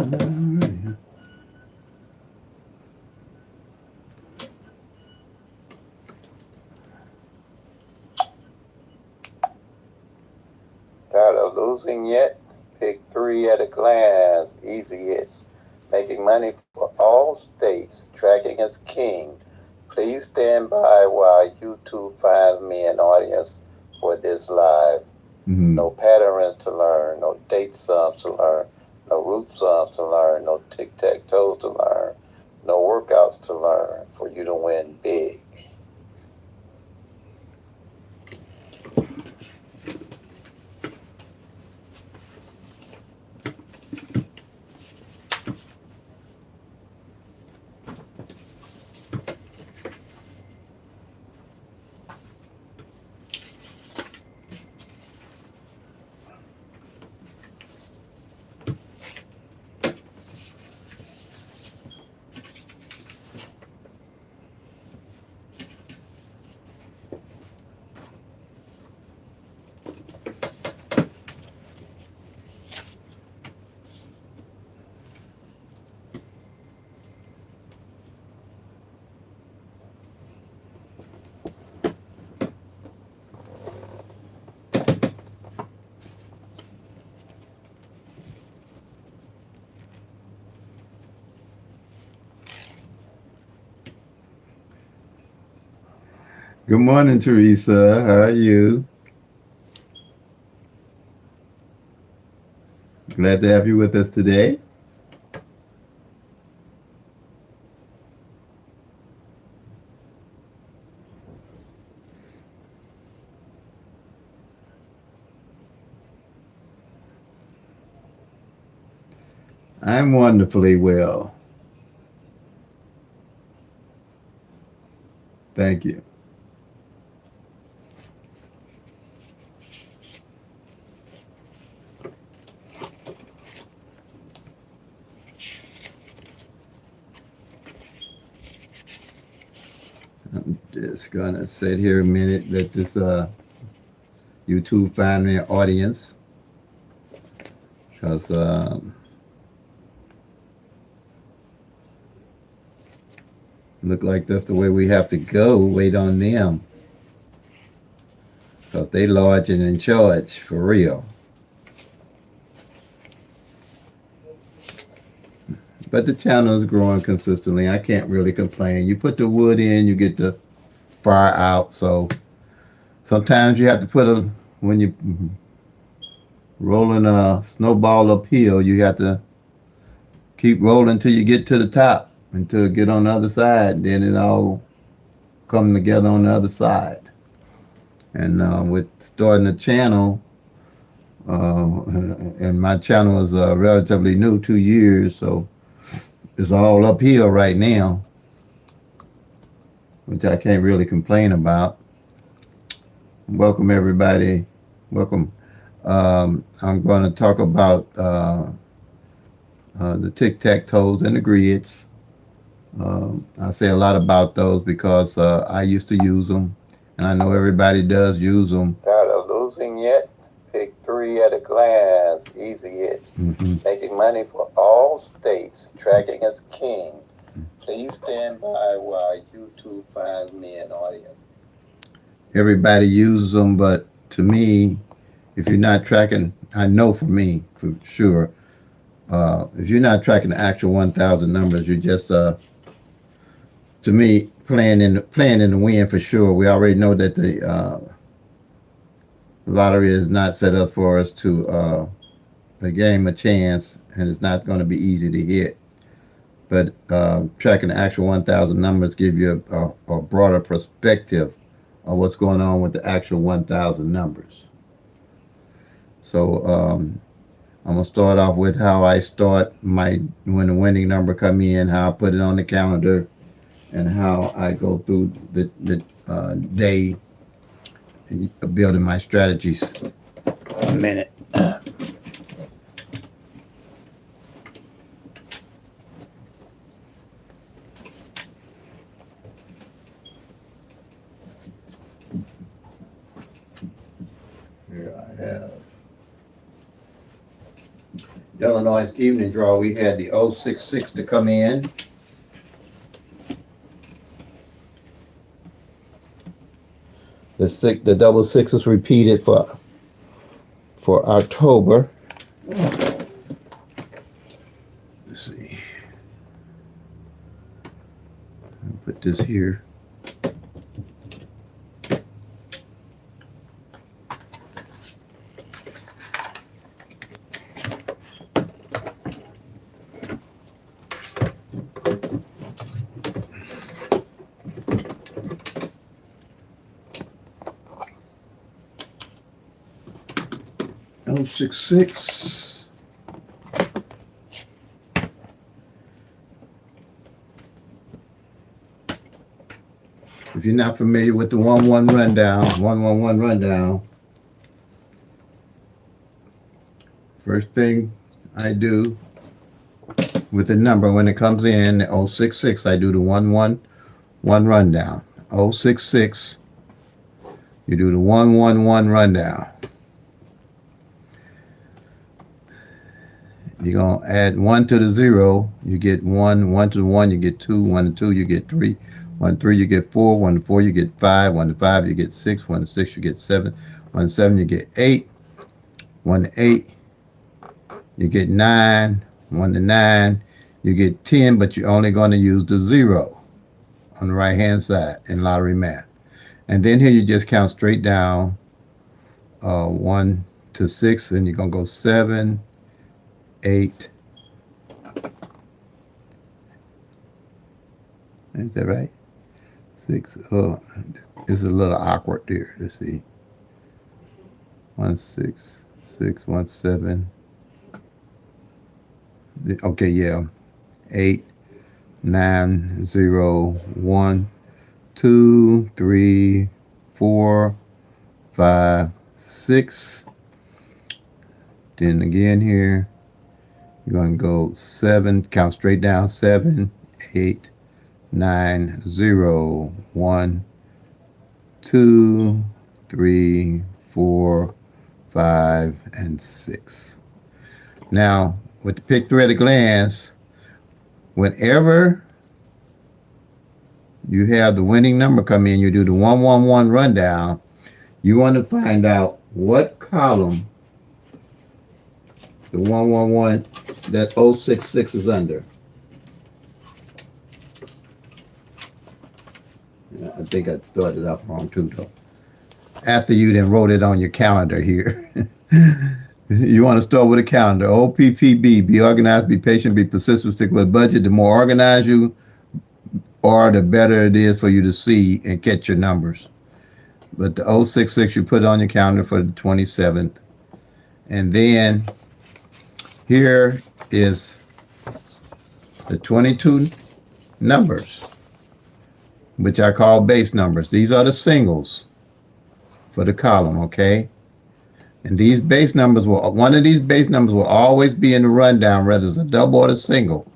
Tired of losing yet? Pick 3 at a glance. Easy hits. Making money for all states. Tracking is king. Please stand by while YouTube finds me an audience for this live. No patterns to learn. No date sums to learn. No root sums to learn. No tic-tac-toes to learn. No workouts to learn for you to win big. Good morning, Teresa. How are you? Glad to have you with us today. I'm wonderfully well. Thank you. I'm just gonna sit here a minute, let this YouTube find me an audience, because look like that's the way we have to go. Wait on them, because they large and in charge for real. But the channel is growing consistently. I can't really complain. You put the wood in, you get the fire out. So sometimes you have to put when you rolling a snowball uphill, you have to keep rolling till you get to the top, until it get on the other side. Then it all come together on the other side. And with starting a channel, and my channel is relatively new, 2 years, so it's all uphill right now, which I can't really complain about. Welcome everybody. Welcome. I'm going to talk about the tic-tac-toes and the grids. I say a lot about those because I used to use them, and I know everybody does use them. Tired of losing yet? Pick 3 at a glance. Easy hits. Making money for all states. Tracking is king. Please stand by while YouTube finds me an audience. Everybody uses them, but to me, if you're not tracking, I know for me, for sure, if you're not tracking the actual 1,000 numbers, you're just, to me, playing in the win for sure. We already know that the lottery is not set up for us to a game a chance, and it's not going to be easy to hit. But tracking the actual 1,000 numbers give you a broader perspective of what's going on with the actual 1,000 numbers. So I'm gonna start off with how I start when the winning number come in, how I put it on the calendar, and how I go through the day and building my strategies. A minute. Here I have. Illinois evening draw, we had the 066 to come in. The double sixes repeated for October. Let's see. I'll put this here. Oh, 66. If you're not familiar with the 1-1 rundown, 1-1-1 rundown, first thing I do with the number when it comes in, 066, I do the 1-1-1 rundown. 066, you do the 1-1-1 rundown. You're going to add 1 to the 0, you get 1, 1 to the 1, you get 2, 1 to 2, you get 3, 1 to 3, you get 4, 1 to 4, you get 5, 1 to 5, you get 6, 1 to 6, you get 7, 1 to 7, you get 8, 1 to 8, you get 9, 1 to 9, you get 10, but you're only going to use the 0 on the right-hand side in lottery math. And then here you just count straight down 1 to 6, and you're going to go 7, 8. Is that right? 6. Oh, this is a little awkward there. Let's see. 1, 6, 6, 1, 7. Okay, yeah. 8, 9, 0, 1, 2, 3, 4, 5, 6. Then again here. You're going to go 7, count straight down, 7, 8, 9, 0, 1, 2, 3, 4, 5, and 6. Now, with the PICK-3 at a glance, whenever you have the winning number come in, you do the 1-1-1 rundown, you want to find out what column the 1-1-1 that 066 is under. I think I started off wrong too, though. After you then wrote it on your calendar here. You want to start with a calendar. OPPB, be organized, be patient, be persistent, stick with a budget. The more organized you are, the better it is for you to see and catch your numbers. But the 066 you put on your calendar for the 27th. And then here is the 22 numbers, which I call base numbers. These are the singles for the column, okay? And these base numbers one of these base numbers will always be in the rundown, whether it's a double or a single.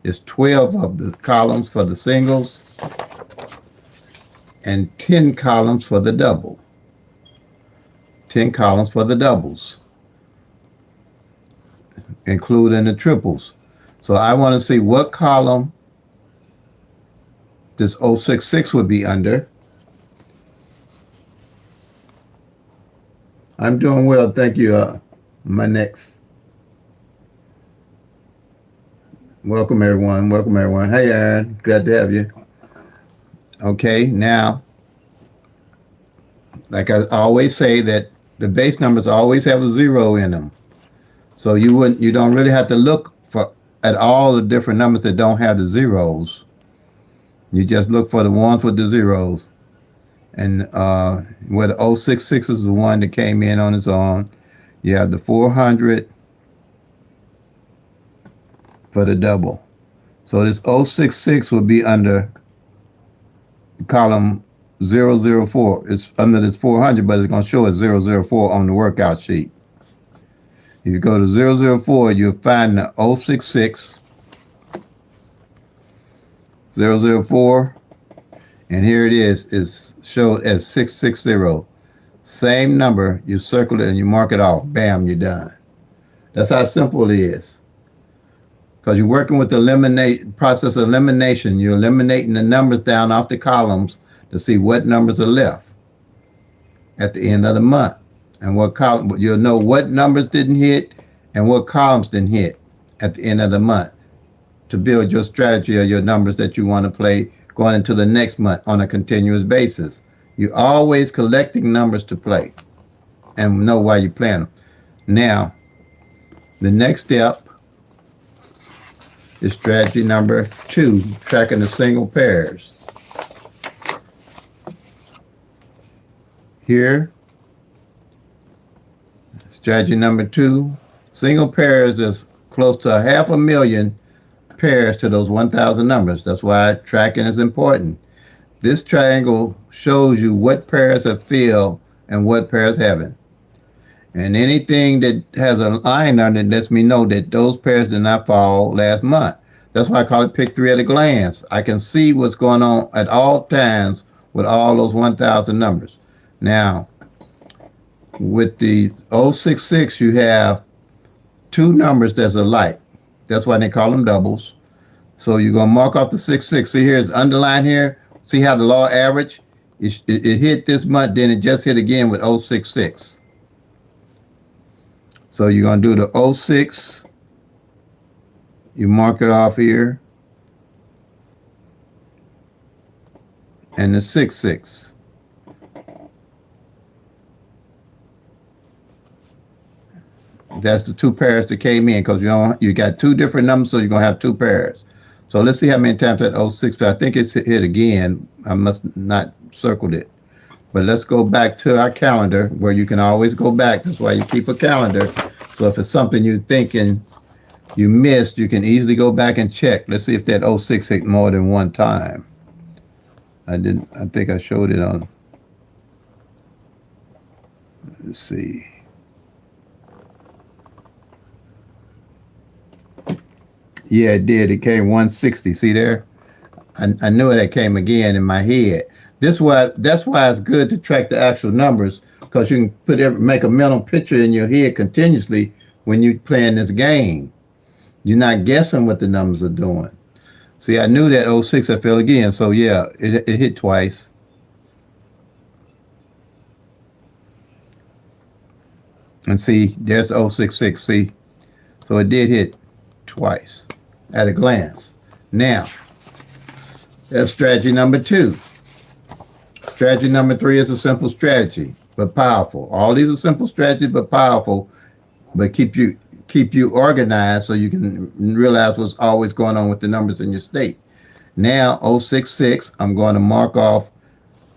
It's 12 of the columns for the singles and 10 columns for the double. 10 columns for the doubles, including the triples. So I want to see what column this 066 would be under. I'm doing well, thank you. My next. Welcome everyone, welcome everyone. Hey Aaron, glad to have you. Okay, now, like I always say, that the base numbers always have a 0 in them. So you don't really have to look at all the different numbers that don't have the zeros. You just look for the ones with the zeros. And where the 066 is the one that came in on its own. You have the 400 for the double. So this 066 will be under column 004. It's under this 400, but it's going to show as 004 on the workout sheet. If you go to 004, you'll find the 066, 004, and here it is showed as 660. Same number, you circle it and you mark it off. Bam, you're done. That's how simple it is. Because you're working with the process of elimination. You're eliminating the numbers down off the columns to see what numbers are left at the end of the month. And what column, you'll know what numbers didn't hit and what columns didn't hit at the end of the month to build your strategy or your numbers that you want to play going into the next month on a continuous basis. You're always collecting numbers to play and know why you're playing them. Now, the next step is strategy number 2, tracking the single pairs. Here, strategy number 2, single pairs is close to 500,000 pairs to those 1,000 numbers. That's why tracking is important. This triangle shows you what pairs have filled and what pairs haven't. And anything that has a line on it lets me know that those pairs did not fall last month. That's why I call it PICK-3 at a glance. I can see what's going on at all times with all those 1,000 numbers. Now, with the 066, you have 2 numbers that's alike. That's why they call them doubles. So you're going to mark off the 66. See here, it's underlined here. See how the law average? It hit this month, then it just hit again with 066. So you're going to do the 06. You mark it off here. And the 66. That's the 2 pairs that came in because you got 2 different numbers, so you're going to have 2 pairs. So let's see how many times that 06. I think it's hit again. I must not circled it. But let's go back to our calendar where you can always go back. That's why you keep a calendar. So if it's something you're thinking you missed, you can easily go back and check. Let's see if that 06 hit more than one time. I think I showed it on. Let's see. Yeah, it did. It came 160. See there? I knew it came again in my head. That's why it's good to track the actual numbers, because you can make a mental picture in your head continuously when you're playing this game. You're not guessing what the numbers are doing. See, I knew that 06 I fell again, so yeah, it hit twice. And see, there's 066, see? So it did hit twice at a glance. Now, that's strategy number 2. Strategy number 3 is a simple strategy, but powerful. All these are simple strategies, but powerful, but keep you organized so you can realize what's always going on with the numbers in your state. Now, 066, I'm going to mark off.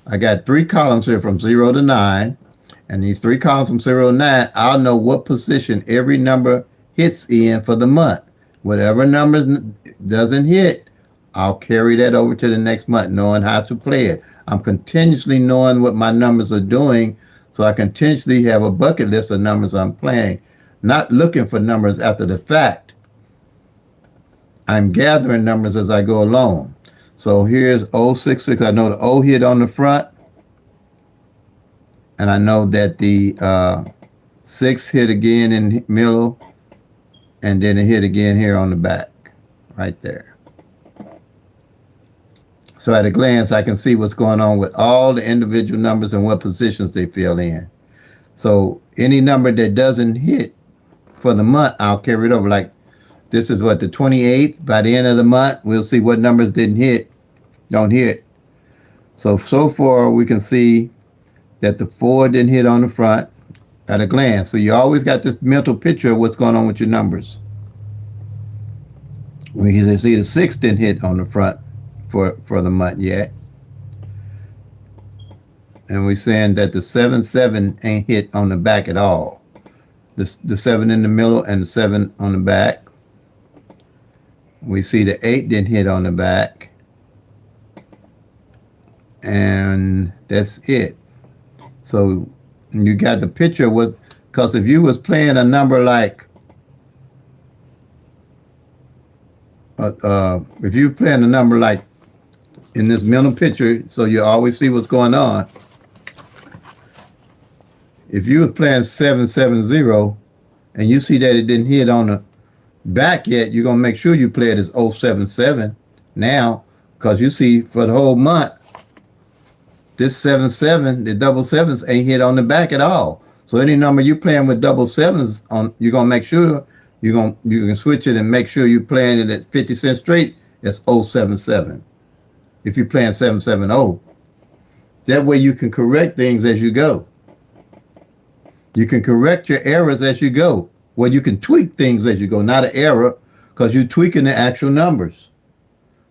I got 3 columns here from 0 to 9, and these 3 columns from 0 to 9, I'll know what position every number hits in for the month. Whatever number doesn't hit, I'll carry that over to the next month, knowing how to play it. I'm continuously knowing what my numbers are doing, so I continuously have a bucket list of numbers I'm playing, not looking for numbers after the fact. I'm gathering numbers as I go along. So here's 066. I know the O hit on the front, and I know that the 6 hit again in the middle, and then it hit again here on the back, right there. So at a glance, I can see what's going on with all the individual numbers and what positions they fill in. So any number that doesn't hit for the month, I'll carry it over. Like this is what, the 28th. By the end of the month, we'll see what numbers don't hit. So far we can see that the 4 didn't hit on the front at a glance. So you always got this mental picture of what's going on with your numbers. We can see the 6 didn't hit on the front for the month yet. And we're saying that the 7 ain't hit on the back at all. The 7 in the middle and the 7 on the back. We see the 8 didn't hit on the back. And that's it. So you got the picture, because if you was playing a number like, if you playing a number like in this mental picture, so you always see what's going on. If you were playing 770, and you see that it didn't hit on the back yet, you're going to make sure you play it as 077 now, because you see for the whole month, this 77, the double sevens ain't hit on the back at all. So any number you playing with double sevens on, you're going to make sure you can switch it and make sure you're playing it at 50 cents straight. It's 077. If you're playing 770, that way you can correct things as you go. You can correct your errors as you go. Well, you can tweak things as you go, not an error, because you're tweaking the actual numbers.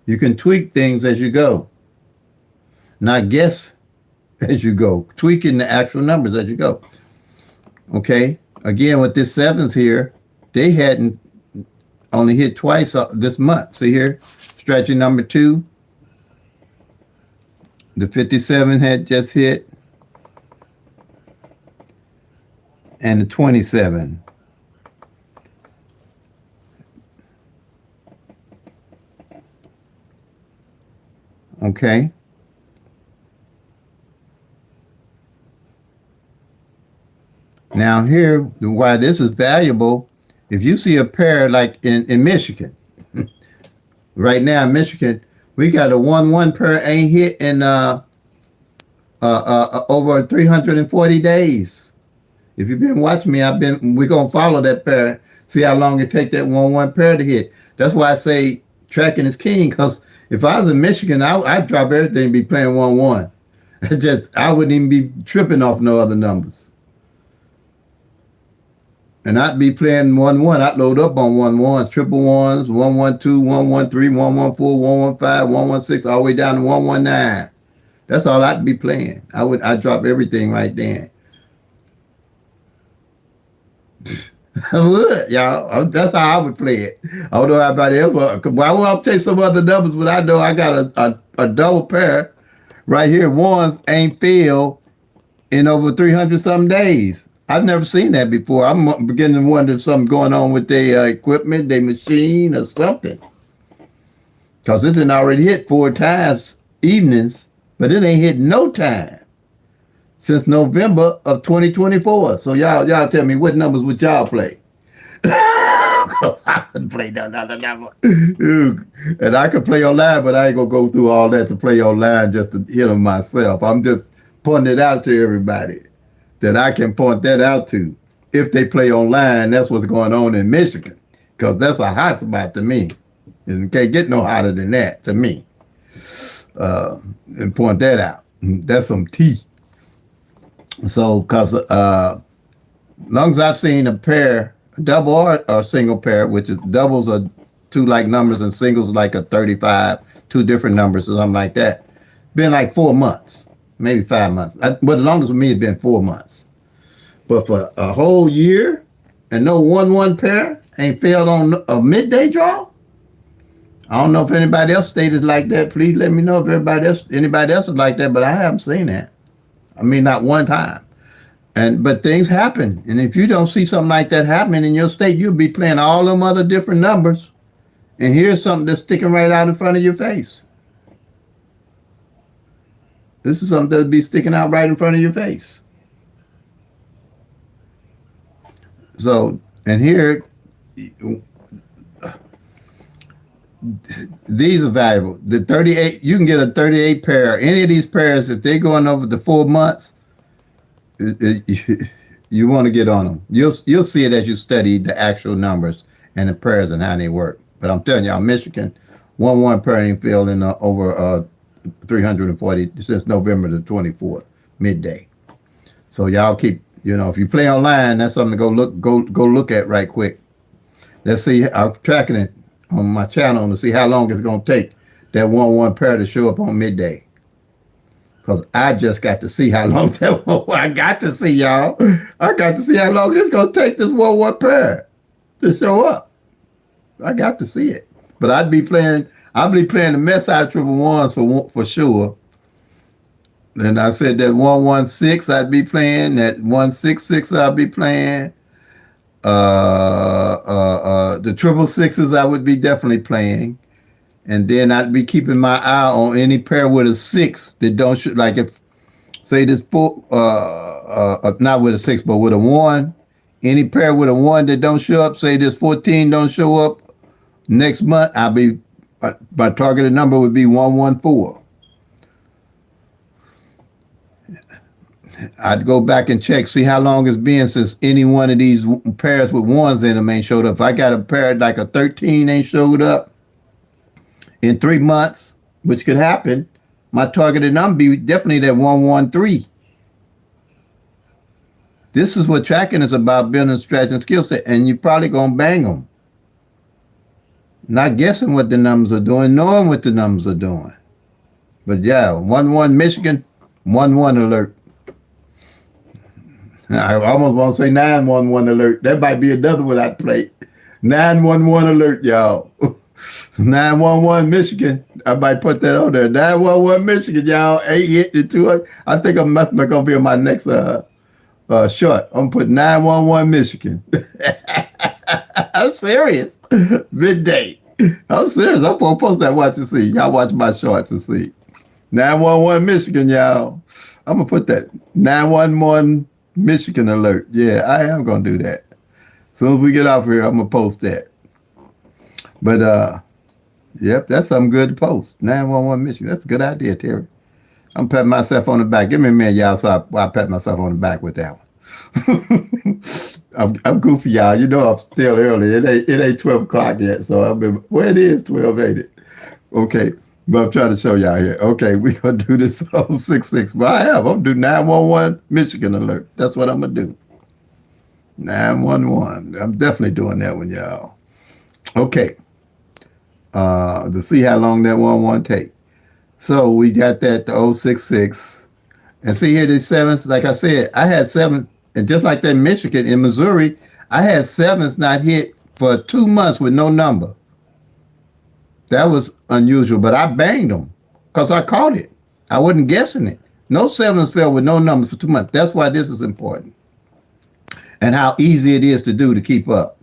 You can tweak things as you go, not guess as you go, tweaking the actual numbers as you go. Okay? Again, with this sevens here, they hadn't only hit twice this month. See here, strategy number 2, the 57 had just hit, and the 27. Okay. Now here, why this is valuable, if you see a pair like in Michigan, right now in Michigan, we got a 1-1 pair ain't hit in over 340 days. If you've been watching me, we're going to follow that pair, see how long it take that 1-1 pair to hit. That's why I say tracking is king, because if I was in Michigan, I'd drop everything and be playing 1-1. I wouldn't even be tripping off no other numbers. And I'd be playing 1-1. I'd load up on 1-1s, triple ones, 1-1-2, 1-1-3, 1-1-4, 1-1-5, 1-1-6, all the way down to 1-1-9. That's all I'd be playing. I'd drop everything right then. I would, y'all. That's how I would play it. I don't know how everybody else would. Well, I want to take some other numbers, but I know I got a double pair right here. Ones ain't failed in over 300 some days. I've never seen that before. I'm beginning to wonder if something's going on with their equipment, their machine, or something. Because it didn't already hit 4 times evenings, but it ain't hit no time since November of 2024. So y'all tell me, what numbers would y'all play? Because I couldn't play another number. And I could play online, but I ain't going to go through all that to play online just to hit them myself. I'm just pointing it out to everybody that I can point that out to. If they play online, that's what's going on in Michigan, because that's a hot spot to me. It can't get no hotter than that to me. And point that out. That's some tea. So, because long as I've seen a pair, a double or single pair, which is doubles are 2 like numbers and singles like a 35, 2 different numbers or something like that, been like 4 months, maybe 5 months. But the longest for me has been 4 months. But for a whole year and no 1-1 pair ain't failed on a midday draw. I don't know if anybody else stated like that. Please let me know if anybody else is like that, but I haven't seen that. I mean, not one time. But things happen. And if you don't see something like that happening in your state, you'll be playing all them other different numbers. And here's something that's sticking right out in front of your face. This is something that'll be sticking out right in front of your face. So, and here, these are valuable. The 38, you can get a 38 pair. Any of these pairs, if they're going over the 4 months, you want to get on them. You'll see it as you study the actual numbers and the pairs and how they work. But I'm telling y'all, Michigan, 1-1 pair ain't failed in over 340 since November the 24th, midday. So y'all keep, if you play online, that's something to go look at right quick. Let's see. I'm tracking it on my channel to see how long it's going to take that 1-1 pair to show up on midday. Because I just got to see how long I got to see, y'all. I got to see how long it's going to take this 1-1 pair to show up. I got to see it. But I'd be playing the mess out of triple ones for sure. Then I said that 1-1-6 I'd be playing, that 1-6-6 I'd be playing. The triple sixes I would be definitely playing. And then I'd be keeping my eye on any pair with a 6 that don't shoot. Like if, say this 4, not with a 6, but with a 1 Any pair with a 1 that don't show up, say this 14 don't show up next month, my targeted number would be 114. I'd go back and check, see how long it's been since any one of these pairs with 1s in them ain't showed up. If I got a pair like a 13 ain't showed up in 3 months, which could happen, my targeted number be definitely that 113. This is what tracking is about, building strategy and skill set, and you're probably going to bang them. Not guessing what the numbers are doing, knowing what the numbers are doing. But yeah, 1-1 Michigan, 1-1 alert. I almost want to say 9-1-1 alert. That might be another one I'd play. 9-1-1 alert, y'all. 9-1-1 Michigan. I might put that on there. 9-1-1 Michigan, y'all. 8 hit the 2. I think I'm going to be on my next short. I'm put 9-1-1 Michigan. I'm serious. Midday. I'm serious. I'm going to post that watch and see. Y'all watch my shorts and see. 9-1-1 Michigan, y'all. I'm going to put that 9-1-1 Michigan alert. Yeah, I am going to do that. As soon as we get off here, I'm going to post that. But, yep, that's something good to post. 9-1-1 Michigan. That's a good idea, Terry. I'm patting myself on the back. Give me a minute, y'all, so I pat myself on the back with that one. I'm goofy, y'all. You know I'm still early. It ain't 12 o'clock yet, so well, it is 12, ain't it? Okay, but I'm trying to show y'all here. Okay, we're going to do this on 6-6. But I'm going to do 9-1-1 Michigan alert. That's what I'm going to do. 9-1-1. I'm definitely doing that one, y'all. Okay. To see how long that 1-1 take. So we got that to 066. And see here, these 7s, like I said, I had 7s, and just like that in Michigan, in Missouri, I had 7s not hit for 2 months with no number. That was unusual, but I banged them because I caught it. I wasn't guessing it. No 7s fell with no numbers for 2 months. That's why this is important. And how easy it is to do to keep up.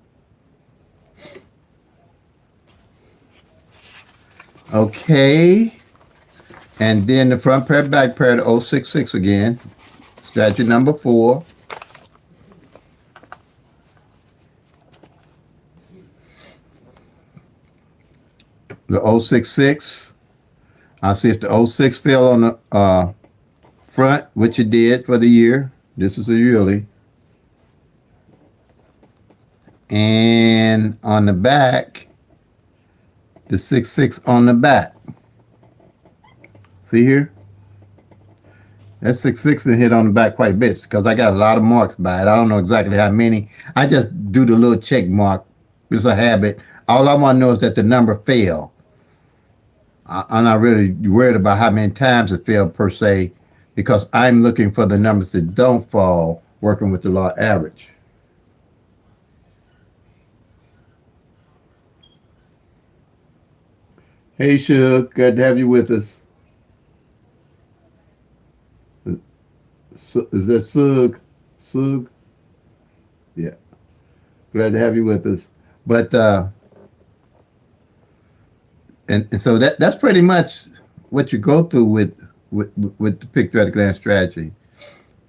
Okay. And then the front pair, back pair to 066 again. Strategy number 4. The 066. I'll see if the 06 fell on the front, which it did for the year. This is a yearly. And on the back, the 66 on the back. See here? That 66 hit on the back quite a bit because I got a lot of marks by it. I don't know exactly how many. I just do the little check mark. It's a habit. All I want to know is that the number fell. I'm not really worried about how many times it fell per se because I'm looking for the numbers that don't fall working with the law average. Hey, Shug, good to have you with us. Is that Sug? Sug? Yeah. Glad to have you with us. But and so that's pretty much what you go through with the PICK-3 at a glance strategy.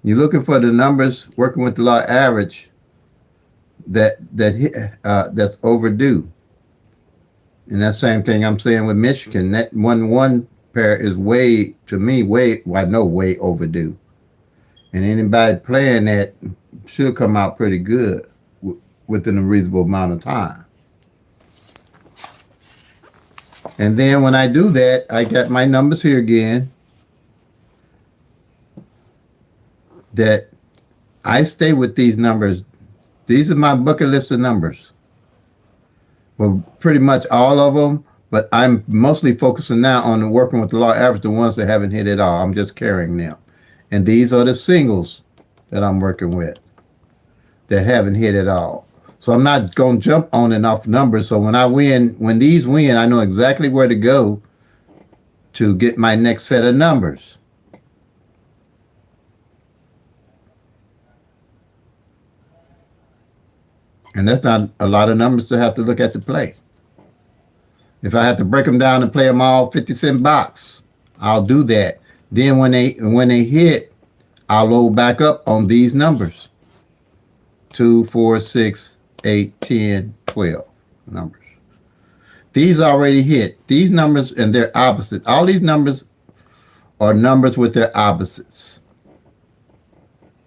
You're looking for the numbers working with the law average that's overdue. And that same thing I'm saying with Michigan. That 1-1 pair is way overdue. And anybody playing that should come out pretty good within a reasonable amount of time. And then when I do that, I got my numbers here again. That I stay with these numbers. These are my bucket list of numbers. Well, pretty much all of them, but I'm mostly focusing now on working with the law average, the ones that haven't hit at all. I'm just carrying them. And these are the singles that I'm working with that haven't hit at all. So I'm not going to jump on and off numbers. So when these win, I know exactly where to go to get my next set of numbers. And that's not a lot of numbers to have to look at to play. If I have to break them down and play them all 50-cent box, I'll do that. Then when they hit, I'll load back up on these numbers. 2, 4, 6, 8, 10, 12 numbers. These already hit. These numbers and their opposites. All these numbers are numbers with their opposites.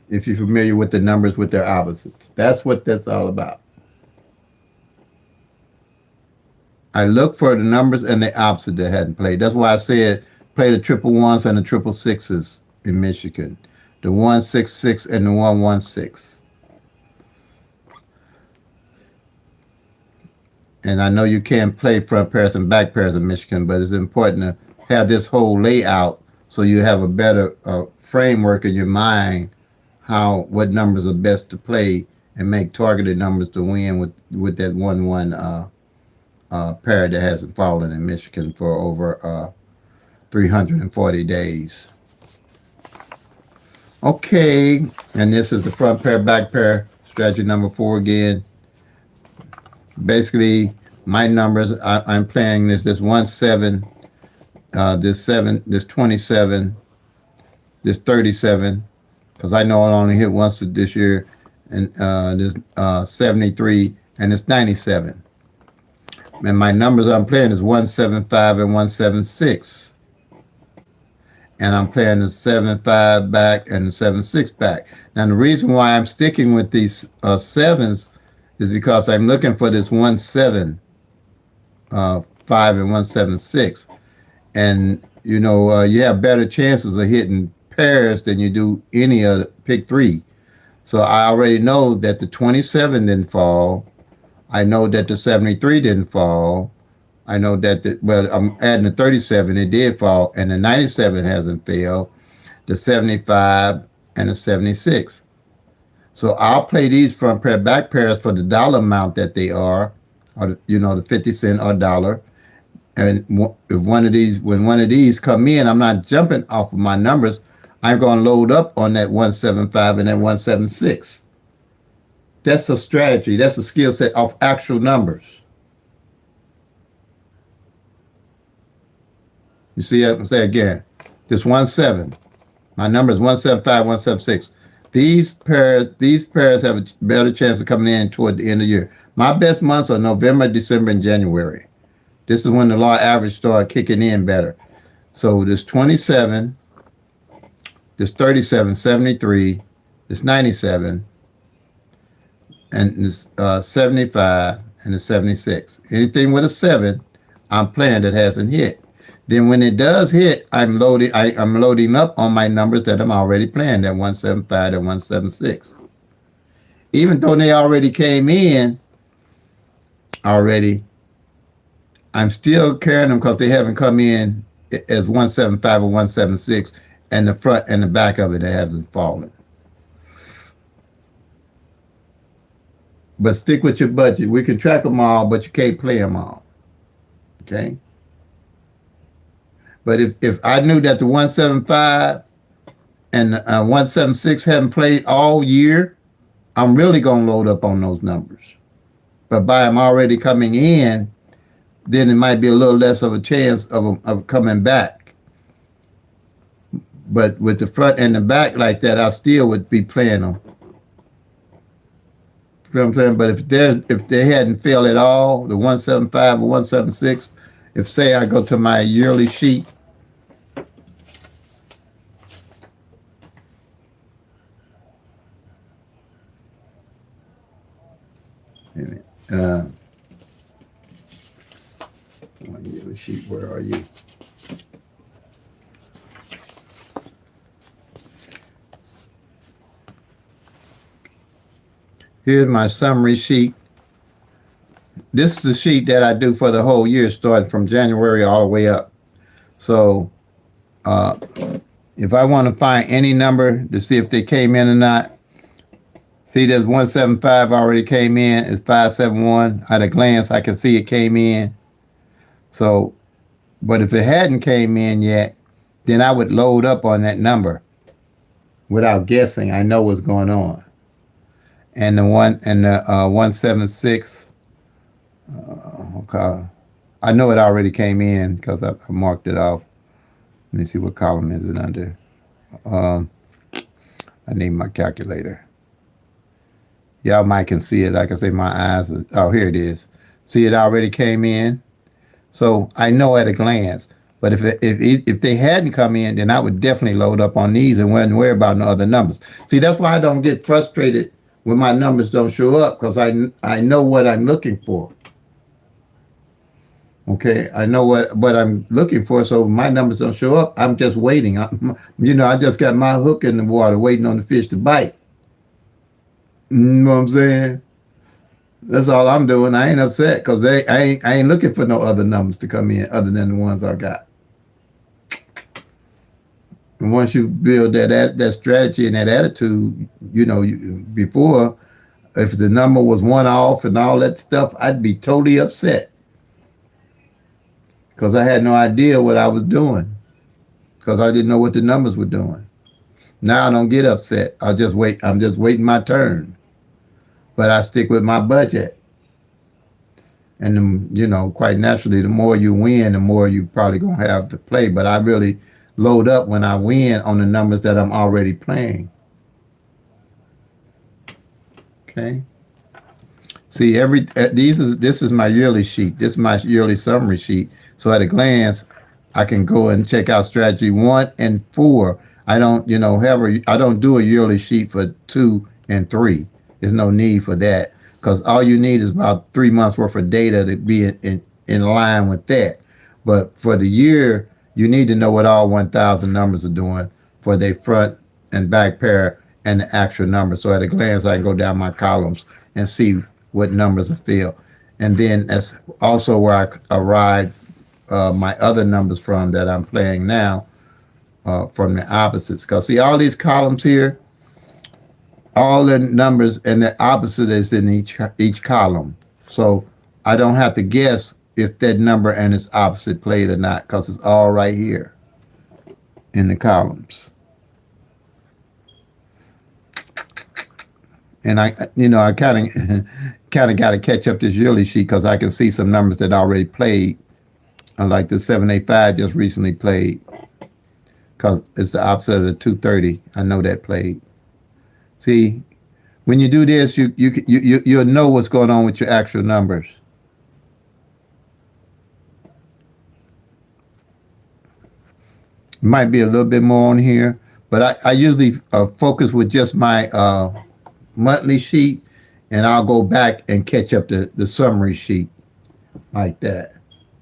If you're familiar with the numbers with their opposites, that's what that's all about. I look for the numbers and the opposite that hadn't played. That's why I said play the triple ones and the triple sixes in Michigan, the 166 and the 116. And I know you can't play front pairs and back pairs in Michigan, but it's important to have this whole layout so you have a better framework in your mind what numbers are best to play and make targeted numbers to win with that 1-1 pair that hasn't fallen in Michigan for over 340 days. Okay, and this is the front pair, back pair, strategy number 4 again. Basically, my numbers, I'm playing this 1-7, this 7, this 27, this 37, because I know I'll only hit once this year, and this 73, and it's 97. And my numbers I'm playing is 175 and 176. And I'm playing the 7-5 back and the 7-6 back. Now, the reason why I'm sticking with these sevens is because I'm looking for this 1-7, 5 and 1-7-6. And, you know, you have better chances of hitting pairs than you do any other PICK-3. So I already know that the 27 didn't fall. I know that the 73 didn't fall. I know that, well, I'm adding the 37, it did fall, and the 97 hasn't failed, the 75 and the 76. So I'll play these front pair, back pairs for the dollar amount that they are, or you know, the 50 cent or dollar. And if when one of these come in, I'm not jumping off of my numbers. I'm going to load up on that 175 and that 176. That's a strategy. That's a skill set of actual numbers. You see, I'm say again, this 1-7. My number is 175, 176. These pairs have a better chance of coming in toward the end of the year. My best months are November, December, and January. This is when the law average started kicking in better. So this 27, this 37, 73, this 97, and this 75, and the 76. Anything with a 7, I'm playing that hasn't hit. Then when it does hit, I'm loading up on my numbers that I'm already playing, that 175 and 176. Even though they already came in I'm still carrying them because they haven't come in as 175 or 176, and the front and the back of it they haven't fallen. But stick with your budget. We can track them all, but you can't play them all. Okay? But if I knew that the 175 and 176 haven't played all year, I'm really going to load up on those numbers. But by them already coming in, then it might be a little less of a chance of coming back. But with the front and the back like that, I still would be playing them. You know what I'm saying? But if they hadn't failed at all, the 175 or 176, if say I go to my yearly sheet, my yearly sheet, where are you? Here's my summary sheet. This is the sheet that I do for the whole year, starting from January all the way up. So if I want to find any number to see if they came in or not, see there's 175 already came in, it's 571. At a glance, I can see it came in. So, but if it hadn't came in yet, then I would load up on that number without guessing. I know what's going on. And the 176, okay, I know it already came in because I marked it off. Let me see, what column is it under? I need my calculator. Y'all might can see it. Like I say, my eyes are, oh, here it is. See, it already came in. So I know at a glance. But if they hadn't come in, then I would definitely load up on these and wouldn't worry about no other numbers. See, that's why I don't get frustrated when my numbers don't show up, because I know what I'm looking for. Okay, I know what I'm looking for, so my numbers don't show up. I'm just waiting. I just got my hook in the water, waiting on the fish to bite. You know what I'm saying? That's all I'm doing. I ain't upset because I ain't looking for no other numbers to come in other than the ones I got. And once you build that strategy and that attitude, before, if the number was one off and all that stuff, I'd be totally upset because I had no idea what I was doing because I didn't know what the numbers were doing. Now I don't get upset. I just wait. I'm just waiting my turn, but I stick with my budget. And quite naturally, the more you win, the more you probably gonna have to play. But I really load up when I win on the numbers that I'm already playing. Okay. See, this is my yearly sheet. This is my yearly summary sheet. So at a glance, I can go and check out strategy 1 and 4. I don't, I don't do a yearly sheet for 2 and 3. There's no need for that because all you need is about 3 months worth of data to be in line with that. But for the year, you need to know what all 1,000 numbers are doing for their front and back pair and the actual numbers. So at a glance, I can go down my columns and see what numbers I feel. And then that's also where I arrive my other numbers from that I'm playing now from the opposites. Because see, all these columns here, all the numbers and the opposite is in each column. So I don't have to guess if that number and its opposite played or not because it's all right here in the columns. And I kind of got to catch up this yearly sheet because I can see some numbers that already played, like the 785 just recently played, because it's the opposite of the 230. I know that played. See, when you do this, you'll know what's going on with your actual numbers. Might be a little bit more on here, but I usually focus with just my monthly sheet, and I'll go back and catch up the summary sheet like that.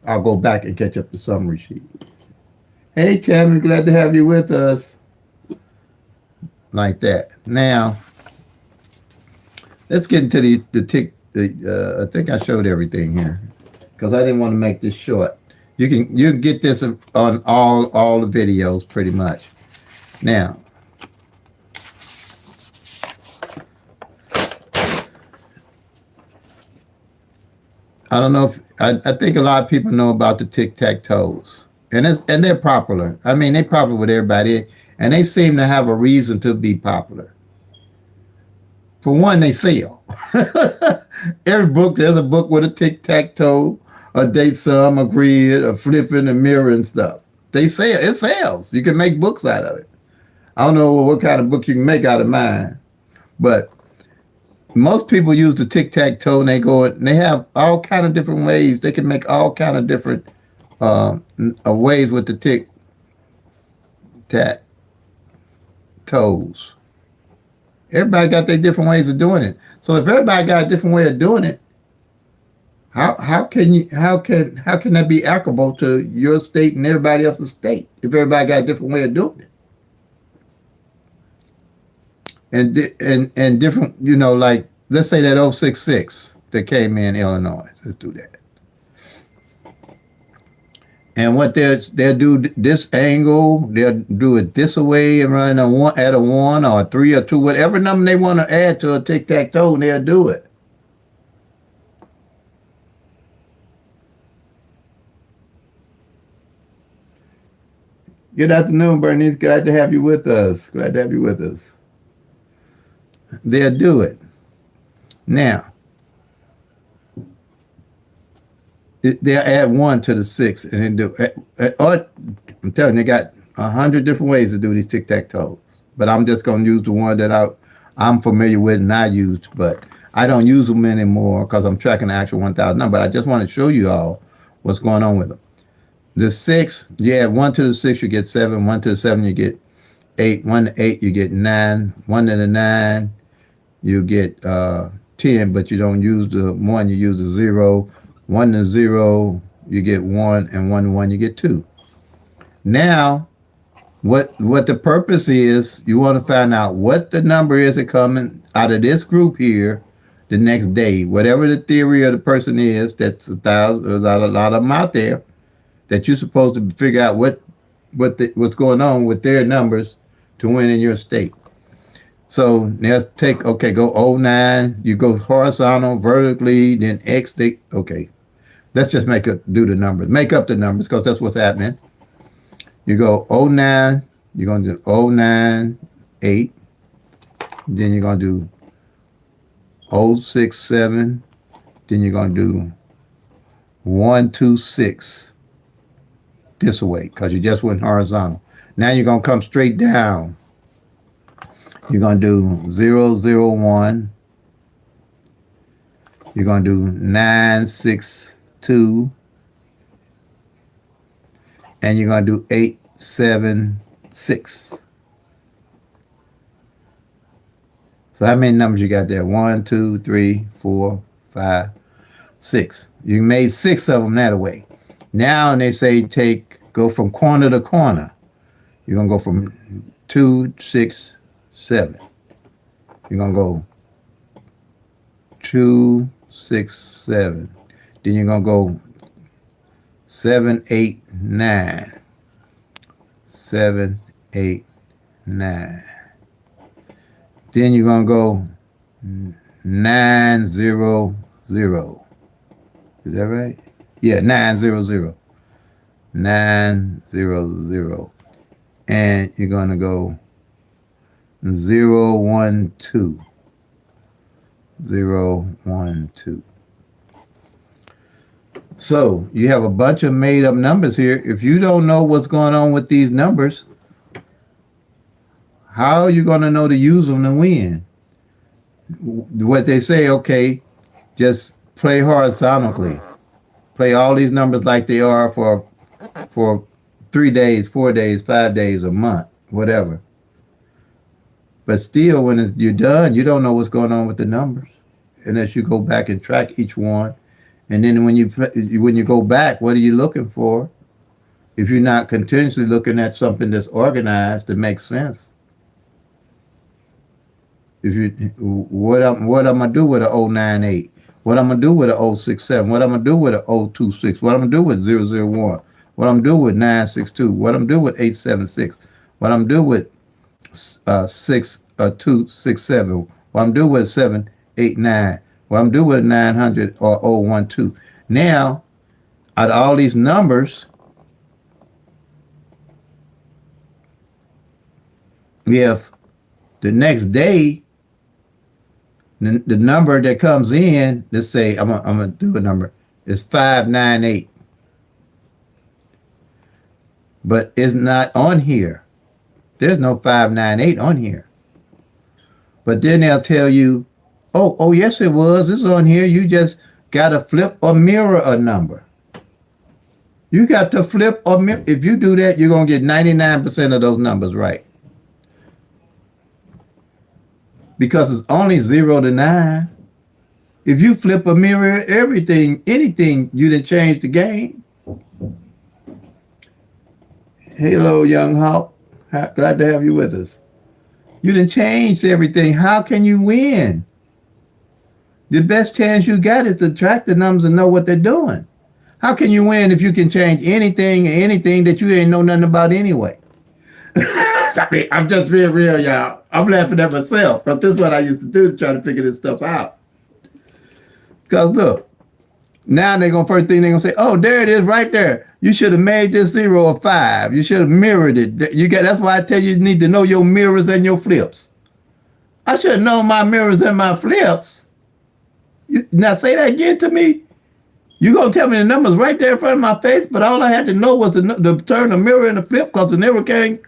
I'll go back and catch up the summary sheet. Hey, Chapman, glad to have you with us. Like that. Now, let's get into the tick. I think I showed everything here because I didn't want to make this short. You can get this on all the videos pretty much. Now, I don't know if I think a lot of people know about the tic-tac-toes, and they're popular. I mean, they're popular with everybody, and they seem to have a reason to be popular. For one, they sell. There's a book with a tic-tac-toe, a date sum, a grid, a flipping, a mirror, and stuff. They sell. It sells. You can make books out of it. I don't know what kind of book you can make out of mine, but most people use the tic-tac-toe, and they have all kind of different ways. They can make all kind of different ways with the tic-tac-toes. Everybody got their different ways of doing it. So if everybody got a different way of doing it, how can that be applicable to your state and everybody else's state if everybody got a different way of doing it? And different, like let's say that 066 that came in Illinois. Let's do that. And what they'll do this angle, they'll do it this way and run add a 1 or a 3 or 2, whatever number they want to add to a tic-tac-toe, they'll do it. Good afternoon, Bernice. Glad to have you with us. They'll do it. Now, they'll add 1 to the 6 and then do it. Or, I'm telling you, they got 100 different ways to do these tic-tac-toes. But I'm just going to use the one that I'm familiar with and I used, but I don't use them anymore because I'm tracking the actual 1,000 number. But I just want to show you all what's going on with them. The 6, yeah, 1 to the 6, you get 7. 1 to the 7, you get 8. 1 to 8, you get 9. 1 to the 9, you get 10, but you don't use the 1, you use the 0. 1 to 0, you get 1, and 1 to 1, you get 2. Now, what the purpose is, you want to find out what the number is that coming out of this group here the next day. Whatever the theory of the person is, that's a thousand, there's a lot of them out there, that you're supposed to figure out what's going on with their numbers to win in your state. So now go 09, you go horizontal, vertically, then X, okay. Let's just do the numbers. Make up the numbers because that's what's happening. You go 09, you're going to do 09, 8. Then you're going to do 06, 7. Then you're going to do 1, 2, 6. This way because you just went horizontal. Now you're going to come straight down. You're going to do 0, 0, 1. You're going to do 9, 6, 2. And you're going to do 8, 7, 6. So how many numbers you got there? 1, 2, 3, 4, 5, 6. You made 6 of them that way. Now they say go from corner to corner. You're going to go from 2, 6, 7. You're going to go 2, 6, 7. Then you're going to go 7, 8, 9. 7, 8, 9. Then you're going to go 9, 0, 0. Is that right? Yeah, 9, 0, 0. 9, 0, 0. And you're going to go 0, 1, 2. 0, 1, 2. So you have a bunch of made up numbers here. If you don't know what's going on with these numbers, how are you going to know to use them to win? What they say, okay, just play horizontally. Play all these numbers like they are for 3 days, 4 days, 5 days, a month, whatever. But still, when you're done, you don't know what's going on with the numbers unless you go back and track each one. And then when you go back, what are you looking for? If you're not continuously looking at something that's organized that makes sense. What I'm gonna do with a 098? What I'm gonna do with a 067? What I'm gonna do with a 026? What I'm gonna do with 001? What I'm gonna do with 962? What I'm gonna do with 876? What I'm gonna do with 267? What I'm gonna do with 789? What I'm gonna do with 900 or 012? Now, out of all these numbers, if the next day the number that comes in, let's say I'm gonna do a number, is 598, but it's not on here. There's no 598 on here. But then they'll tell you, oh yes it was. It's on here. You just gotta flip or mirror a number. You got to flip or mirror. If you do that, you're gonna get 99% of those numbers right. Because it's only 0 to 9. If you flip or mirror anything, you done change the game. Hello, young Hawk. Glad to have you with us. You done changed everything. How can you win? The best chance you got is to track the numbers and know what they're doing. How can you win if you can change anything that you ain't know nothing about anyway? Sorry, I'm just being real, y'all. I'm laughing at myself because this is what I used to do to try to figure this stuff out. Because look, now first thing they're gonna say, oh, there it is right there. You should have made this 0 a 5. You should have mirrored it. That's why I tell you need to know your mirrors and your flips. I should have known my mirrors and my flips. Now say that again to me. You're going to tell me the numbers right there in front of my face, but all I had to know was to turn the mirror and the flip because the number came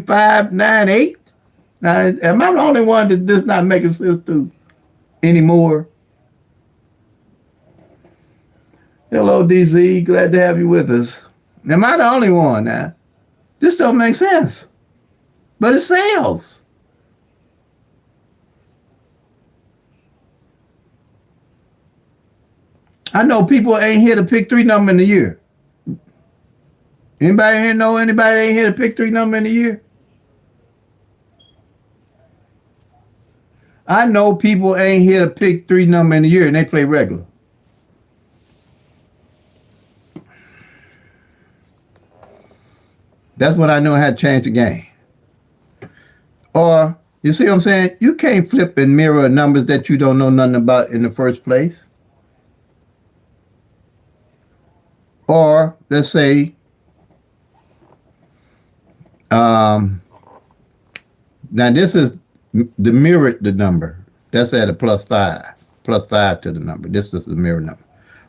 598. Now, am I the only one that this not making sense to anymore? Hello, DZ. Glad to have you with us. Am I the only one now? This don't make sense. But it sells. I know people ain't here to pick three number in the year. Anybody here know anybody ain't here to pick three number in the year? I know people ain't here to pick three number in the year and they play regular. That's what I know how to change the game. Or, you see what I'm saying? You can't flip and mirror numbers that you don't know nothing about in the first place. Or, let's say, now this is the mirrored the number. That's at a plus five to the number. This is the mirror number.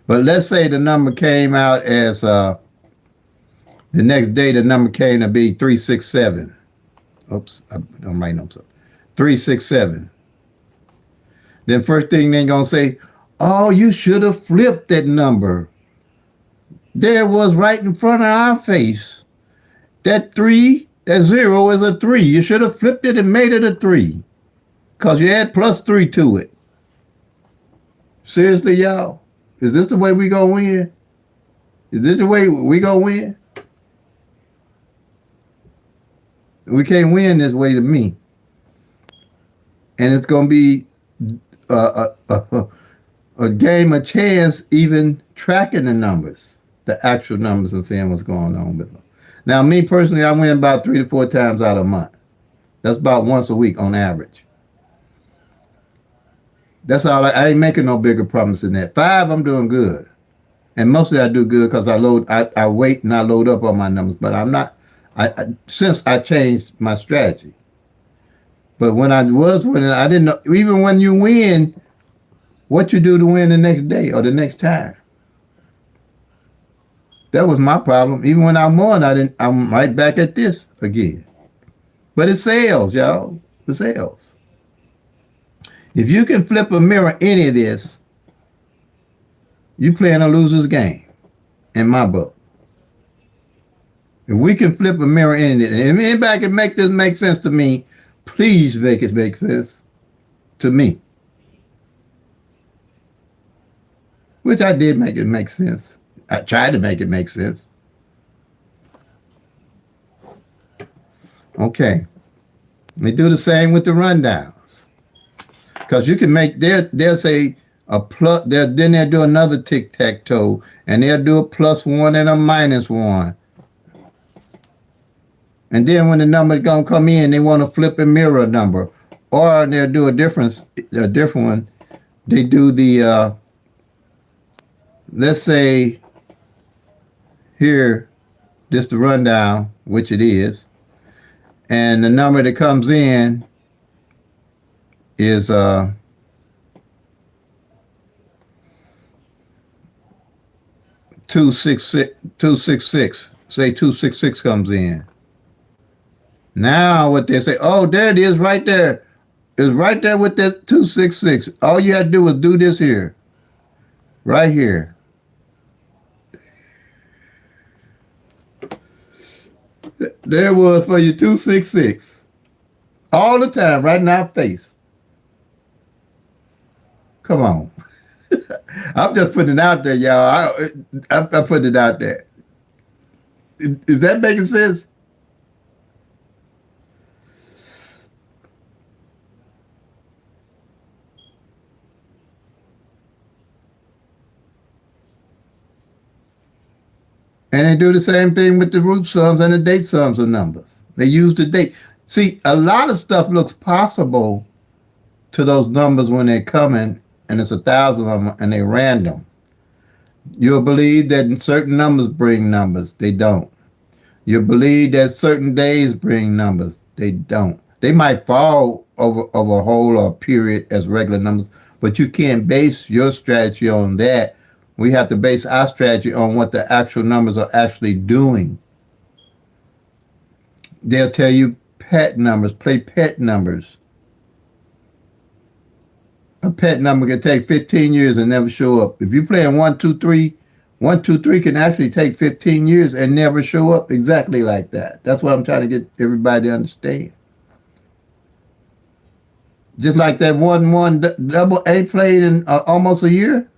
But let's say the number came out as, the next day the number came to be 367. Oops, I'm writing up something. 367. Then first thing they gonna say, oh, you should have flipped that number. There it was right in front of our face. That 3, that 0 is a 3. You should have flipped it and made it a 3. Because you add plus 3 to it. Seriously, y'all? Is this the way we gonna win? Is this the way we gonna win? We can't win this way to me. And it's gonna be a game of chance even tracking the numbers, the actual numbers, and seeing what's going on with them. Now, me personally, I win about 3 to 4 times out of a month. That's about once a week on average. That's all. I ain't making no bigger promise than that. 5, I'm doing good. And mostly I do good because I wait and I load up on my numbers. But I'm not, since I changed my strategy. But when I was winning, I didn't know, even when you win, what you do to win the next day or the next time. That was my problem. Even when I won, I'm right back at this again. But it sells, y'all. It sells. If you can flip a mirror any of this, you playing a loser's game, in my book. If we can flip a mirror any of this, if anybody can make this make sense to me, please make it make sense to me. Which I did make it make sense. I tried to make it make sense. Okay. They do the same with the rundowns. Because you can make, they'll say a plus, then they'll do another tic-tac-toe, and they'll do a +1 and a -1. And then when the number gonna come in, they want to flip and mirror a number. Or they'll do a different one. They do the, let's say here, this the rundown, which it is. And the number that comes in is 266. Say 266 comes in. Now what they say, oh, there it is right there. It's right there with that 266. All you had to do was do this here. Right here. There it was for you, 266. All the time, right in our face. Come on. I'm just putting it out there, y'all. I'm putting it out there. Is that making sense? And they do the same thing with the root sums and the date sums of numbers. They use the date. See, a lot of stuff looks possible to those numbers when they're coming, and it's 1,000 of them, and they're random. You'll believe that certain numbers bring numbers. They don't. You'll believe that certain days bring numbers. They don't. They might fall over a whole or a period as regular numbers, but you can't base your strategy on that. We have to base our strategy on what the actual numbers are actually doing. They'll tell you pet numbers, play pet numbers. A pet number can take 15 years and never show up. If you play in 1, 2, 3, 1, 2, 3 can actually take 15 years and never show up exactly like that. That's what I'm trying to get everybody to understand. Just like that 1 double A played in almost a year.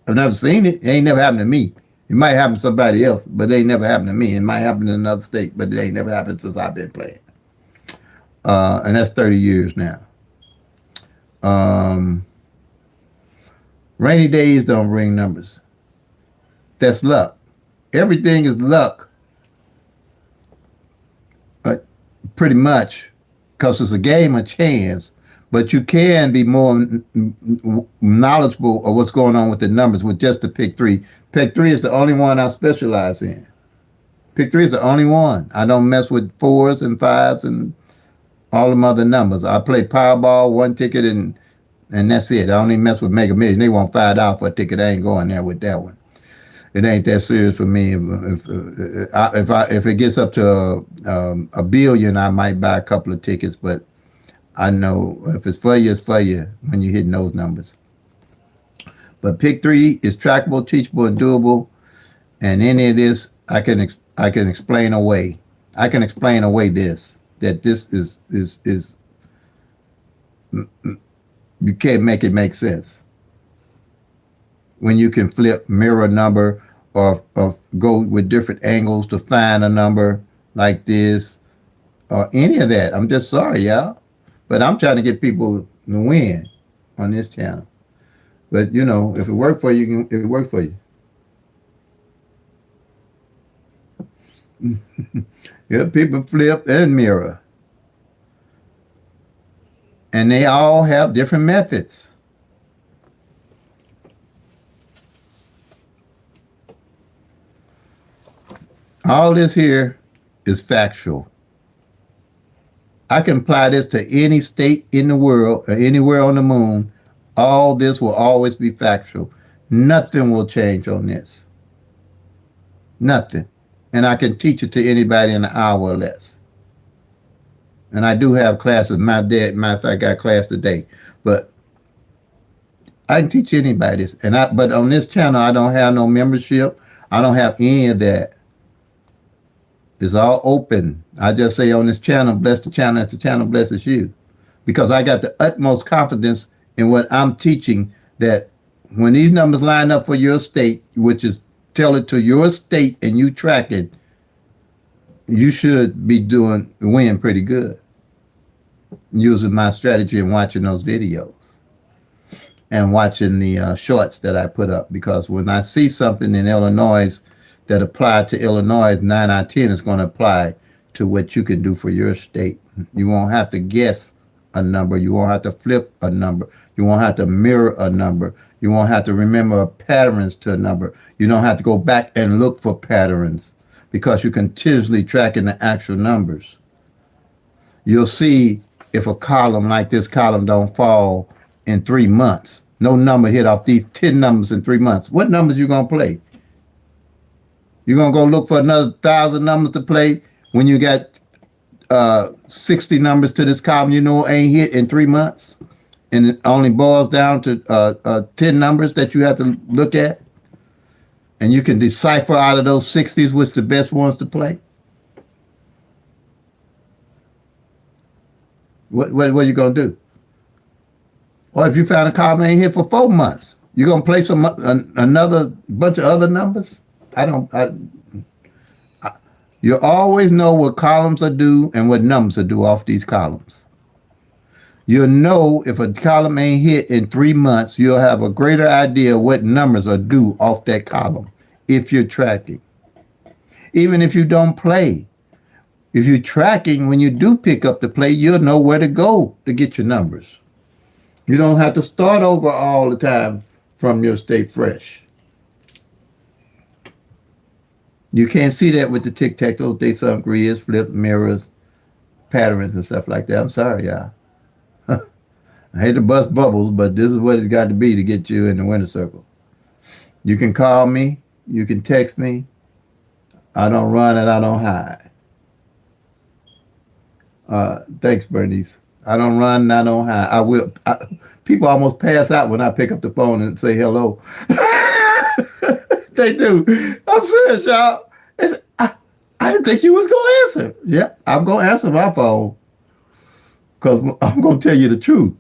I've never seen it. It ain't never happened to me. It might happen to somebody else, but it ain't never happened to me. It might happen in another state, but it ain't never happened since I've been playing. And that's 30 years now. Rainy days don't bring numbers. That's luck. Everything is luck. Pretty much, because it's a game of chance. But you can be more knowledgeable of what's going on with the numbers with just the PICK-3. PICK-3 is the only one I specialize in. PICK-3 is the only one. I don't mess with 4s and 5s and all them other numbers. I play Powerball, one ticket, and that's it. I only mess with Mega Millions. They want $5 for a ticket. I ain't going there with that one. It ain't that serious for me. If it gets up to a billion, I might buy a couple of tickets, but I know if it's for you when you're hitting those numbers. But PICK-3 is trackable, teachable, and doable. And any of this, I can explain away. I can explain away this, that this is you can't make it make sense. When you can flip, mirror a number, or go with different angles to find a number like this, or any of that. I'm just sorry, y'all. But I'm trying to get people to win on this channel. But, you know, if it worked for you, it worked for you. Yeah, people flip and mirror. And they all have different methods. All this here is factual. I can apply this to any state in the world or anywhere on the moon. All this will always be factual. Nothing will change on this. Nothing. And I can teach it to anybody in an hour or less. And I do have classes. Matter of fact, I got class today. But I can teach anybody this. But on this channel, I don't have no membership. I don't have any of that. It's all open. I just say on this channel, bless the channel as the channel blesses you. Because I got the utmost confidence in what I'm teaching, that when these numbers line up for your state, which is tell it to your state and you track it, you should be win pretty good using my strategy and watching those videos and watching the shorts that I put up. Because when I see something in Illinois that apply to Illinois, 9 out of 10 is going to apply to what you can do for your state. You won't have to guess a number. You won't have to flip a number. You won't have to mirror a number. You won't have to remember patterns to a number. You don't have to go back and look for patterns because you're continuously tracking the actual numbers. You'll see if a column like this column don't fall in 3 months. No number hit off these 10 numbers in 3 months. What numbers you going to play? You're going to go look for another 1,000 numbers to play when you got 60 numbers to this column you know ain't hit in 3 months? And it only boils down to 10 numbers that you have to look at? And you can decipher out of those 60s which the best ones to play? What are you going to do? Or if you found a column ain't hit for 4 months, you're going to play another bunch of other numbers? You always know what columns are due and what numbers are due off these columns. You'll know if a column ain't hit in 3 months, you'll have a greater idea what numbers are due off that column if you're tracking. Even if you don't play. If you're tracking, when you do pick up the play, you'll know where to go to get your numbers. You don't have to start over all the time from your state fresh. You can't see that with the TIC-TAC-TOES and GRIDS, flip, mirrors, patterns, and stuff like that. I'm sorry, y'all. I hate to bust bubbles, but this is what it's got to be to get you in the winner circle. You can call me. You can text me. I don't run and I don't hide. Thanks, Bernice. I don't run, I don't hide. I will. People almost pass out when I pick up the phone and say hello. They do. I'm serious, y'all. I didn't think you was gonna answer. Yeah, I'm gonna answer my phone because I'm gonna tell you the truth.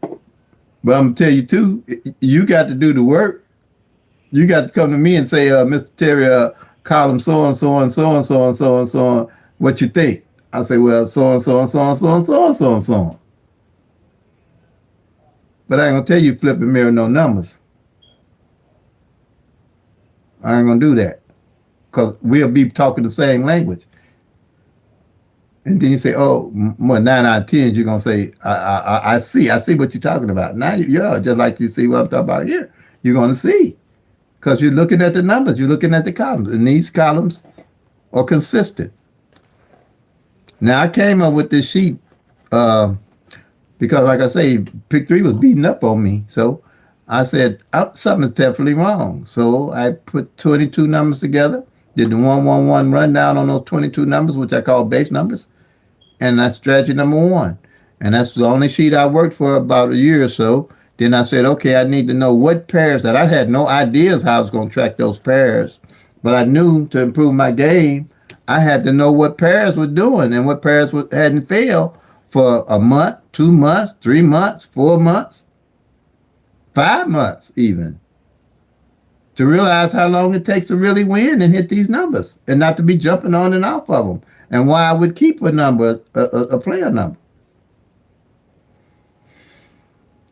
But I'm gonna tell you too. You got to do the work. You got to come to me and say, Mr. Terry, column so and so and so and so and so and so on. What you think? I say, well, so and so and so and so and so and so and so on. But I ain't gonna tell you flip and mirror no numbers. I ain't gonna do that because we'll be talking the same language. And then you say, oh, well, 9 out of 10, you're gonna say, I see what you're talking about. Now, yeah, just like you see what I'm talking about here, you're gonna see because you're looking at the numbers, you're looking at the columns, and these columns are consistent. Now, I came up with this sheet uh, because, like I say, PICK-3 was beating up on me, so I said something's definitely wrong. So I put 22 numbers together, did the 111 rundown on those 22 numbers, which I call base numbers, and that's strategy number one. And that's the only sheet I worked for about a year or so. Then I said, okay, I need to know what pairs that I had no ideas how I was going to track those pairs, but I knew to improve my game, I had to know what pairs were doing and what pairs hadn't failed for a month, 2 months, 3 months, 4 months, 5 months, even to realize how long it takes to really win and hit these numbers and not to be jumping on and off of them and why I would keep a number, a player number.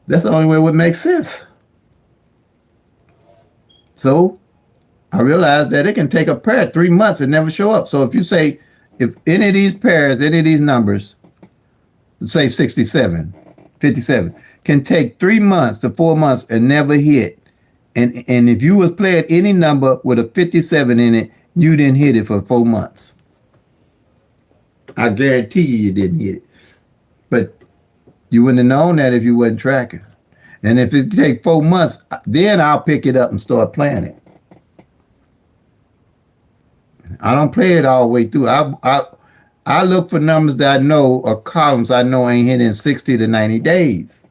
That's the only way it would make sense. So I realized that it can take a pair 3 months and never show up. So if you say, if any of these pairs, any of these numbers, say 67, 57, can take 3 months to 4 months and never hit. And if you was playing any number with a 57 in it, you didn't hit it for 4 months. I guarantee you didn't hit it. But you wouldn't have known that if you wasn't tracking. And if it take 4 months, then I'll pick it up and start playing it. I don't play it all the way through. I look for numbers that I know or columns I know ain't hit in 60 to 90 days.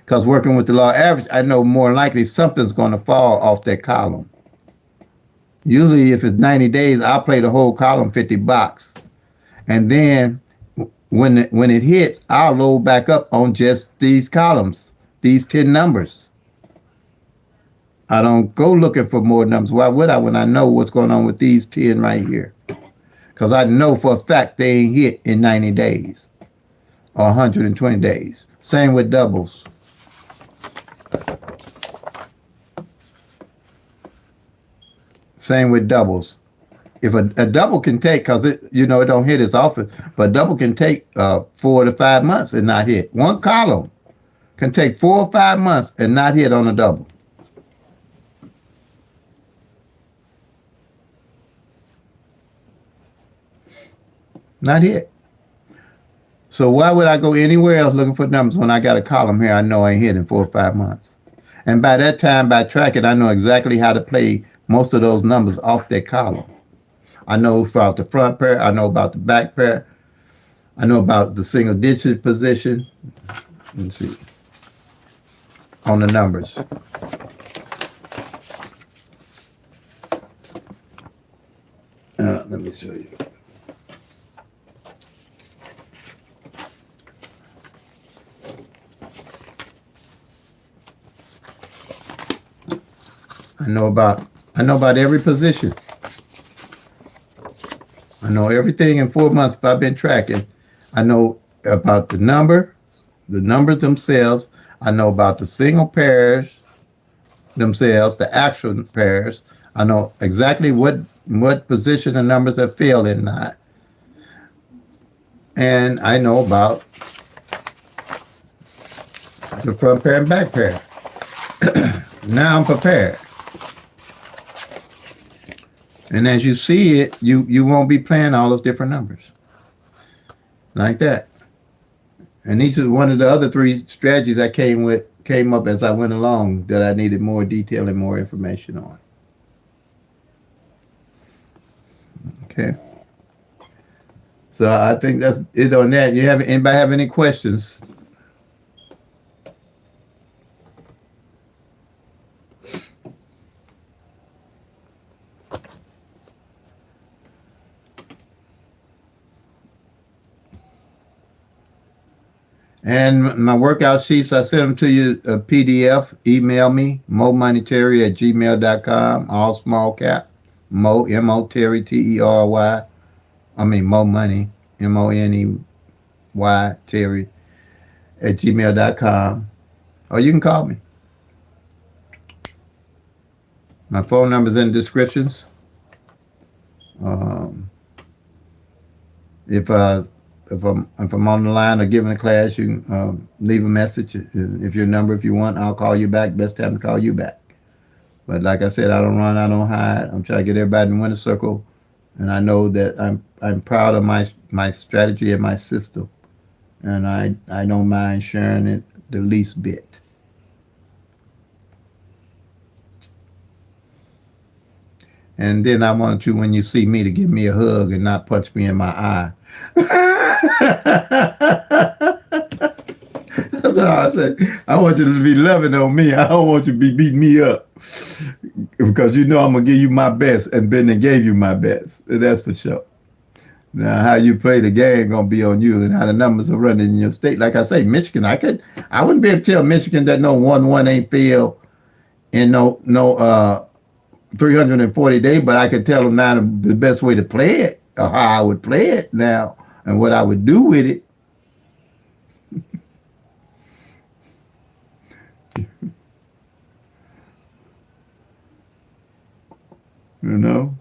Because working with the law average, I know more likely something's going to fall off that column. Usually, if it's 90 days, I'll play the whole column 50 bucks. And then when it hits, I'll load back up on just these columns, these 10 numbers. I don't go looking for more numbers. Why would I when I know what's going on with these 10 right here? Because I know for a fact they ain't hit in 90 days or 120 days. Same with doubles. Same with doubles. If a double can take, because it don't hit as often, but a double can take 4 to 5 months and not hit. One column can take 4 or 5 months and not hit on a double. Not hit. So why would I go anywhere else looking for numbers when I got a column here I know I ain't hit in 4 or 5 months? And by that time, by tracking, I know exactly how to play most of those numbers off that column. I know about the front pair. I know about the back pair. I know about the single digit position. Let's see. On the numbers. Let me show you. I know about every position. I know everything in 4 months if I've been tracking. I know about the numbers themselves. I know about the single pairs themselves, the actual pairs. I know exactly what position the numbers have failed in not. And I know about the front pair and back pair. Now I'm prepared. And as you see it, you won't be playing all those different numbers. Like that. And these are one of the other 3 strategies I came up as I went along that I needed more detail and more information on. Okay. So I think that's it on that. You have anybody have any questions? And my workout sheets, I sent them to you a PDF. Email me, momoneyterry@gmail.com, all small cap. Mo, M-O, Terry, T-E-R-Y. I mean, Mo Money, M-O-N-E-Y, Terry, @gmail.com. Or you can call me. My phone number's in the descriptions. Um, if if I'm on the line or giving a class, you can leave a message. If your number, if you want, I'll call you back. Best time to call you back. But like I said, I don't run, I don't hide. I'm trying to get everybody in the winner circle, and I know that I'm proud of my strategy and my system, and I don't mind sharing it the least bit. And then I want you, when you see me, to give me a hug and not punch me in my eye. That's all I say. I want you to be loving on me. I don't want you to be beating me up. Because you know I'm going to give you my best, and Ben gave you my best. That's for sure. Now, how you play the game going to be on you, and how the numbers are running in your state. Like I say, Michigan, I wouldn't be able to tell Michigan that no 1-1 ain't failed in no 340 days, but I could tell them now the best way to play it, or how I would play it now, and what I would do with it. You know,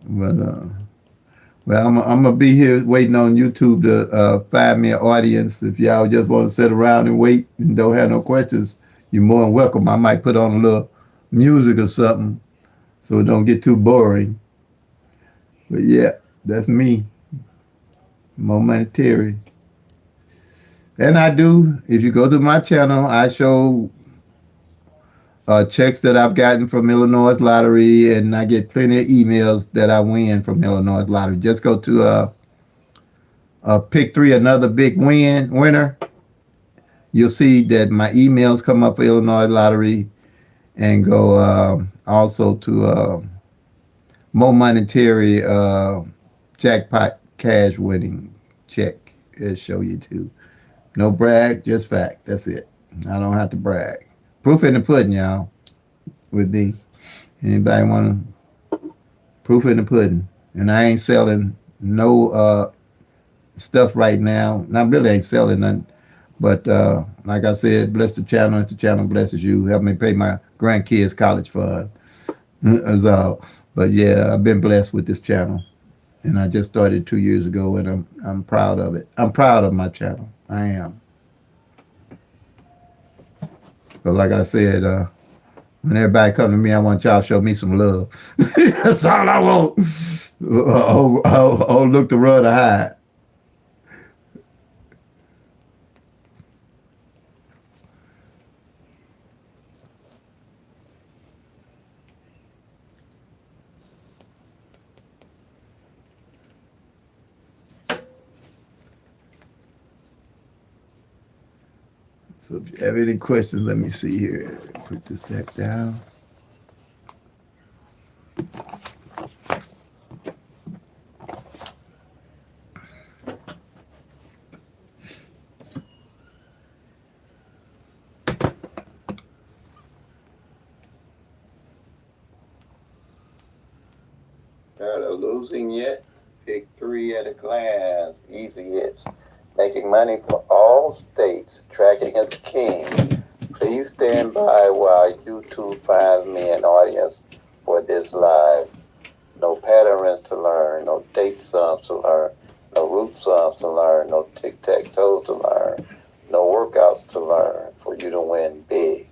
but well, I'm gonna be here waiting on YouTube to find me an audience. If y'all just want to sit around and wait and don't have no questions, you're more than welcome. I might put on a little music or something so it don't get too boring. But yeah, that's me, Momentary. And I do, if you go to my channel, I show checks that I've gotten from Illinois Lottery, and I get plenty of emails that I win from Illinois Lottery. Just go to PICK-3, another big winner. You'll see that my emails come up for Illinois Lottery, and go also to Mo Monetary jackpot cash winning check. It'll show you too. No brag, just fact. That's it. I don't have to brag. Proof in the pudding, y'all. With me. Anybody want to proof in the pudding? And I ain't selling no stuff right now. I really ain't selling nothing. But like I said, bless the channel. If the channel blesses you, help me pay my grandkids' college fund. That's all. But yeah, I've been blessed with this channel, and I just started 2 years ago, and I'm proud of it. I'm proud of my channel. I am. But like I said, when everybody come to me, I want y'all to show me some love. That's all I want. Oh, look the run to hide. So if you have any questions, let me see here. Put this back down. Tired of losing yet? Pick 3 at a glance. Easy hits. Making money for all states. Tracking as king. Please stand by while YouTube finds me an audience for this live. No patterns to learn. No date sums to learn. No root sums to learn. No tic-tac-toes to learn. No workouts to learn for you to win big.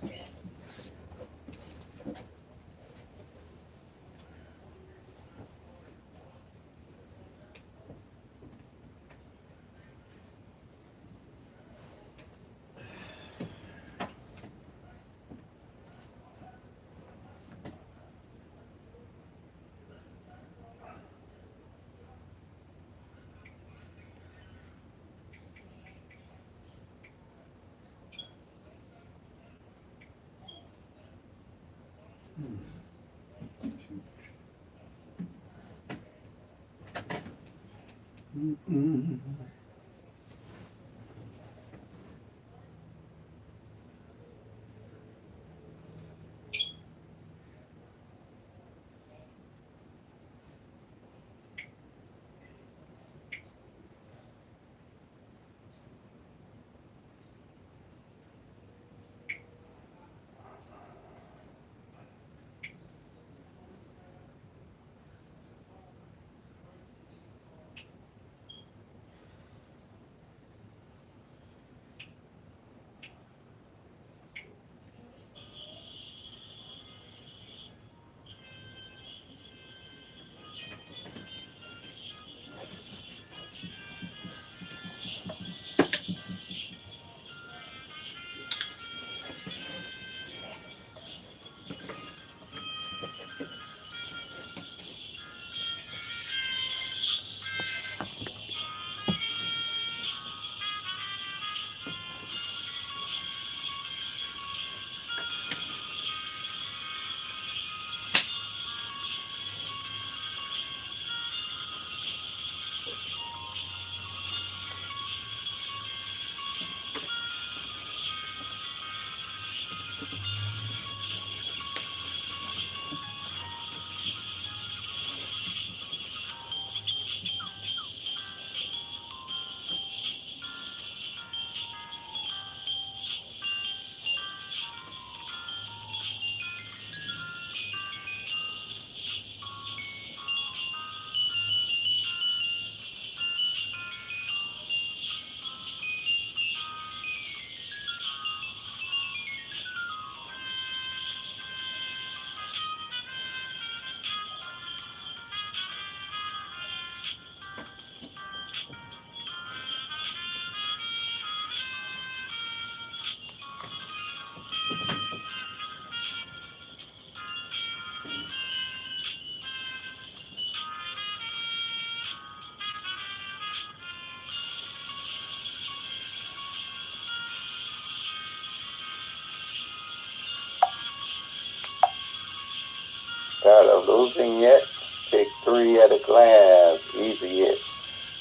Tired of losing yet? Pick three at a glance, easy hits.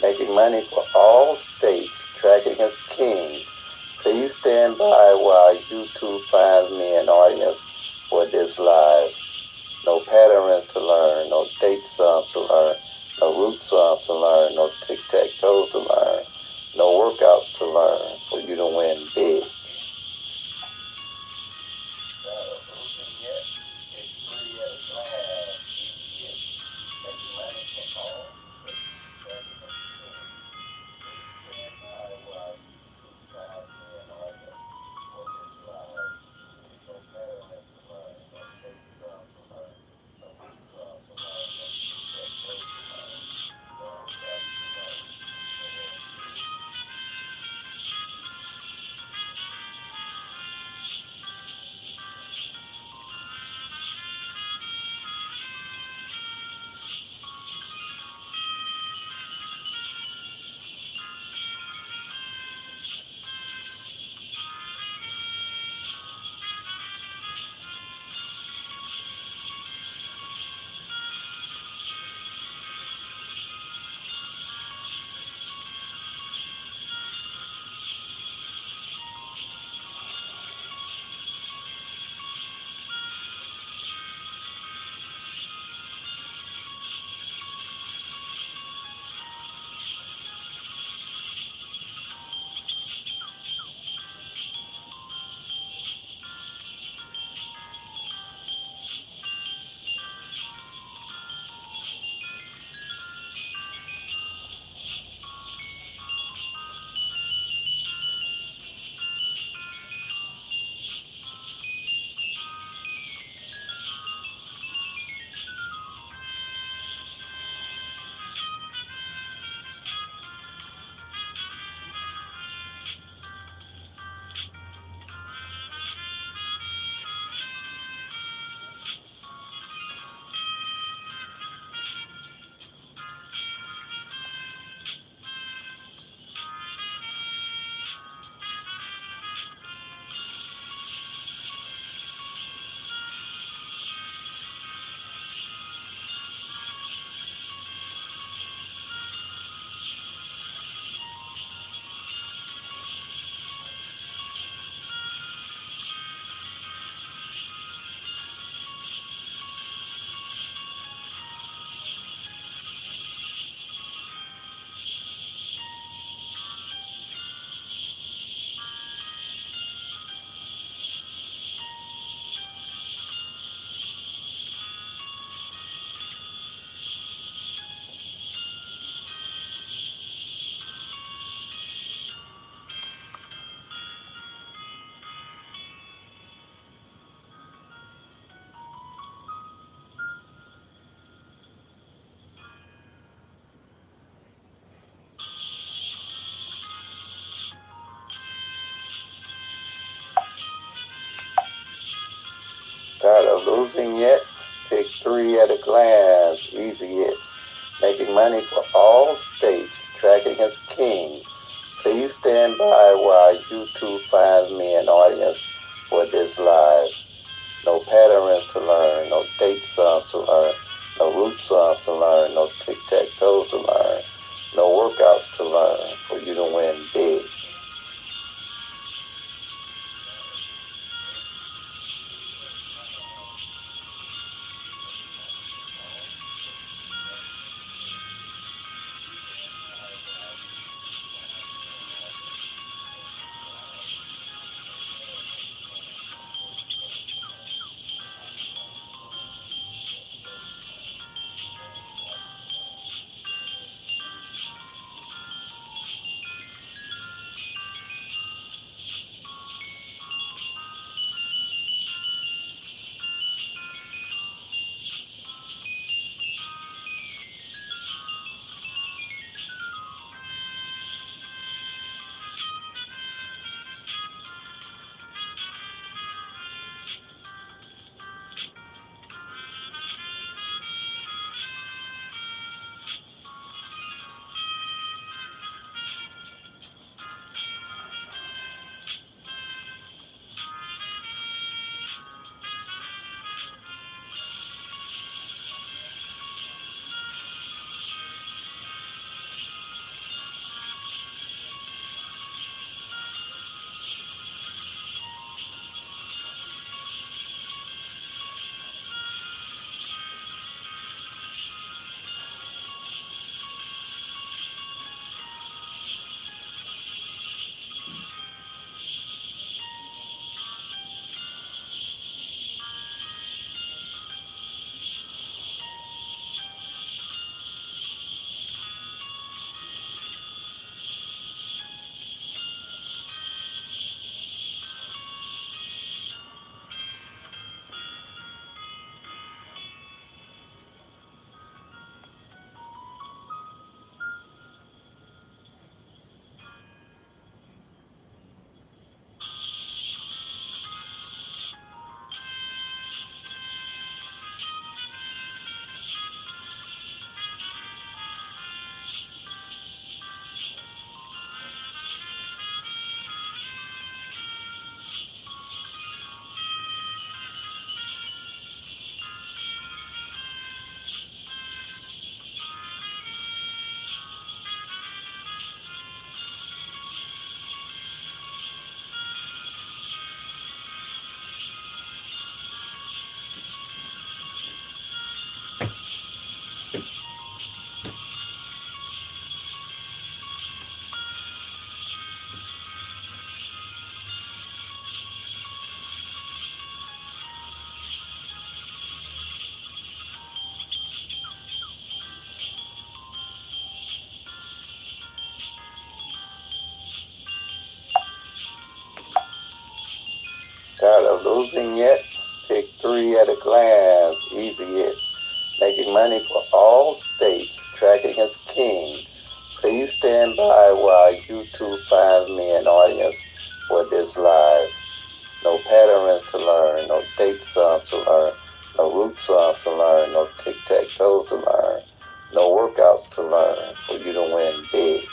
Making money for all states, tracking as king. Please stand by while YouTube finds me an audience for this live. No patterns to learn, no date sums to learn, no root sums to learn, no tic-tac-toes to learn, no workouts to learn for you to win big. of losing yet? Pick 3 at a glance. Easy hits. Making money for all states. Tracking as king. Please stand by while YouTube finds me an audience for this live. No patterns to learn. No date sums to learn. No root sums to learn. No tic-tac-toes to learn. No workouts to learn for you to win big. Tired of losing yet? Pick 3 at a glance. Easy hits. Making money for all states. Tracking as king. Please stand by while YouTube finds me an audience for this live. No patterns to learn. No date sums to learn. No root sums to learn. No tic-tac-toes to learn. No workouts to learn for you to win big.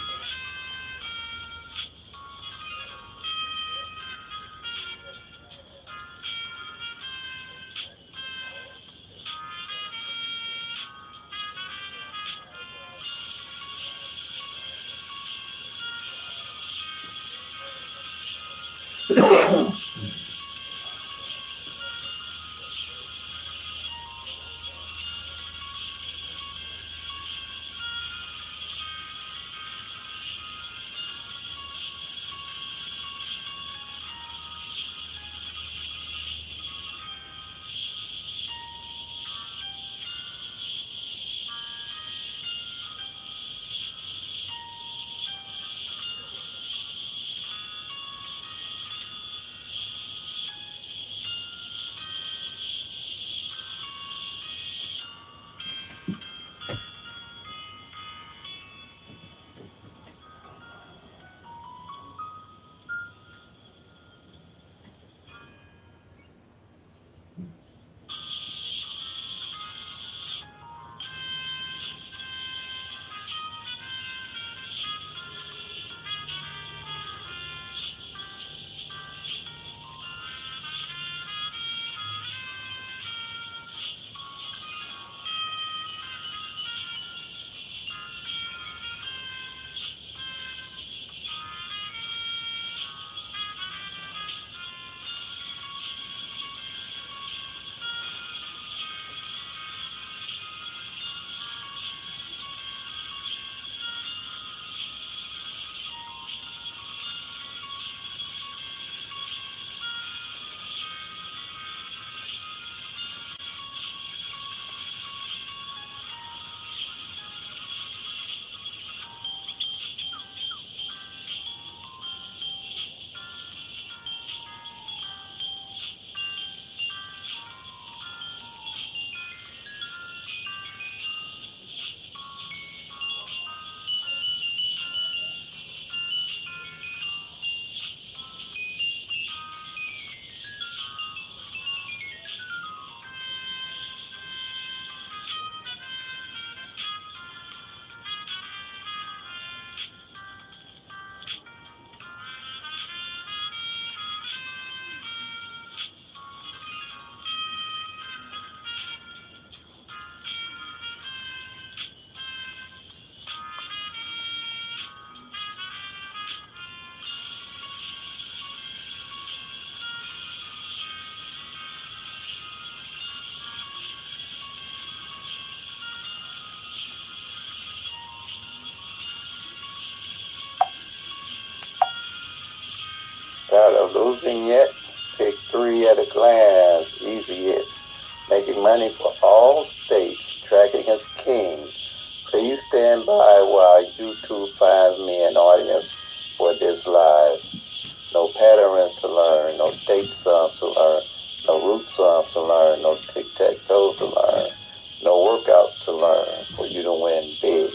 Tired of losing yet? Pick 3 at a glance. Easy hits. Making money for all states. Tracking as king. Please stand by while YouTube finds me an audience for this live. No patterns to learn. No date sums to learn. No root sums to learn. No tic-tac-toes to learn. No workouts to learn for you to win big.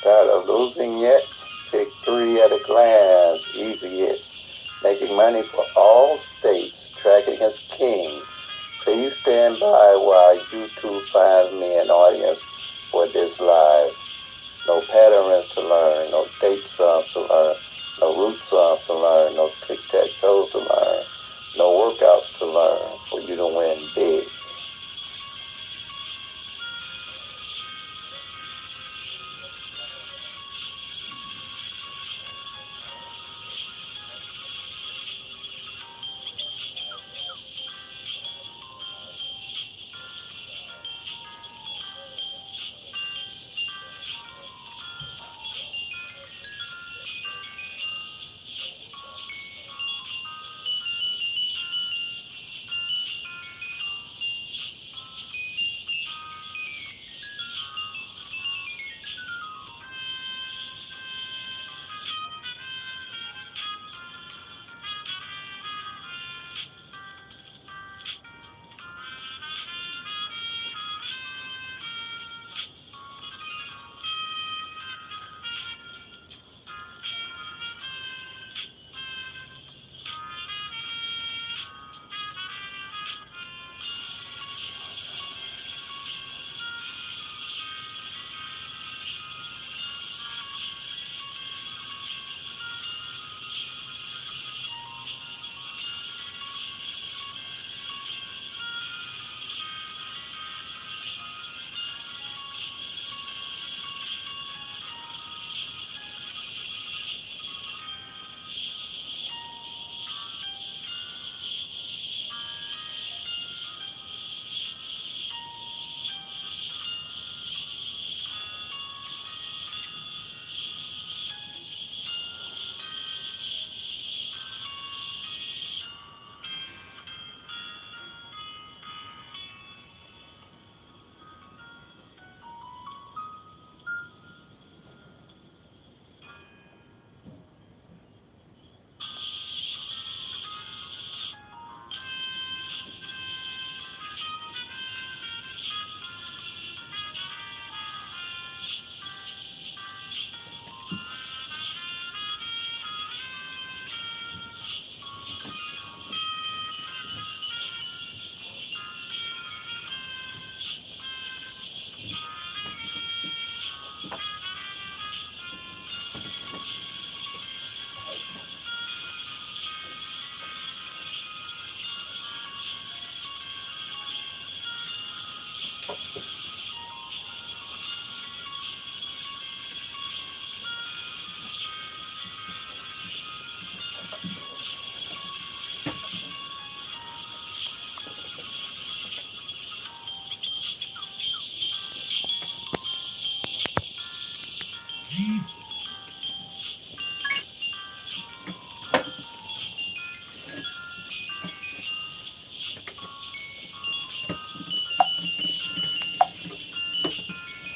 Tired of losing yet? Pick 3 at a glance. Easy hits. Making money for all states. Tracking as king. Please stand by while YouTube finds me an audience for this live. No patterns to learn. No date sums to learn. No root sums to learn. No tic-tac-toes to learn. No workouts to learn for you to win big.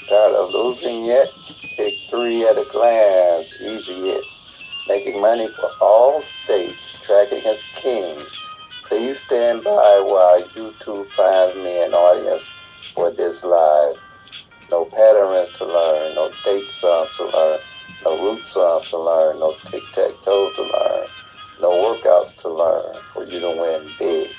Tired of losing yet? Pick 3 at a glance. Easy hits. Making money for all states. Tracking as king. Please stand by while YouTube finds me an audience for this live. No patterns to learn. No date sums to learn. No root sums to learn. No tic-tac-toes to learn. No workouts to learn for you to win big.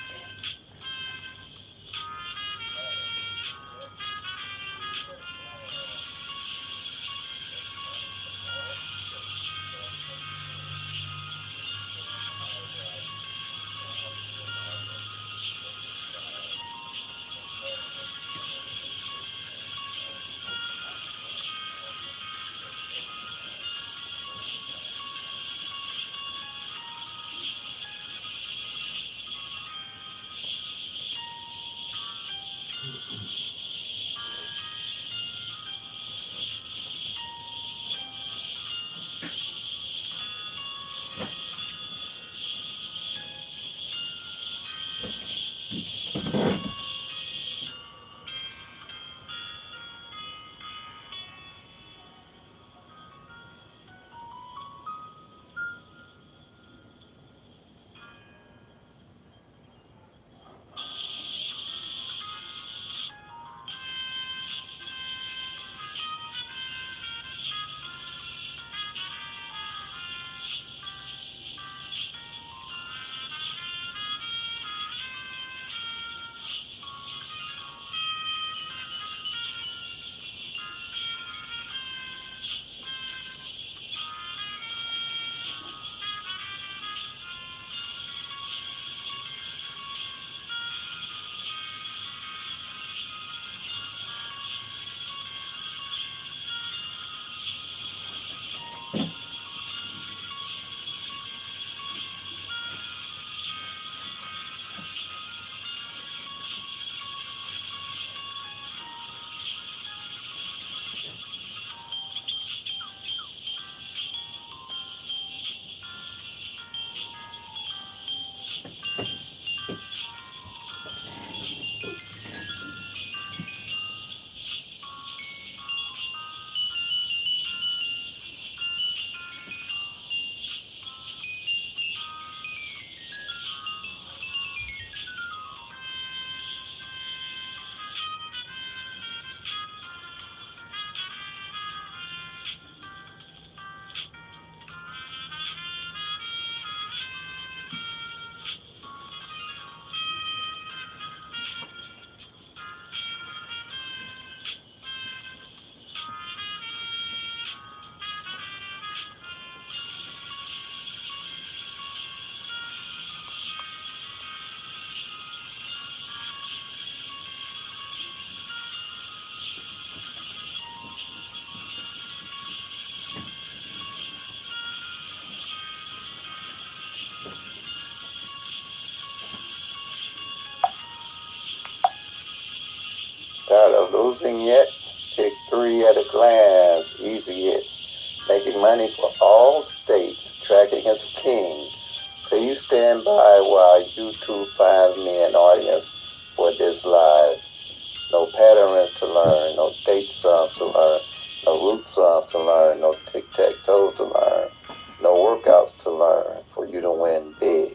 Tired of losing yet? Pick 3 at a glance. Easy hits. Making money for all states. Tracking as king. Please stand by while YouTube finds me an audience for this live. No patterns to learn. No date sums to learn. No root sums to learn. No tic-tac-toes to learn. No workouts to learn for you to win big.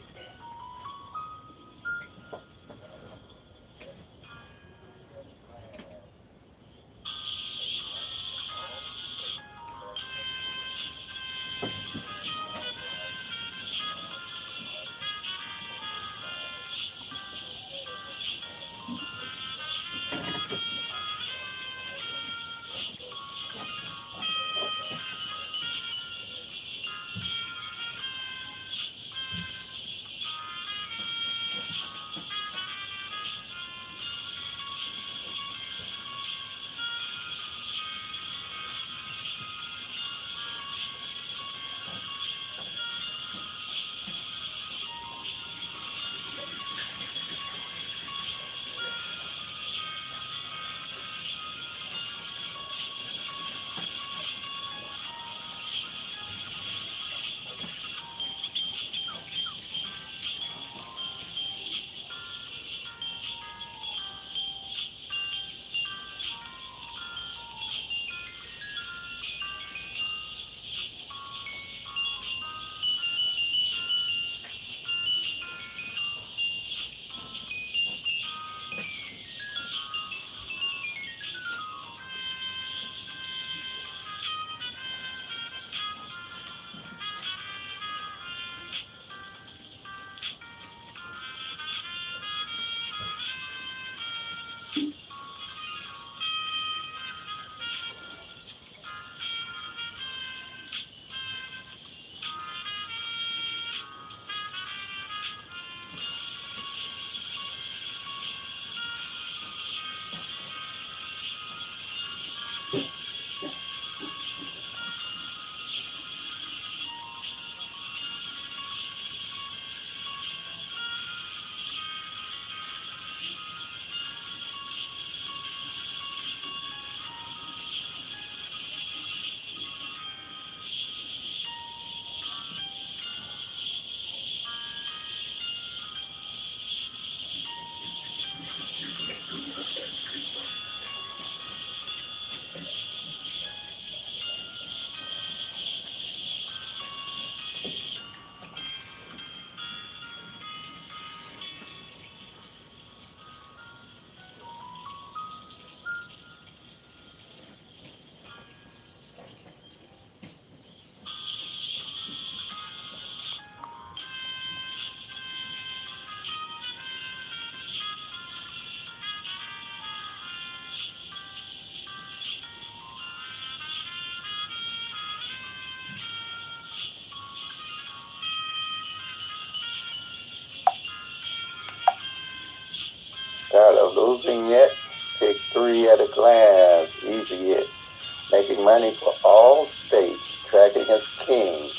Tired of losing yet? Pick 3 at a glance. Easy hits. Making money for all states. Tracking is king.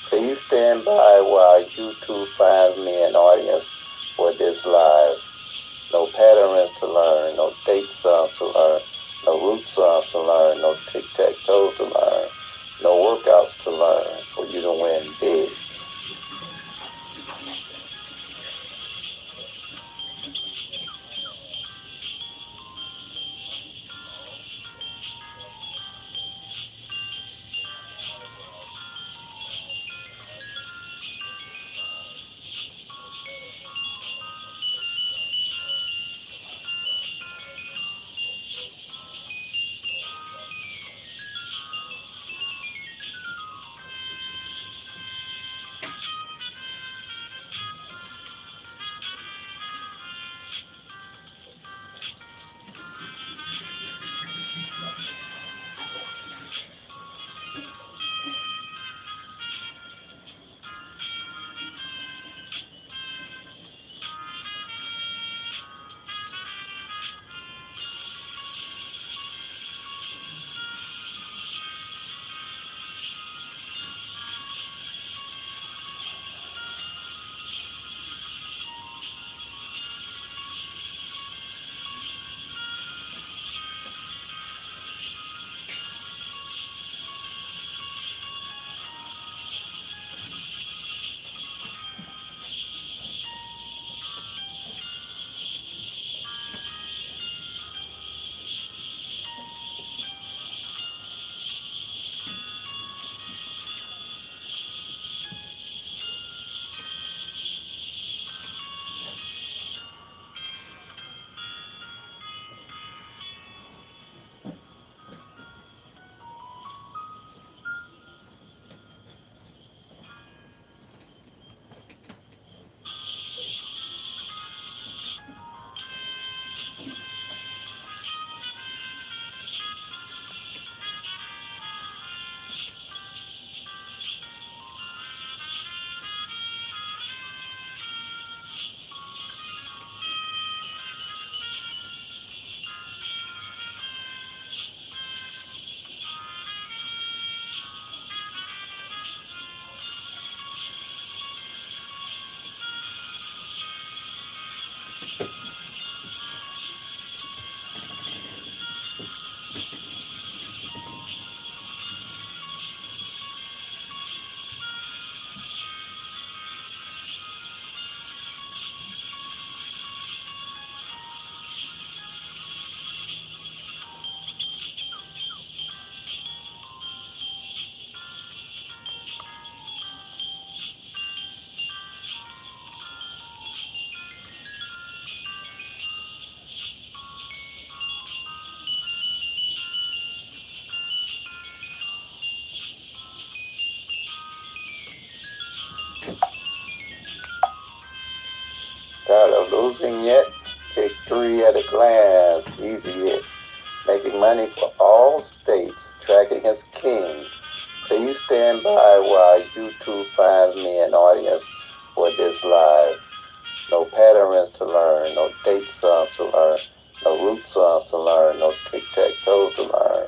Please stand by while YouTube finds me an audience for this live. No patterns to learn. No date sums to learn. No root sums to learn. No tic-tac-toes to learn. No workouts to learn for you to win big. Tired of losing yet? Pick 3 at a glance. Easy hits. Making money for all states. Tracking is king. Please stand by while YouTube finds me an audience for this live. No patterns to learn. No date sums to learn. No root sums to learn. No tic-tac-toes to learn.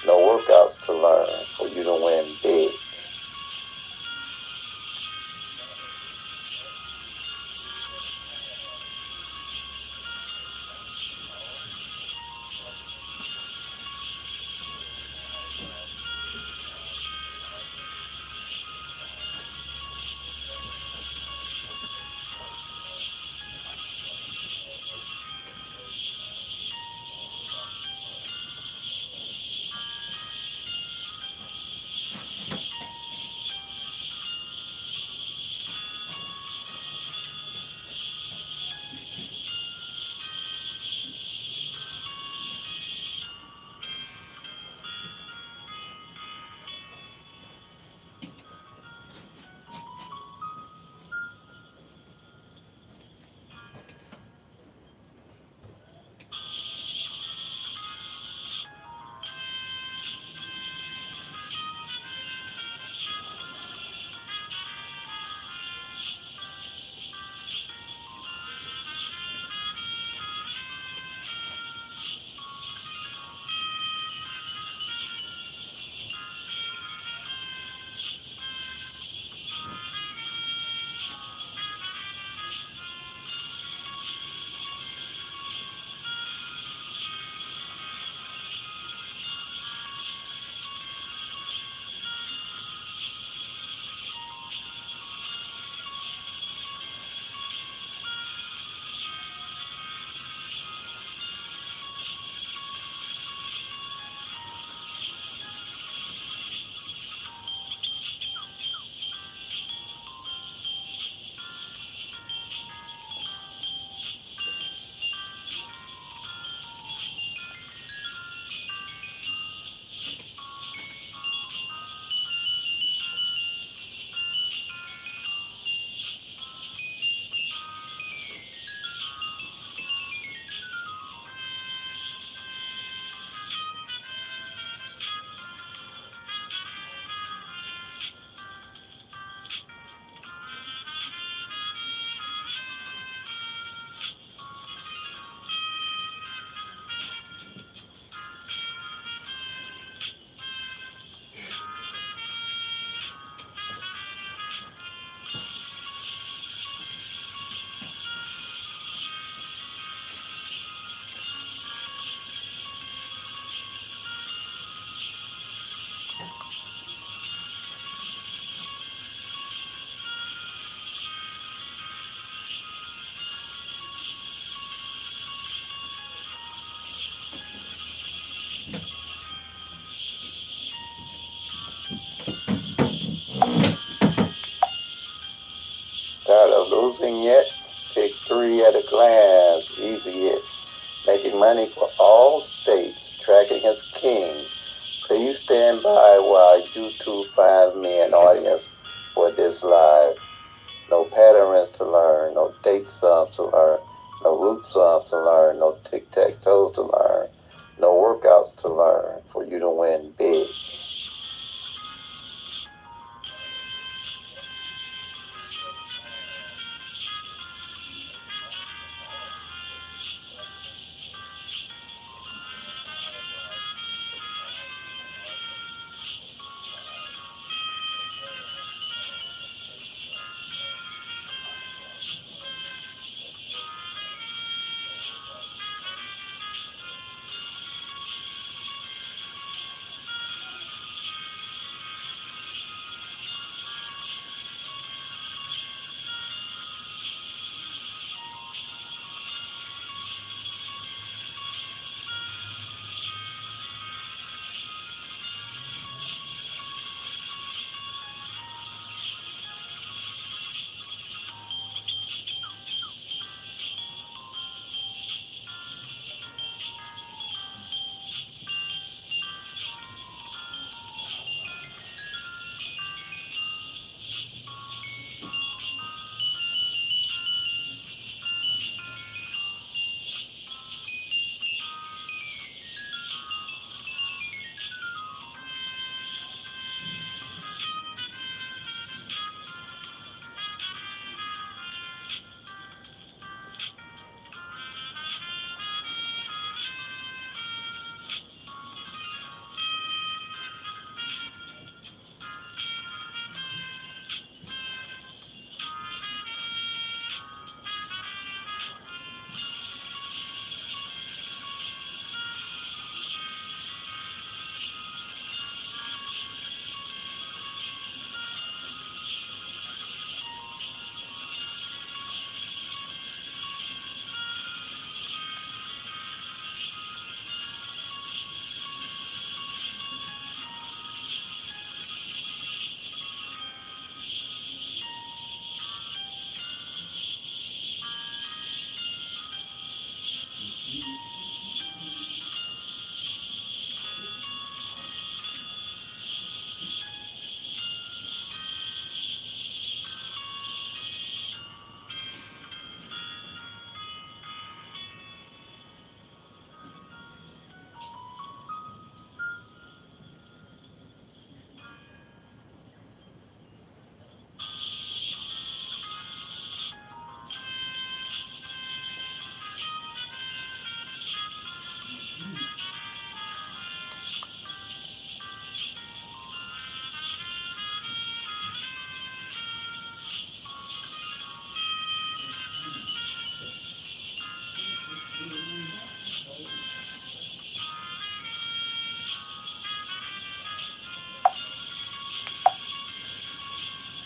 No workouts to learn for you to win big. making money for all states, tracking as king. Please stand by while YouTube finds me an audience for this live. No patterns to learn, no date sums to learn, no root sums to learn, no tic-tac-toes to learn, no workouts to learn for you to win big.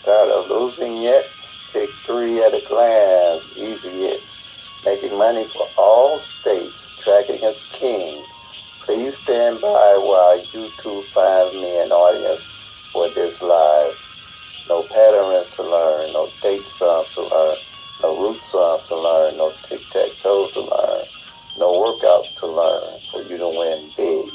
Tired of losing yet? Pick 3 at a glance, easy hits. Making money for all states, tracking as king. Please stand by while YouTube finds me an audience for this live. No patterns to learn, no date sums to learn, no root sums to learn, no tic-tac-toes to learn, no workouts to learn for you to win big.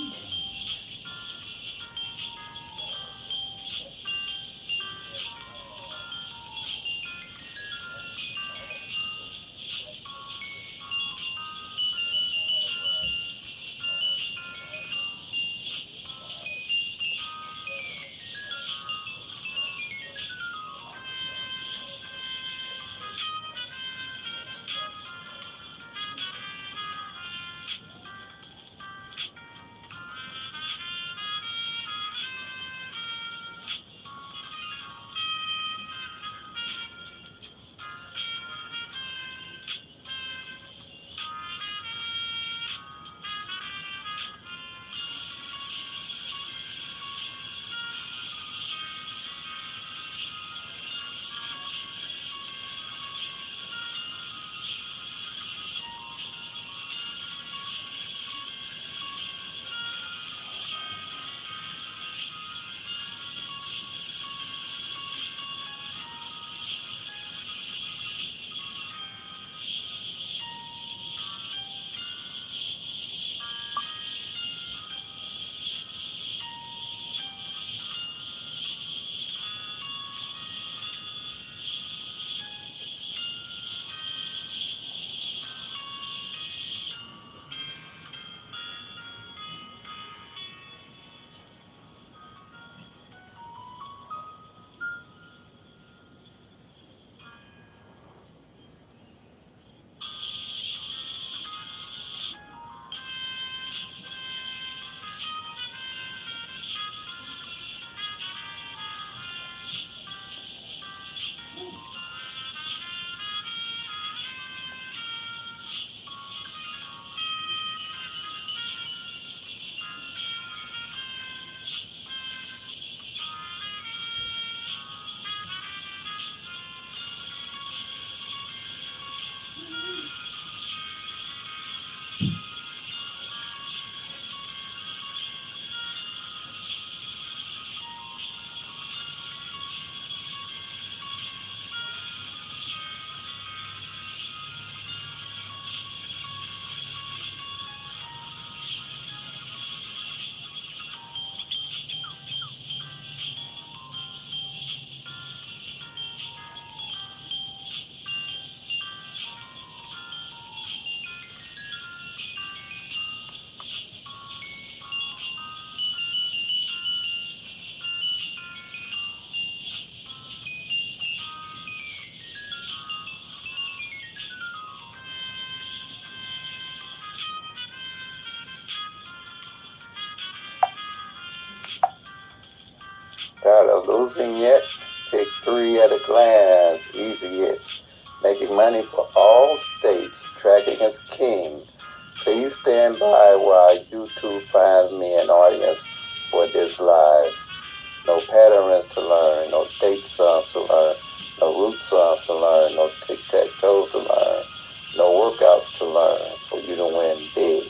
Tired of losing yet? Pick 3 at a glance. Easy hits. Making money for all states. Tracking as king. Please stand by while YouTube finds me an audience for this live. No patterns to learn. No date sums to learn. No root sums to learn. No tic-tac-toes to learn. No workouts to learn for you to win big.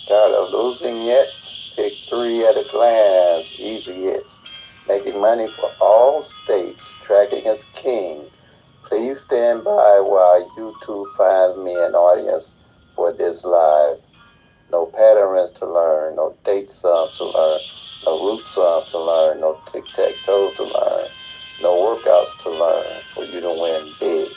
Tired of losing yet? Pick 3 at a glance. Easy hits. Making money for all states. Tracking as king. Please stand by while YouTube finds me an audience for this live. No patterns to learn. No date sums to learn. No root sums to learn. No tic-tac-toes to learn. No workouts to learn for you to win big.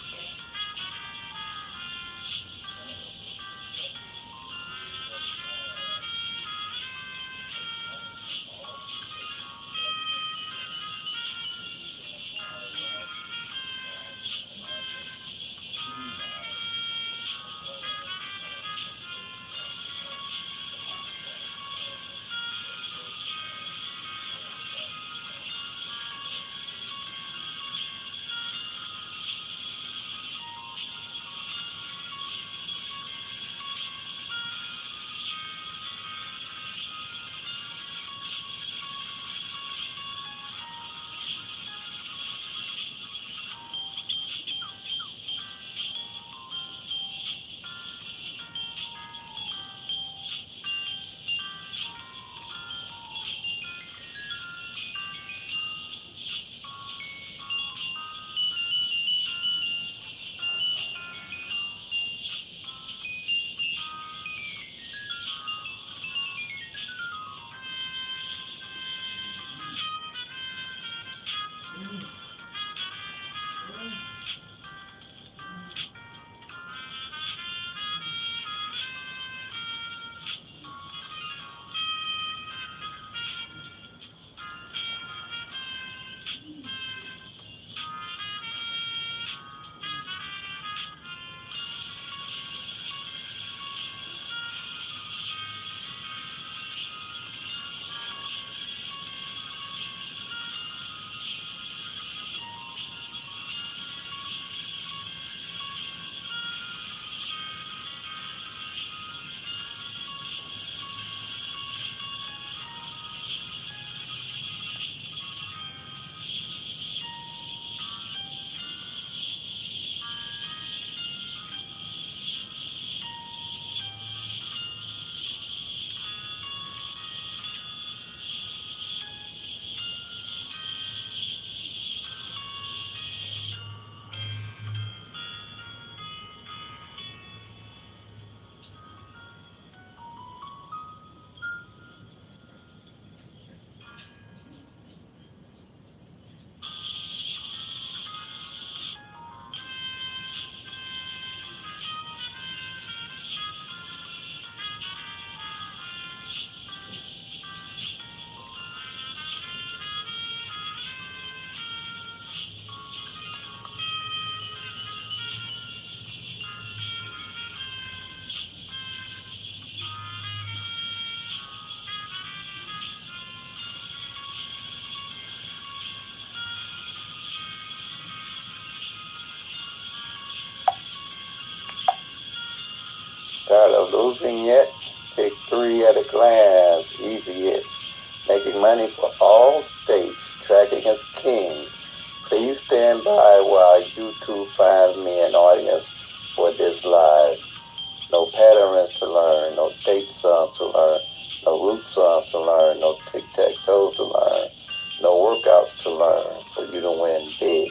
Tired of losing yet? Pick 3 at a glance. Easy hits. Making money for all states. Tracking is king. Please stand by while YouTube finds me an audience for this live. No patterns to learn. No date sums to learn. No root sums to learn. No tic-tac-toes to learn. No workouts to learn for you to win big.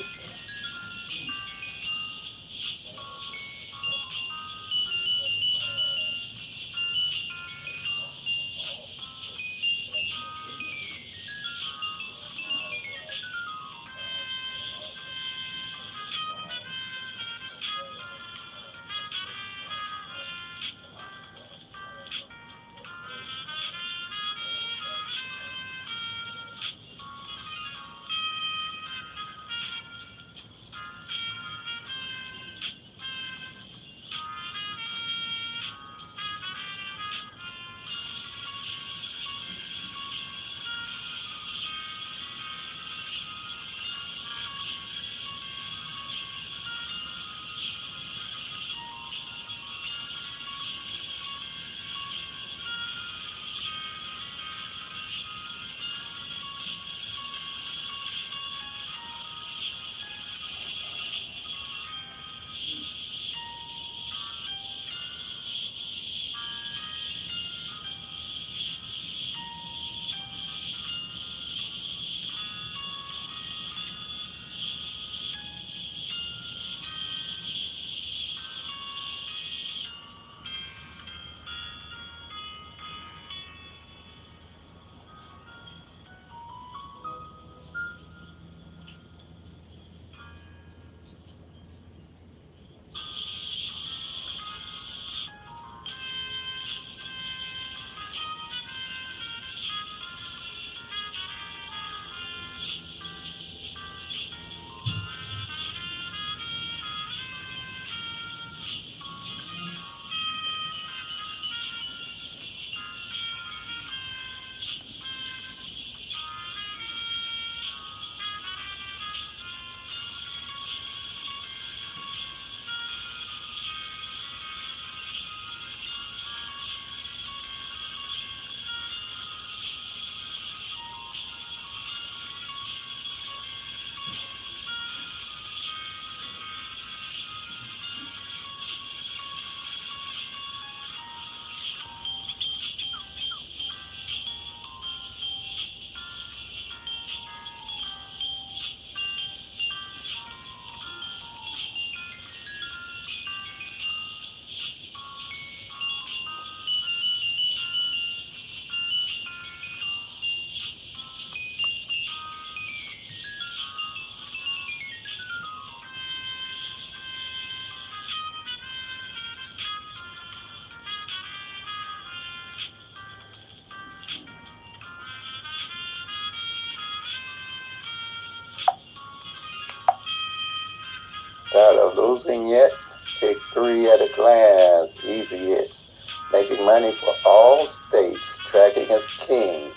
Tired of losing yet? Pick 3 at a glance. Easy hits. Making money for all states. Tracking is king.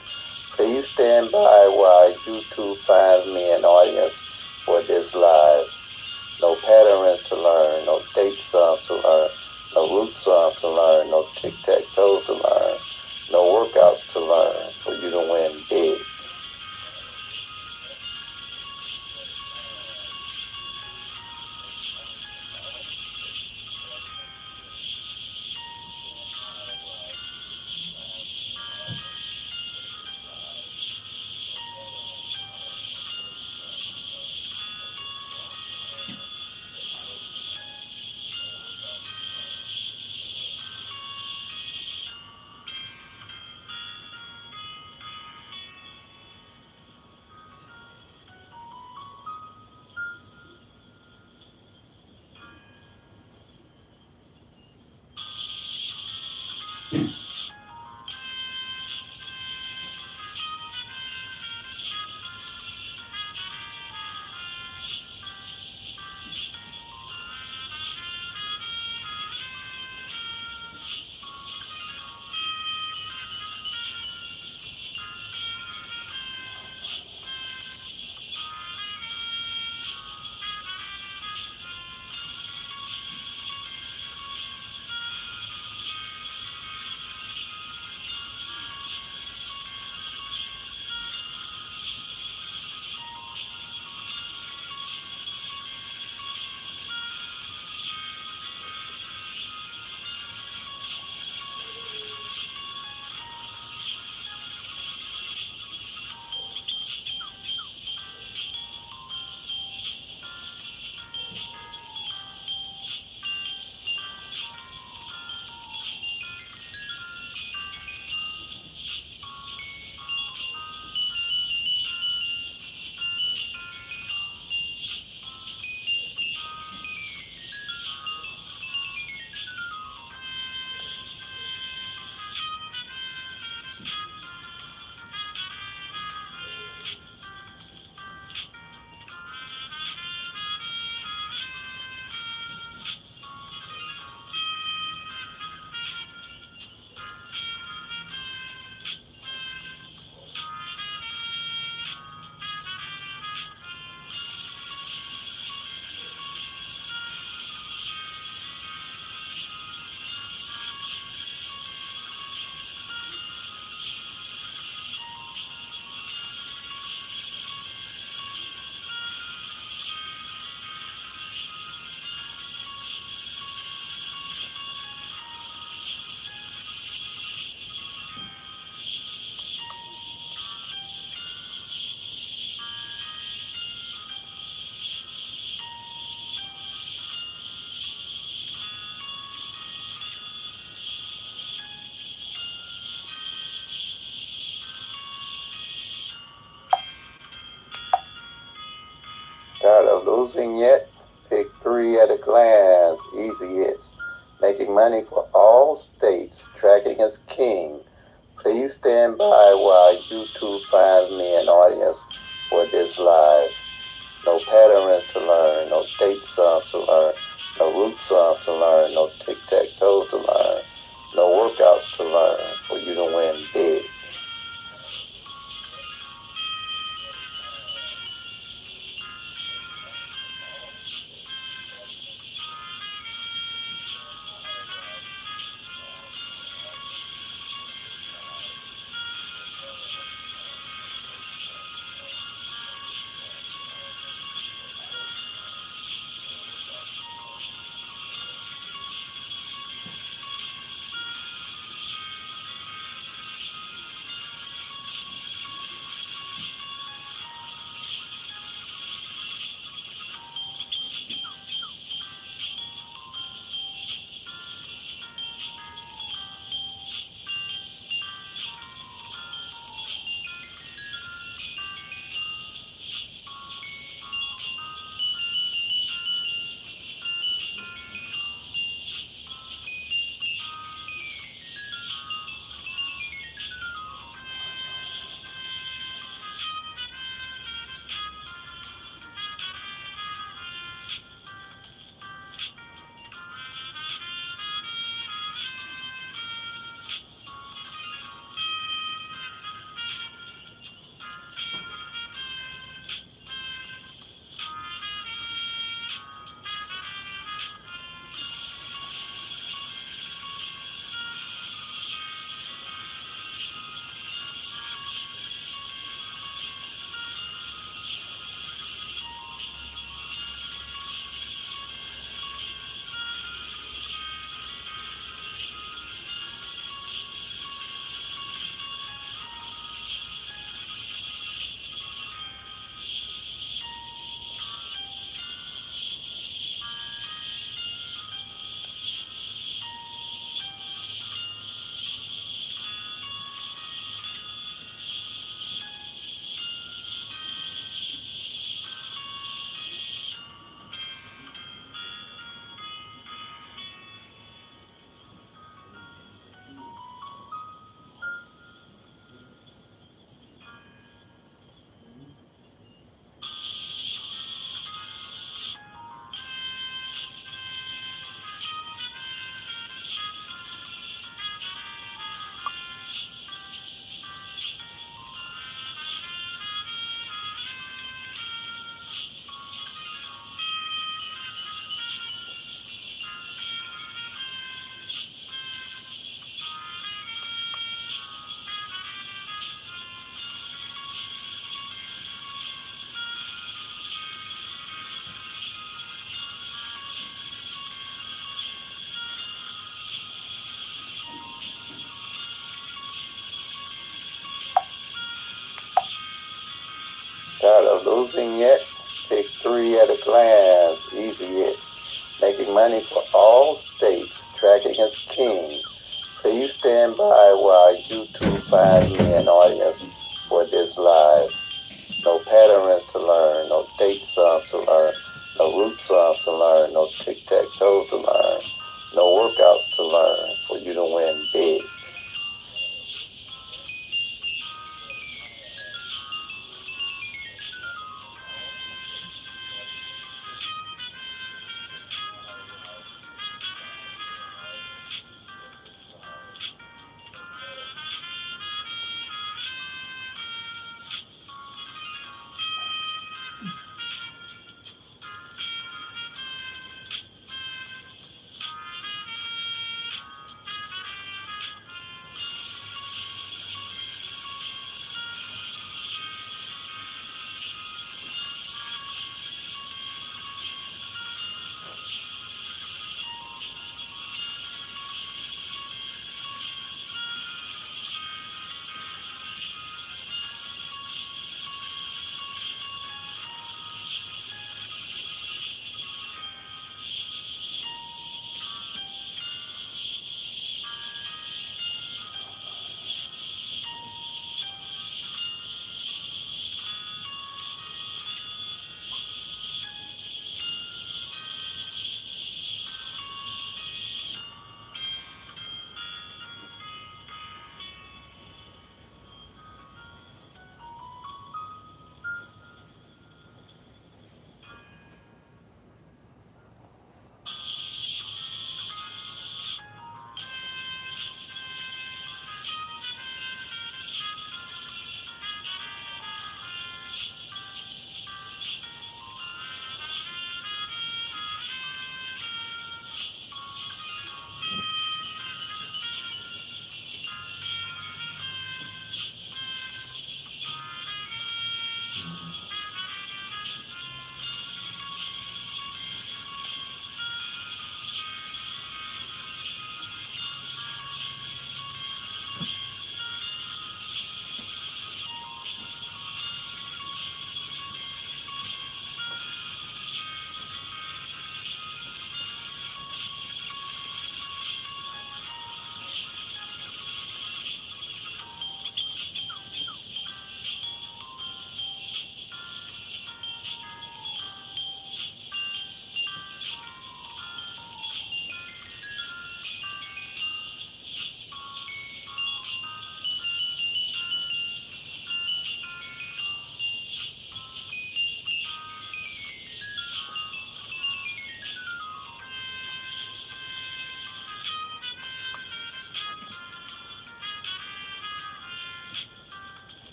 Please stand by while YouTube finds me an audience for this live. No patterns to learn. No date sums to learn. No root sums to learn. No tic-tac-toes to learn. No workouts to learn for you to win big. losing yet? Pick three at a glance, easy hits. Making money for all states, tracking as king. Please stand by while YouTube finds me an audience for this live. No patterns to learn, no date sums to learn, no root sums to learn, no tic-tac-toes to learn, no workouts to learn for you to win big. Tired of losing yet? Pick three at a glance, easy hits. Making money for all states, tracking as king. Please stand by while YouTube finds me an audience for this live. No patterns to learn, no date sums to learn, no root sums to learn, no tic-tac-toes to learn, no workouts to learn for you to win big.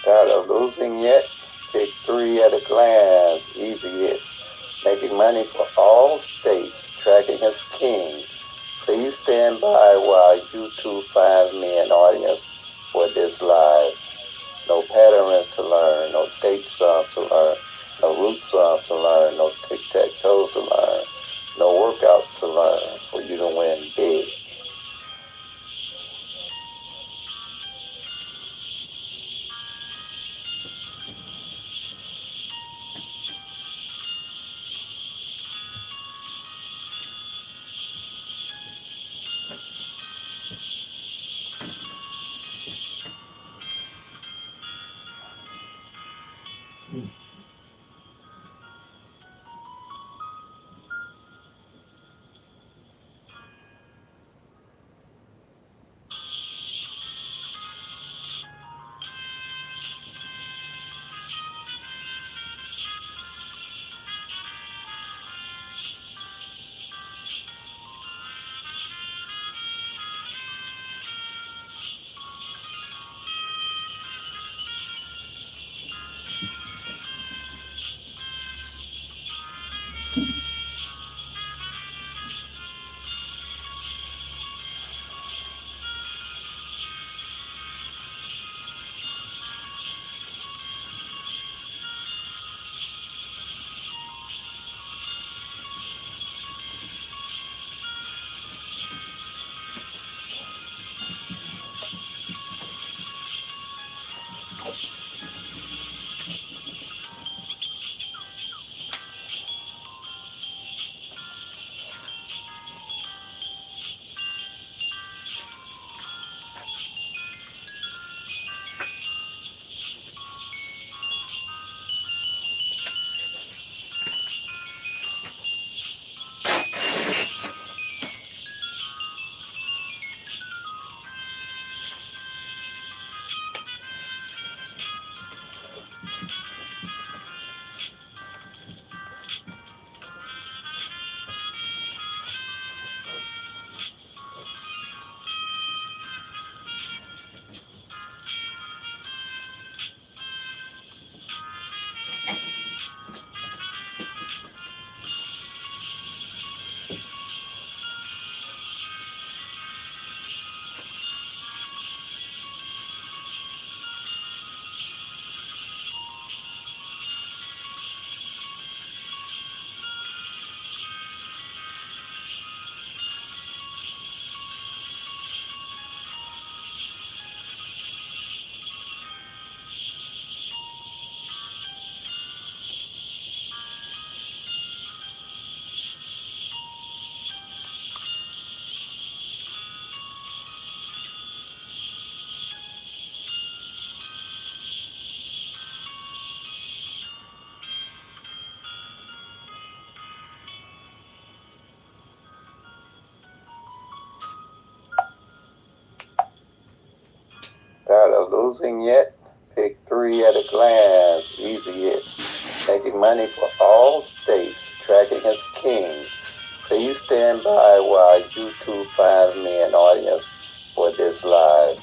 Tired of losing yet? Pick 3 at a glance, easy hits. Making money for all states, tracking as king. Please stand by while YouTube finds me an audience for this live. No patterns to learn, no date sums to learn, no root sums to learn, no tic-tac-toes to learn, no workouts to learn for you to win big. Tired of losing yet? Pick 3 at a glance, easy hits. Making money for all states, tracking as king. Please stand by while YouTube finds me an audience for this live.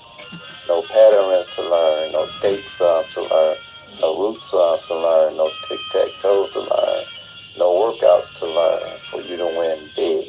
No patterns to learn, no date sums to learn, no root sums to learn, no tic-tac-toes to learn, no workouts to learn for you to win big.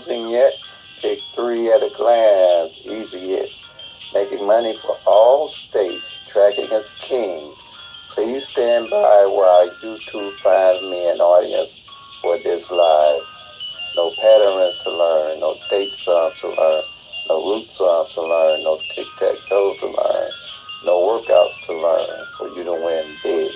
losing yet? Pick 3 at a glance. Easy hits. Making money for all states. Tracking as king. Please stand by while YouTube finds me an audience for this live. No patterns to learn. No date sums to learn. No root sums to learn. No tic-tac-toes to learn. No workouts to learn for you to win big.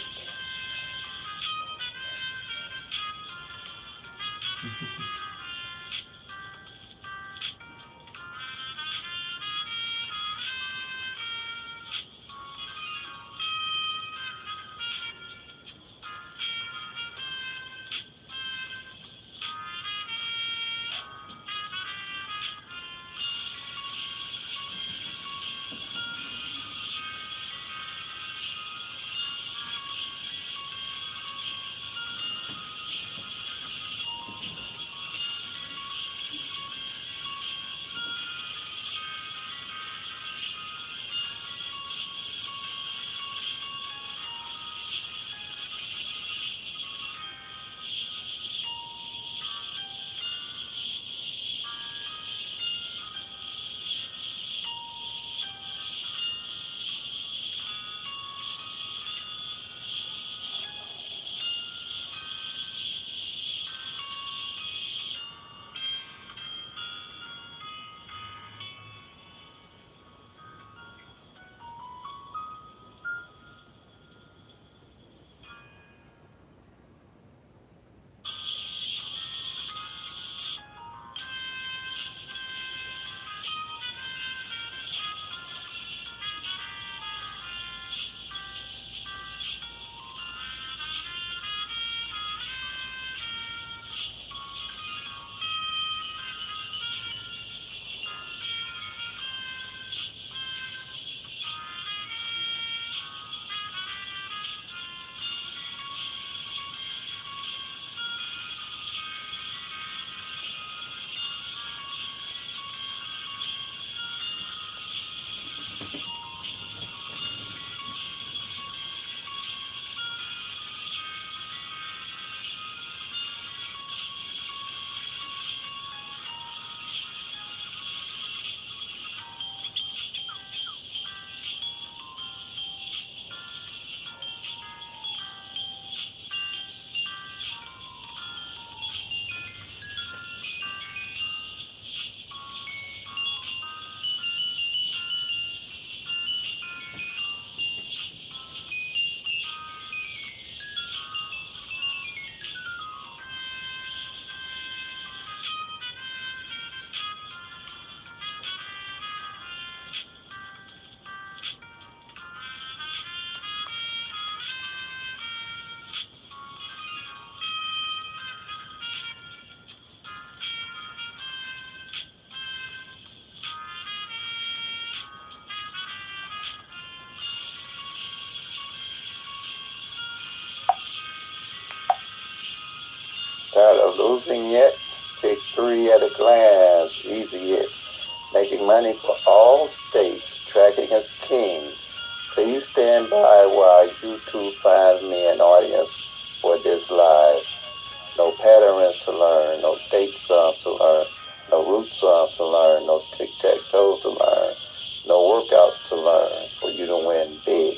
Tired of losing yet? Pick 3 at a glance. Easy hits. Making money for all states. Tracking as king. Please stand by while YouTube finds me an audience for this live. No patterns to learn. No date sums to learn. No root sums to learn. No tic-tac-toes to learn. No workouts to learn for you to win big.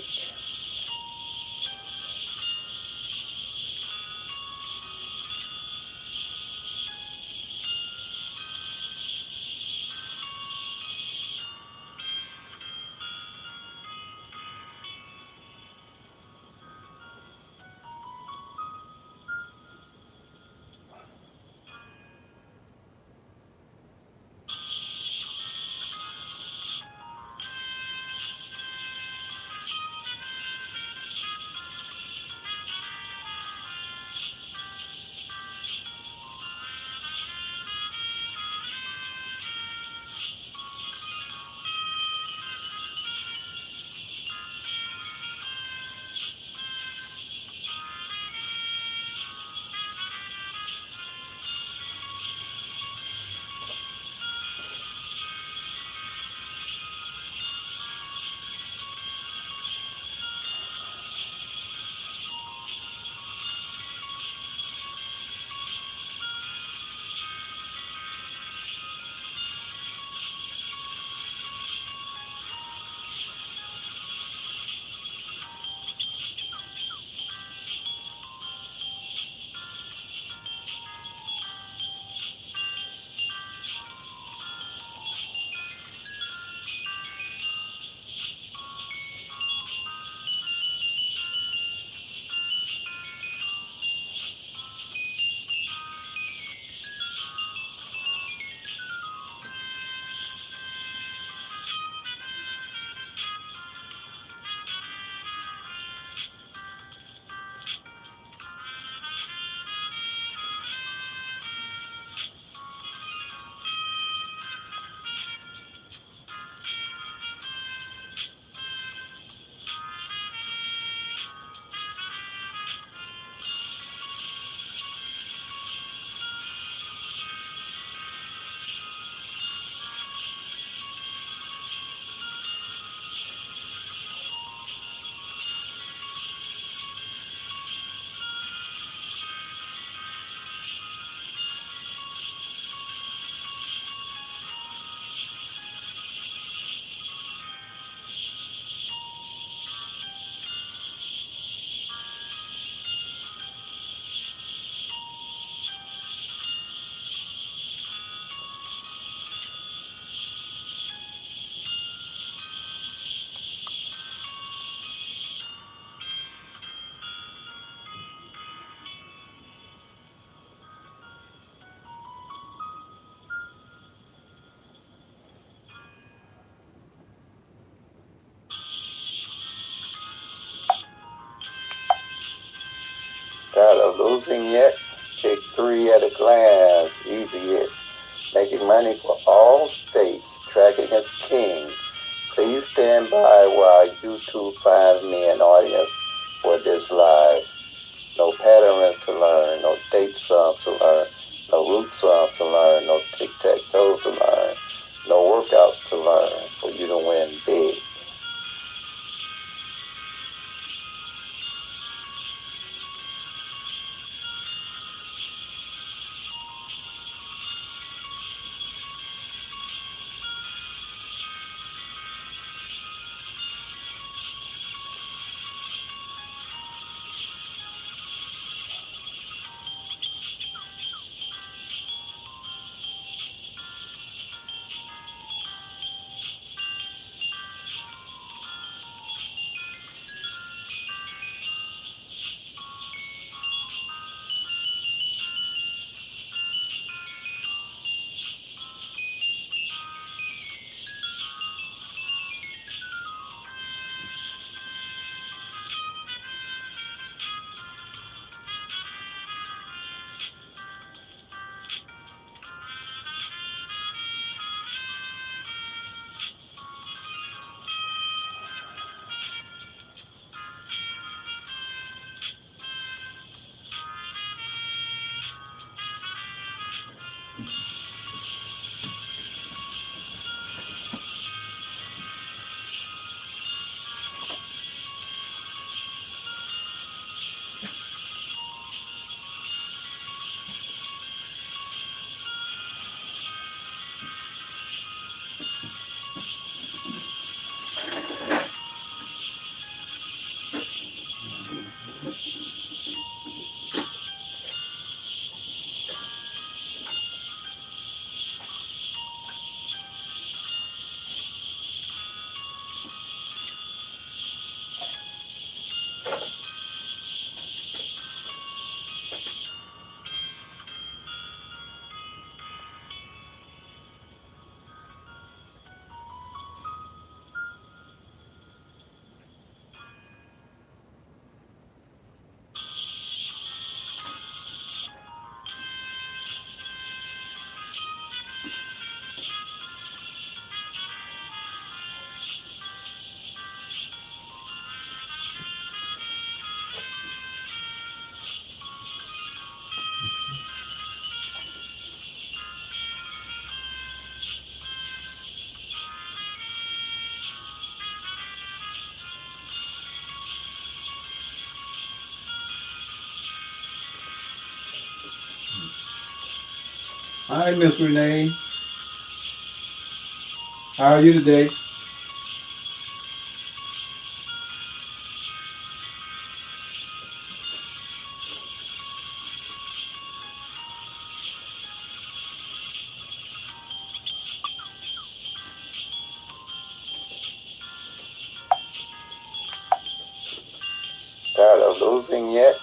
losing yet? Pick 3 at a glance. Easy hits. Making money for all states. Tracking as king. Please stand by while YouTube finds me an audience for this live. No patterns to learn, no date sums to learn, no root sums to learn, no tic-tac-toes to learn, no workouts to learn for you to win big. Hi, Miss Renee. How are you today? Tired of losing yet?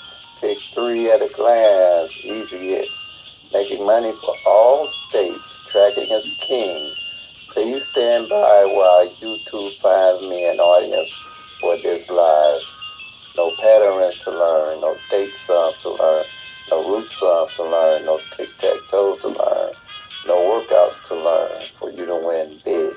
Pick 3 at a glance. Easy hits. Making money for all states. Tracking as king. Please stand by while YouTube finds me an audience for this live. No patterns to learn, no date sums to learn, no root sums to learn, no tic-tac-toes to learn, no workouts to learn for you to win big.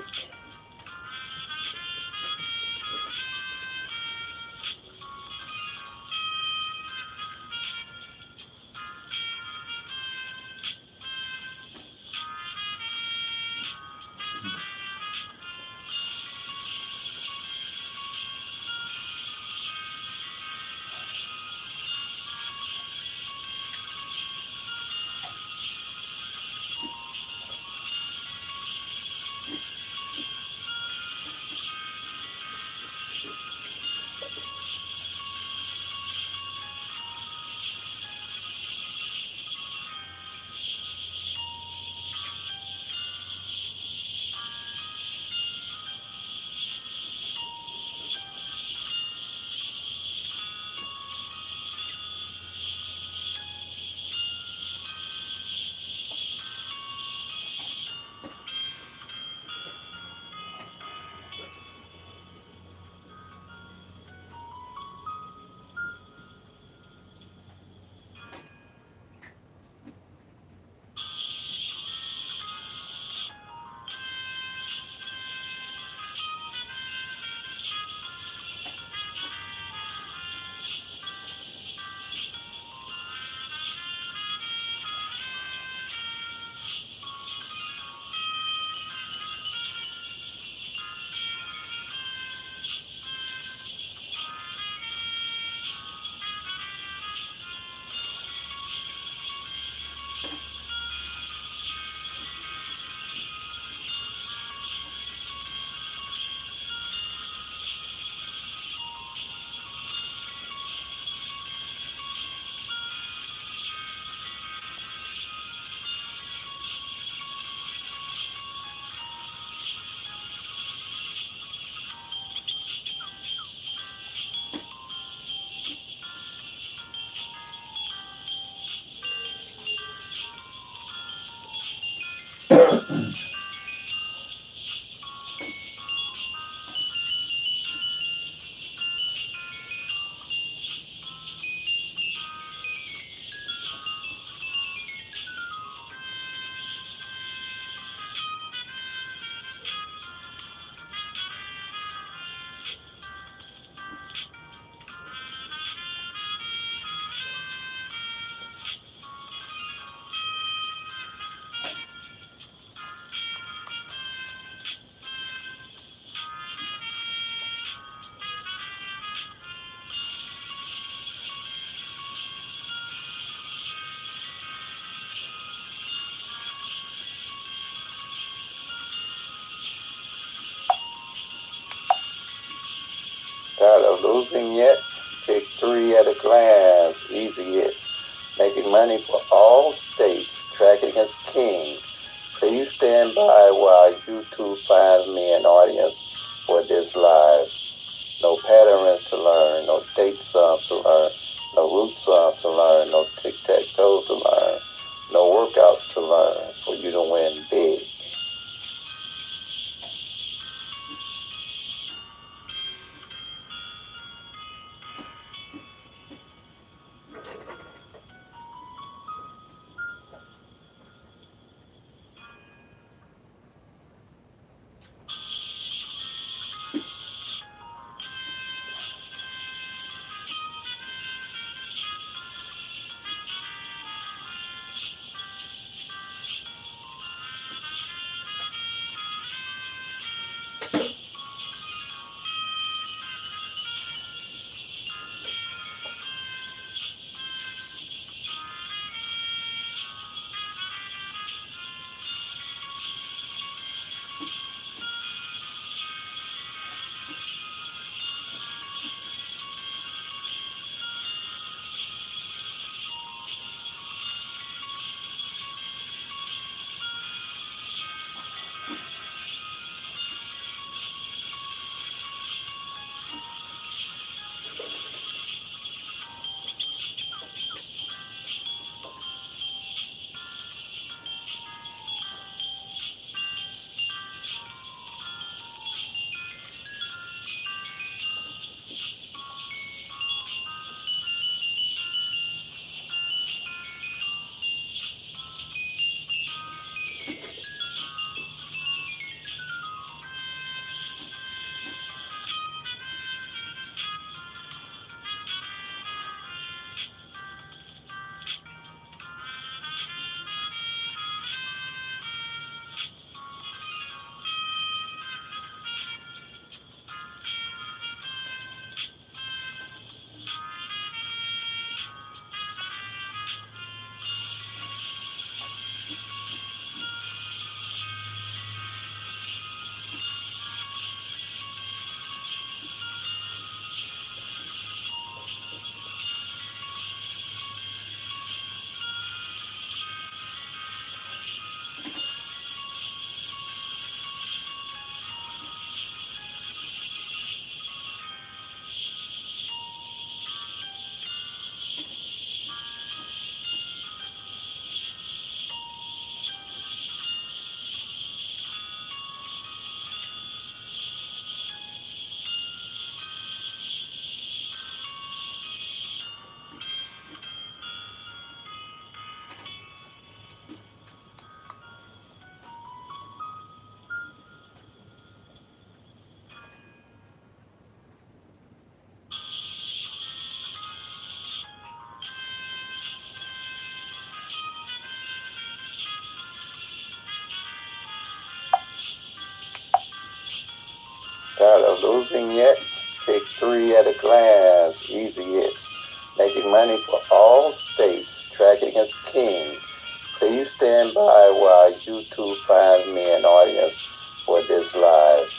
losing yet? Pick 3 at a glance. Easy hits. Making money for all states. Tracking as king. Please stand by while YouTube finds me an audience for this live. No patterns to learn. No date sums to learn. No root sums to learn. No tic-tac-toes to learn. No workouts to learn for you to win big. Tired of losing yet? Pick 3 at a glance. Easy hits. Making money for all states. Tracking as king. Please stand by while YouTube finds me an audience for this live.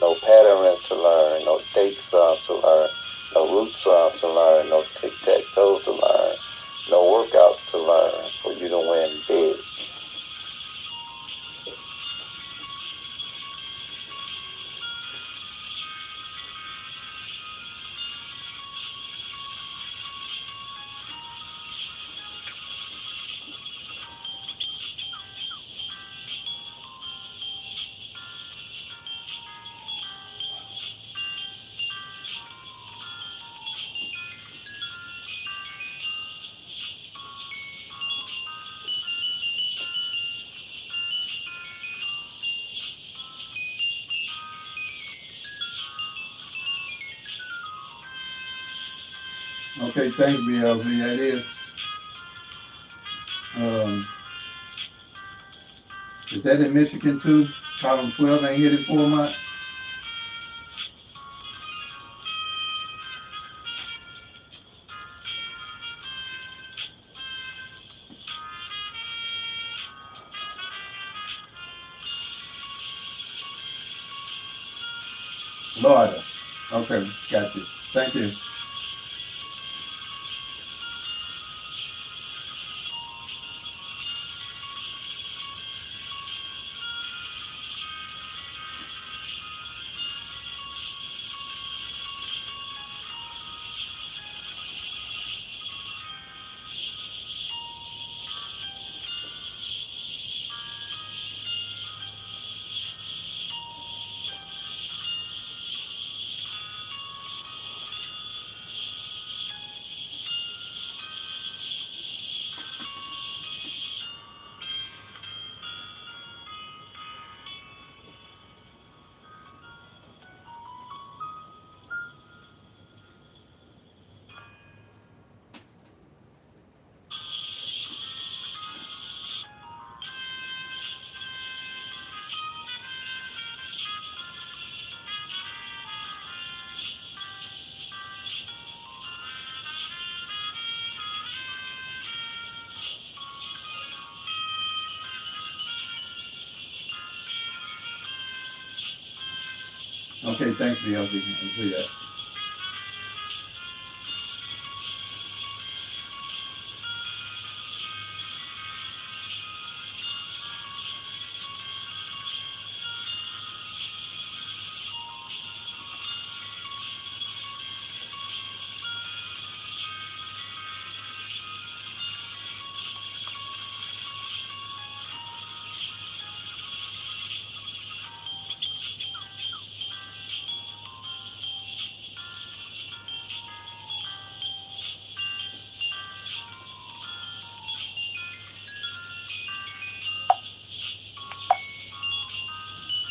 No patterns to learn. No date sums to learn. No root sums to learn. No tic-tac-toes to learn. No workouts to learn for you to win big. Okay, thanks, BLZ. That is that in Michigan too? Column 12 ain't hit in 4 months? Florida. Okay, got you. Thank you. Okay, thanks, BLD. I see that.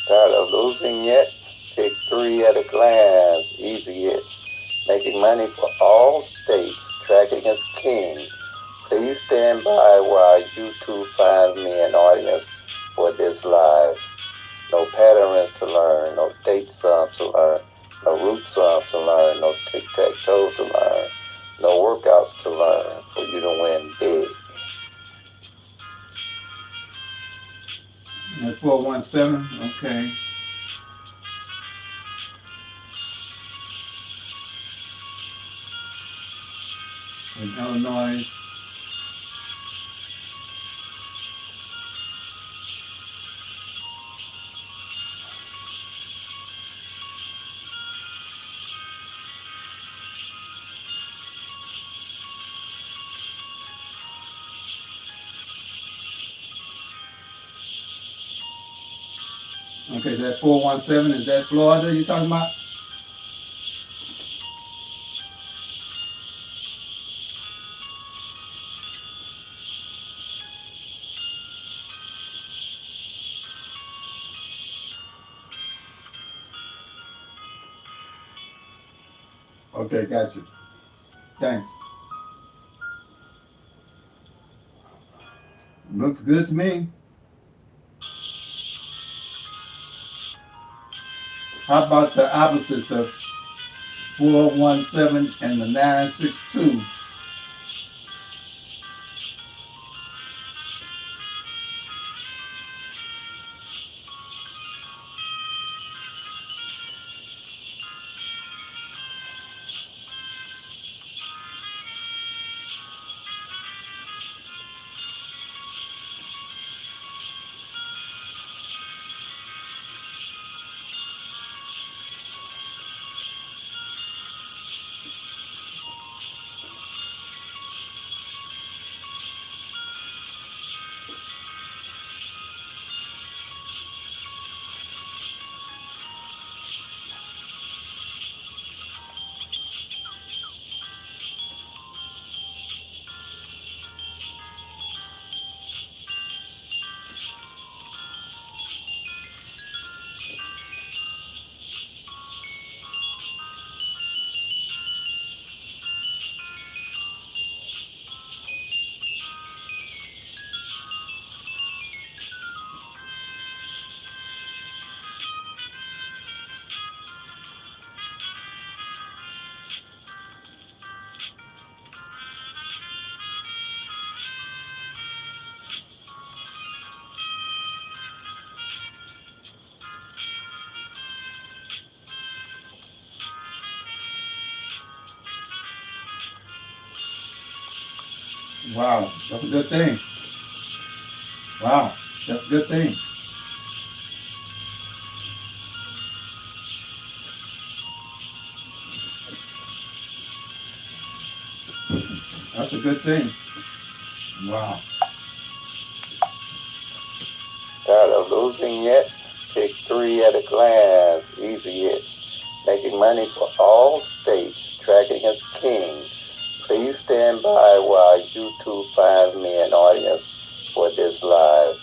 Tired of losing yet? Pick 3 at a glance. Easy hits. Making money for all states. Tracking as king. Please stand by while YouTube finds me an audience for this live. No patterns to learn. No date sums to learn. No root sums to learn. No tic-tac-toes to learn. No workouts to learn for you to win big. At 417, okay. In Illinois. Okay, that 417, is that Florida you're talking about? Okay, got you. Thanks. Looks good to me. How about the opposites of 417 and the 962? Wow, that's a good thing. Wow, that's a good thing. That's a good thing. Wow. Tired of losing yet? Pick 3 at a glance. Easy hits. Making money for all states. Tracking as king. Please stand by while YouTube finds me an audience for this live.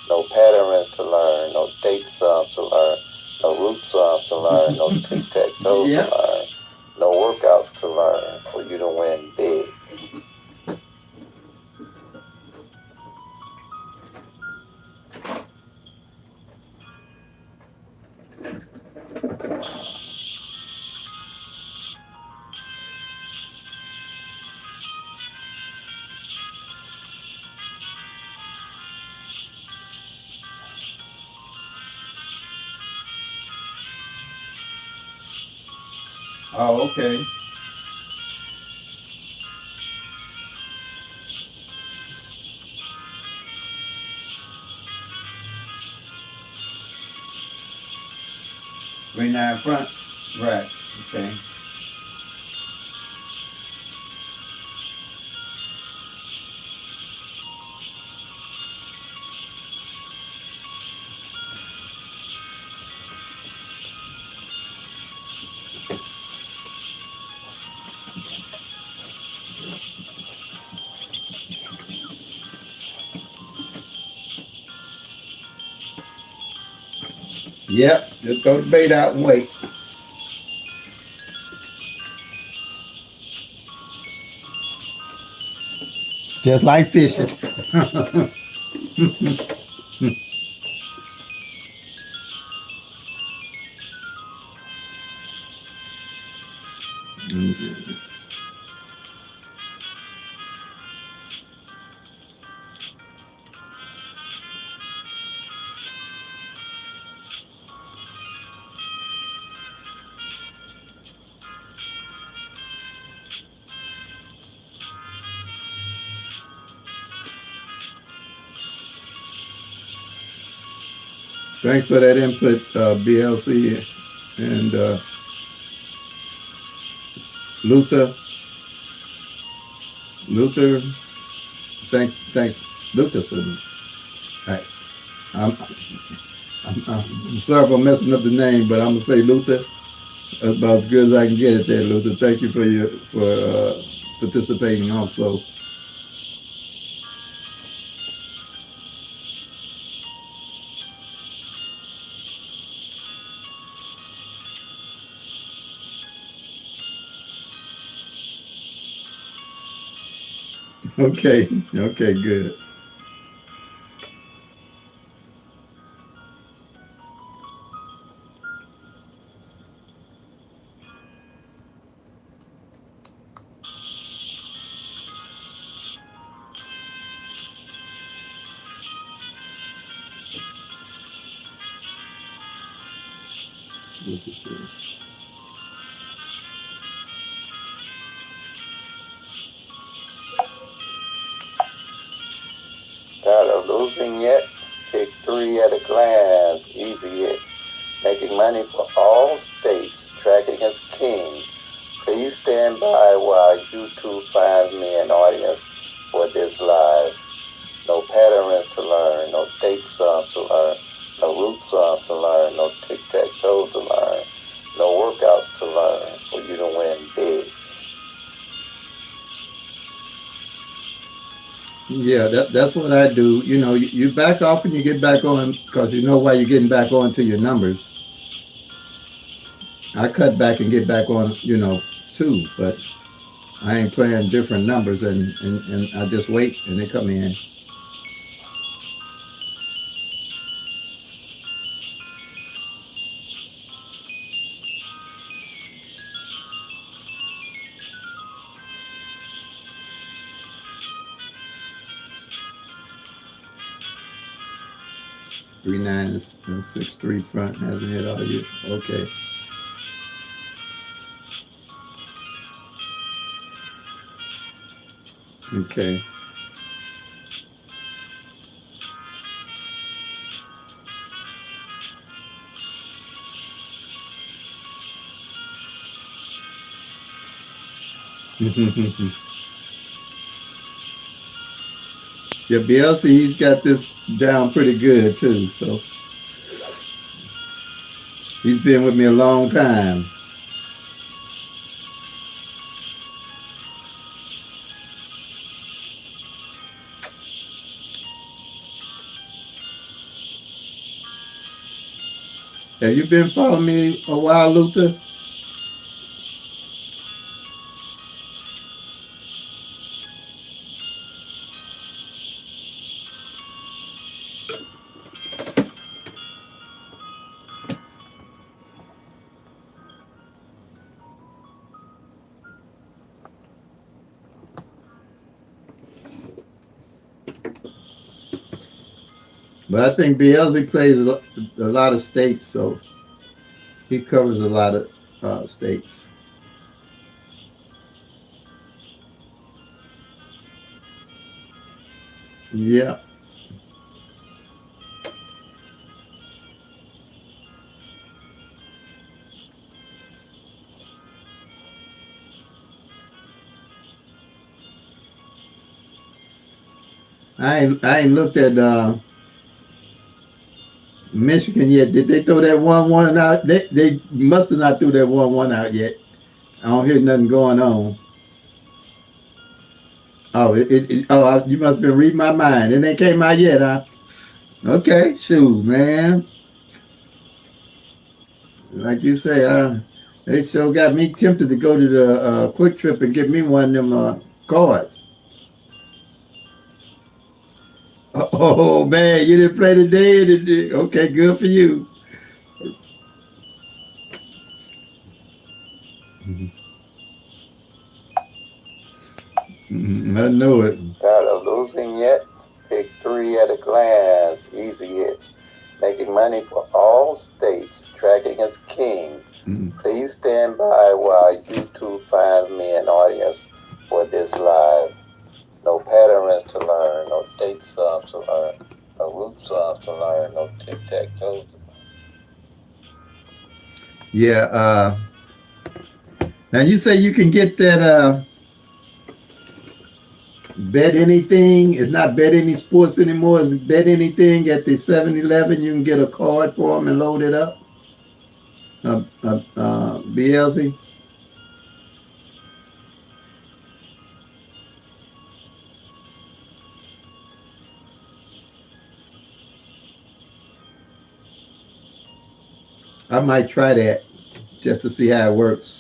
No patterns to learn. No date sums to learn. No root sums to learn. No tic-tac-toes to Yep. learn. No workouts to learn for you to win big. Oh, okay. 39 front. Right. Okay. Yep. Just throw the bait out and wait. Just like fishing. Thanks for that input, BLC and Luther. Luther, thank Luther for me. I, I'm, I'm sorry for messing up the name, but I'm gonna say Luther. That's about as good as I can get it there, Luther. Thank you for participating also. Okay, okay, good. Tired of losing yet? Pick 3 at a glance. Easy hits. Making money for all states. Tracking as king. Please stand by while YouTube finds me an audience for this live. No patterns to learn. No date sums to learn. No root sums to learn. No tic-tac-toe to learn. No workouts to learn for you to win big. Yeah, that's what I do. You know, you back off and you get back on because you know why you're getting back on to your numbers. I cut back and get back on, too, but I ain't playing different numbers and I just wait and they come in. 39 and 6-3 front hasn't hit all you. Okay. Okay. Yeah, BLC, he's got this down pretty good too. So he's been with me a long time. Have you been following me a while, Luther? But I think BLZ plays a lot of states, so he covers a lot of states. Yeah. I ain't looked at Michigan yet. Did they throw that 1-1 out? They must have not threw that 1-1 out yet. I don't hear nothing going on. Oh, you must have been reading my mind. It ain't came out yet, huh? Okay, shoot, man. Like you say, they sure got me tempted to go to the Quick Trip and get me one of them cards. Oh, man, you didn't play today? Okay, good for you. I know it. Tired of losing yet? Pick three at a glance. Easy hits. Making money for all states. Tracking is king. Please stand by while YouTube finds me an audience for this live. No patterns to learn. No date subs to learn. No root subs to learn. No tic-tac-toes to learn. Yeah. Now you say you can get that bet anything. It's not bet any sports anymore. It's bet anything at the 7-Eleven. You can get a card for them and load it up. BLZ. I might try that just to see how it works.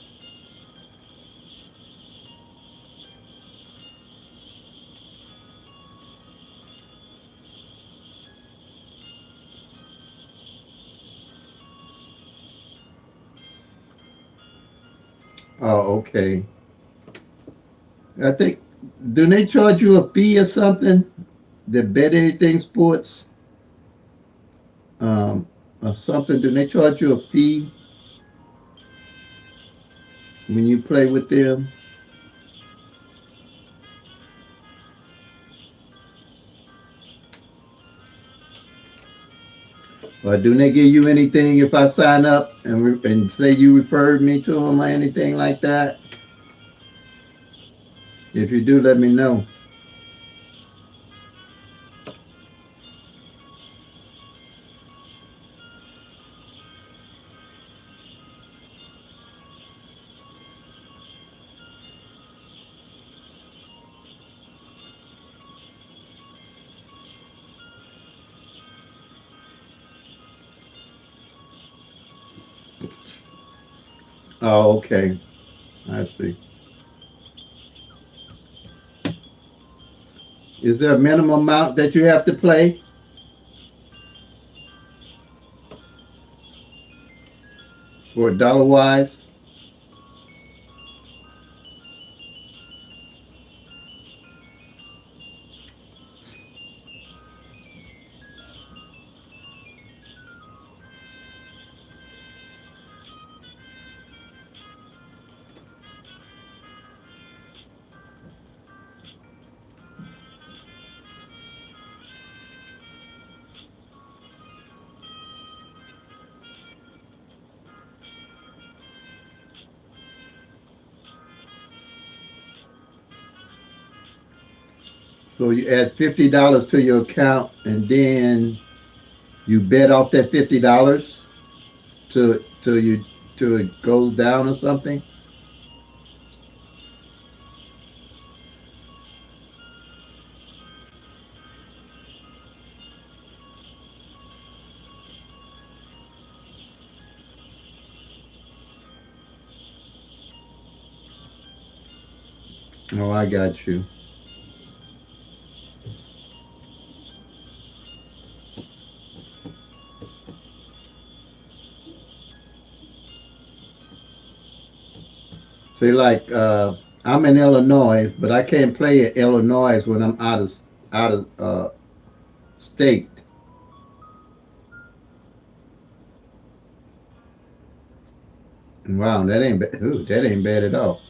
Oh, okay. I think, do they charge you a fee or something? The bet anything sports, um, or something? Do they charge you a fee when you play with them? Or do they give you anything if I sign up and say you referred me to them or anything like that? If you do, let me know. Oh, okay. I see. Is there a minimum amount that you have to play for dollar wise? So you add $50 to your account, and then you bet off that $50 to you till it goes down or something. Oh, I got you. See, like I'm in Illinois, but I can't play in Illinois when I'm out of state. Wow, that ain't bad at all.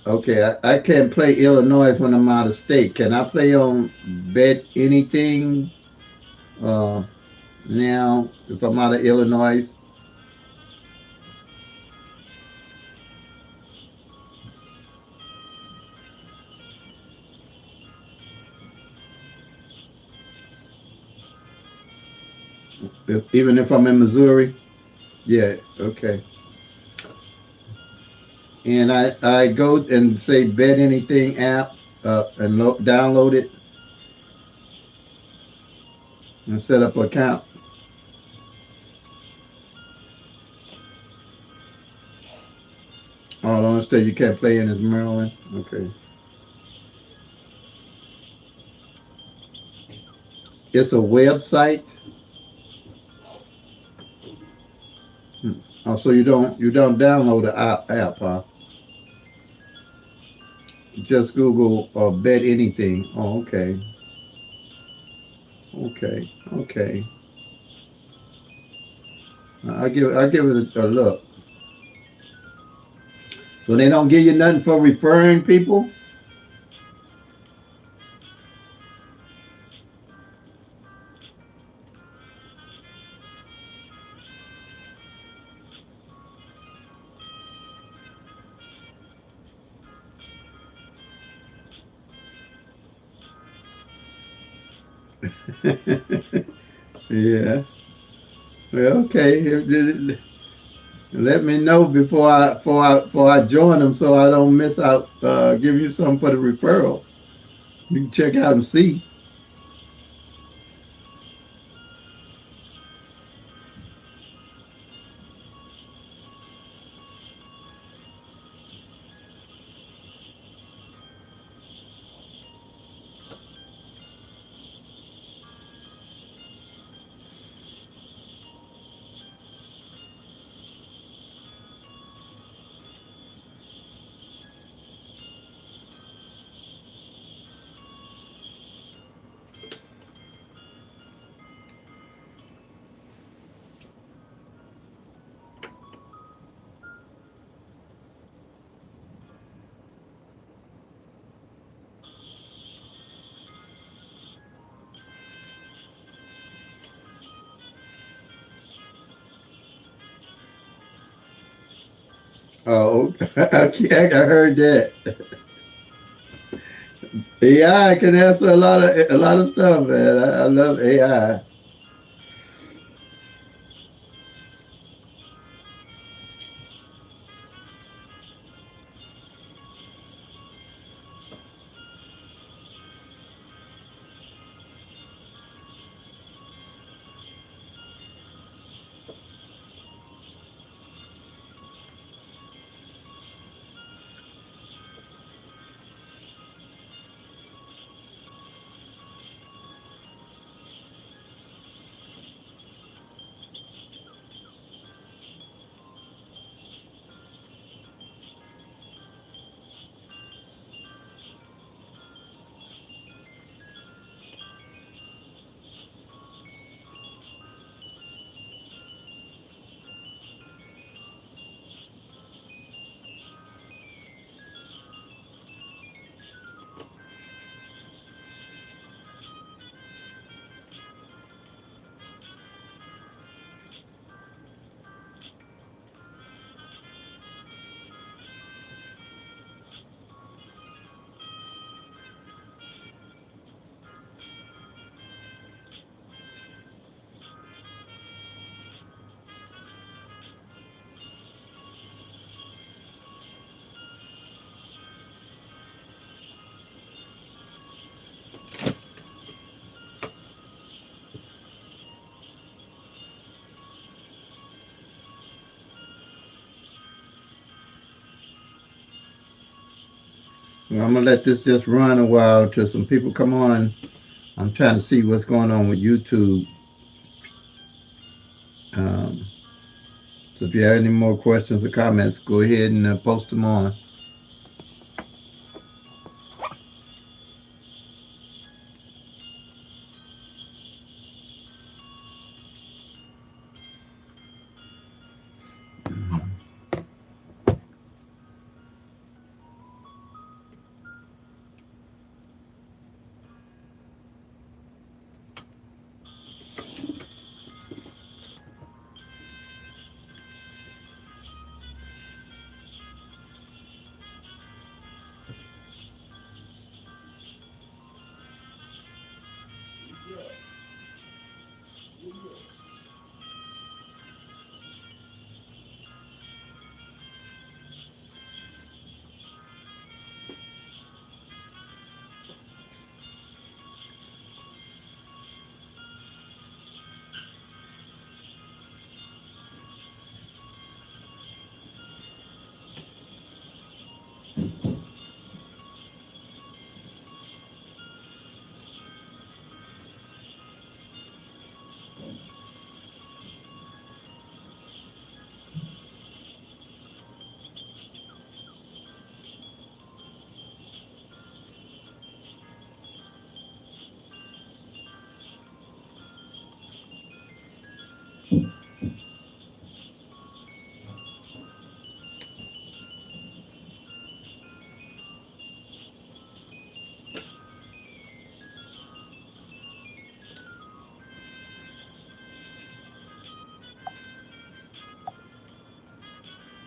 Okay, I can't play Illinois when I'm out of state. Can I play on Bet Anything uh, now if I'm out of Illinois? Even if I'm in Missouri? Yeah, okay. And I go and say Bet Anything app and download it and set up an account. Oh, the only state you can't play in is Maryland. Okay. It's a website. Hmm. Oh, so you don't download the app, huh? Just Google or Bet Anything. Oh, okay. Okay. Okay. I give it a look. So they don't give you nothing for referring people. Yeah. Well, okay. Let me know before I join them so I don't miss out. Give you something for the referral. You can check out and see. Oh, okay, I heard that. AI can answer a lot of stuff, man. I love AI. Well, I'm gonna let this just run a while till some people come on. I'm trying to see what's going on with YouTube. Um, so if you have any more questions or comments, go ahead and post them on.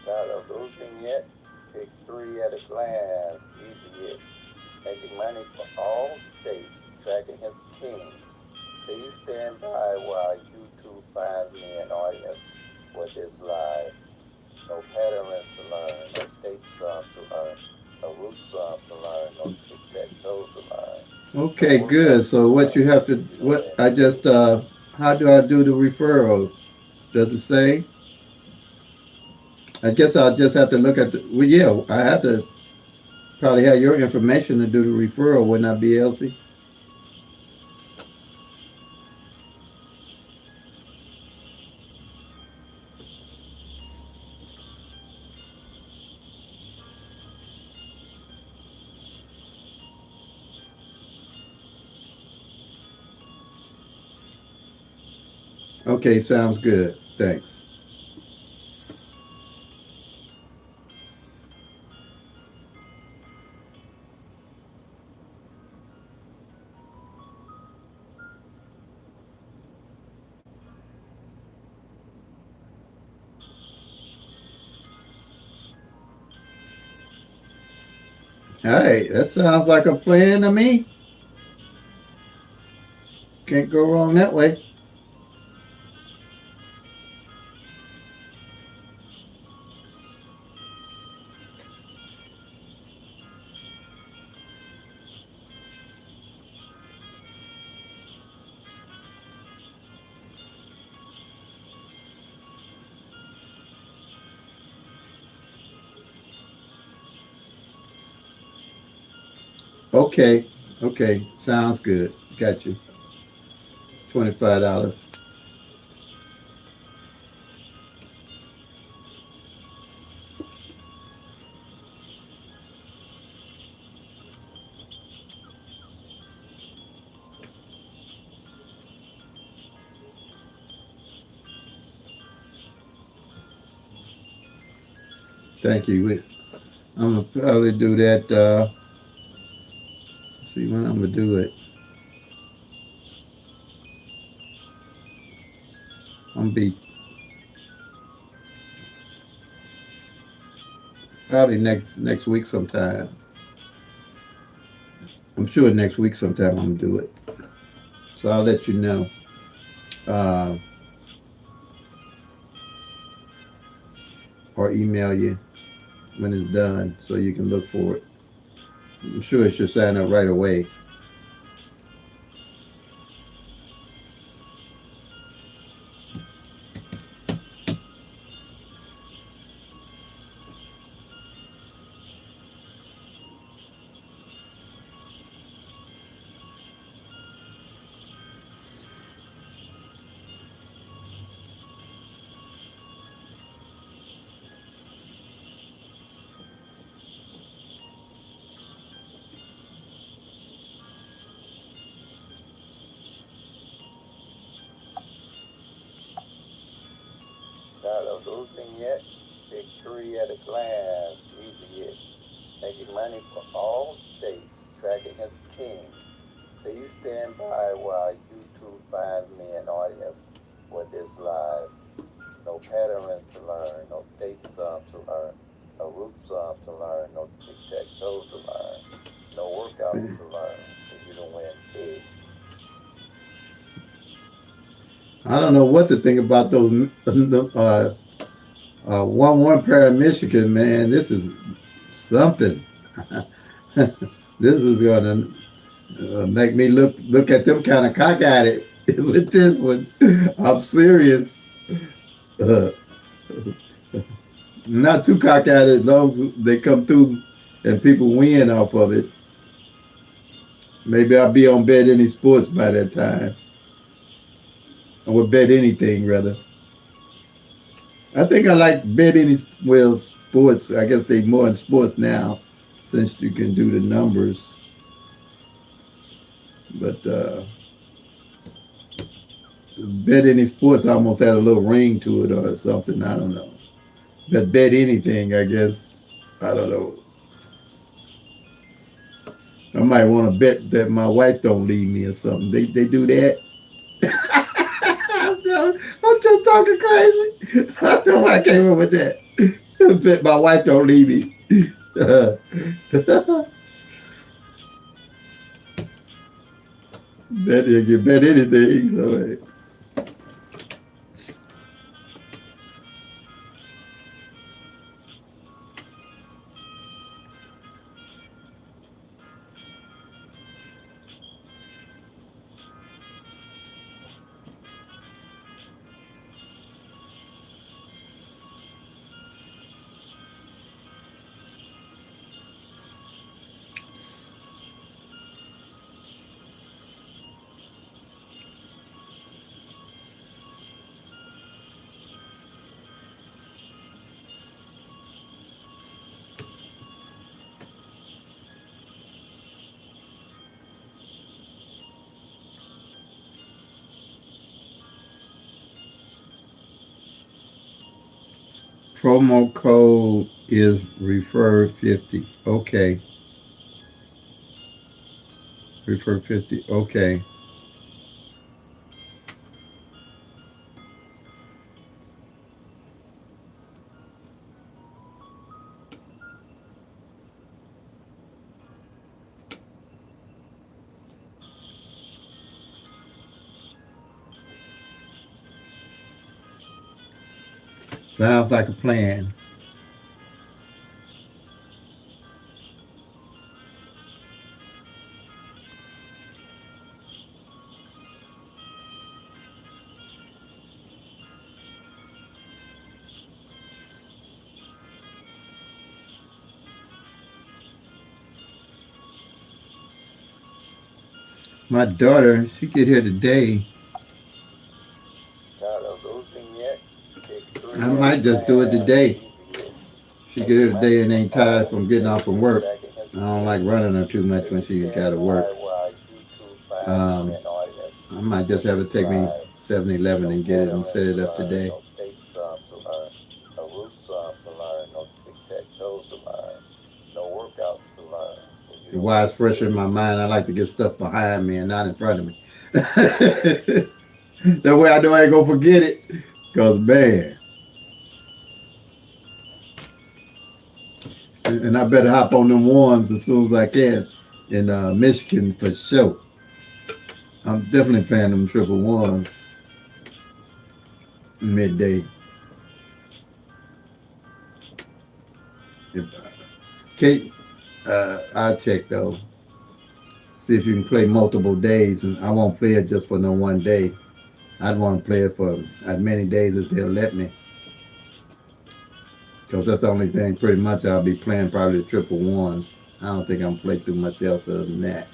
Tired of losing yet? Pick 3 at a glance. Easy hits. Making money for all states. Tracking his king. Please stand by while YouTube finds me an audience for this live. No patterns to learn. No date sum to learn. No root sum to learn. No tic-tac-toes to learn. No Okay, good. workouts to So what you learn. have to No what I just invitation. how do I do the referral? Does it say? I guess I'll just have to look at the. Well, yeah, I have to probably have your information to do the referral, wouldn't I be, Elsie? Okay, sounds good. Thanks. All right, that sounds like a plan to me. Can't go wrong that way. Okay, okay, sounds good. Got you. $25. Thank you. I'm gonna probably do that. See when I'm gonna do it. I'm gonna be probably next week sometime. I'm sure next week sometime I'm gonna do it. So I'll let you know, uh, or email you when it's done, so you can look for it. I'm sure it should sign up right away. losing yet? Pick three at a glance, easy hits. Making money for all states, tracking as king. Please stand by while YouTube finds me an audience for this live. No patterns to learn, no date sum to learn, no root sum to learn, no tic-tac-toes to learn, no workouts to learn for you to win big. I don't know what to think about those 1-1 pair of Michigan, man. This is something. This is gonna make me look at them kind of cock at it with this one. I'm serious. Uh, not too cock at it. Those they come through and people win off of it. Maybe I'll be on Bet Any Sports by that time. I would bet anything rather. I think I like Bet Any Sports. I guess they more in sports now since you can do the numbers. But Bet Any Sports almost had a little ring to it or something. I don't know. But Bet Anything, I guess. I don't know. I might want to bet that my wife don't leave me or something. They do that. I'm just talking crazy. I don't know why I came up with that. Bet my wife don't leave me. Bet you can bet anything. So promo code is refer 50. Okay. Refer 50. Okay. Sounds like a plan. My daughter, she get here today. Tired of losing yet? Pick I three at a might just do it glance, today. easy hits. She get Making here money today and for ain't tired all from getting off from states, work. tracking as I don't like king. running her too much when Please she got stand to work. by while YouTube finds me Um, an audience I might for just have it this take me live. 7-Eleven No and get it and patterns set to it up learn, today. no date sum to learn, no root sum to learn, no tic-tac-toes to learn, no workouts to learn for you to Why win it's fresh in big. my mind, I like to get stuff behind me and not in front of me. That way I know I ain't gonna forget it. Cause man, and I better hop on them ones as soon as I can in Michigan for sure. I'm definitely playing them triple ones midday. If, Kate, I'll check though. See if you can play multiple days, and I won't play it just for no one day. I'd want to play it for as many days as they'll let me, because that's the only thing pretty much I'll be playing probably the triple ones. I don't think I'm play too much else other than that.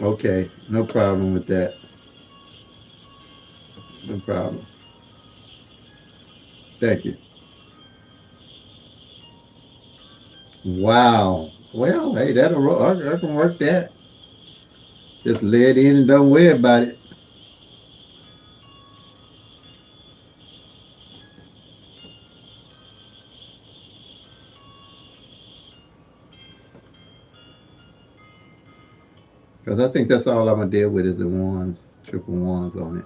Okay, no problem with that. No problem. Thank you. Wow. Well, hey, I can work that. Just lay it in and don't worry about it. Because I think that's all I'm gonna deal with is the ones, triple ones on it.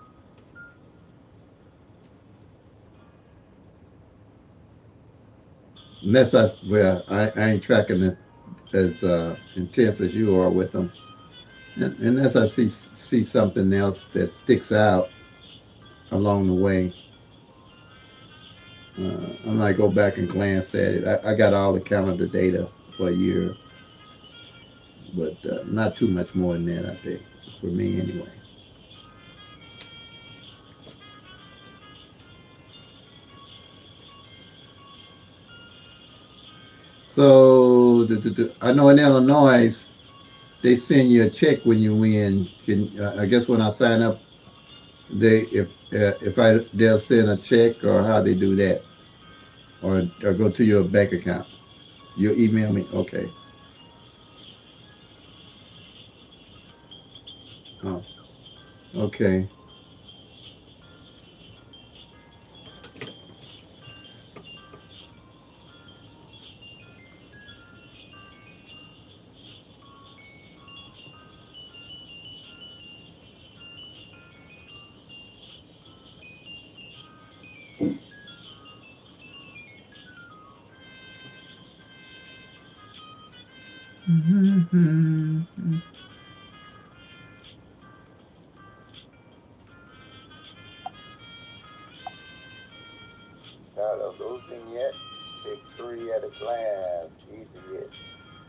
Unless I ain't tracking it as intense as you are with them. Unless I see something else that sticks out along the way, I might go back and glance at it. I got all the calendar data for a year, but not too much more than that. I think for me anyway. So I know in Illinois they send you a check when you win. I guess when I sign up, they if I they'll send a check or how they do that, or go to your bank account. You email me. Okay. Oh, okay. Tired of losing yet? Pick three at a glance. Easy hits.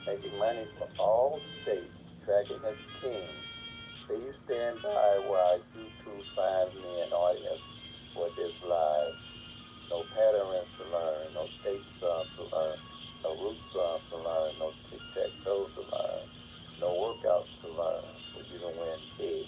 Making money for all states. Tracking as king. Please stand by while YouTube finds me an audience for this live. No patterns to learn. No state sum to learn. No root sum to learn. No tic-tac-toe to learn. No workouts to learn. For you to win big.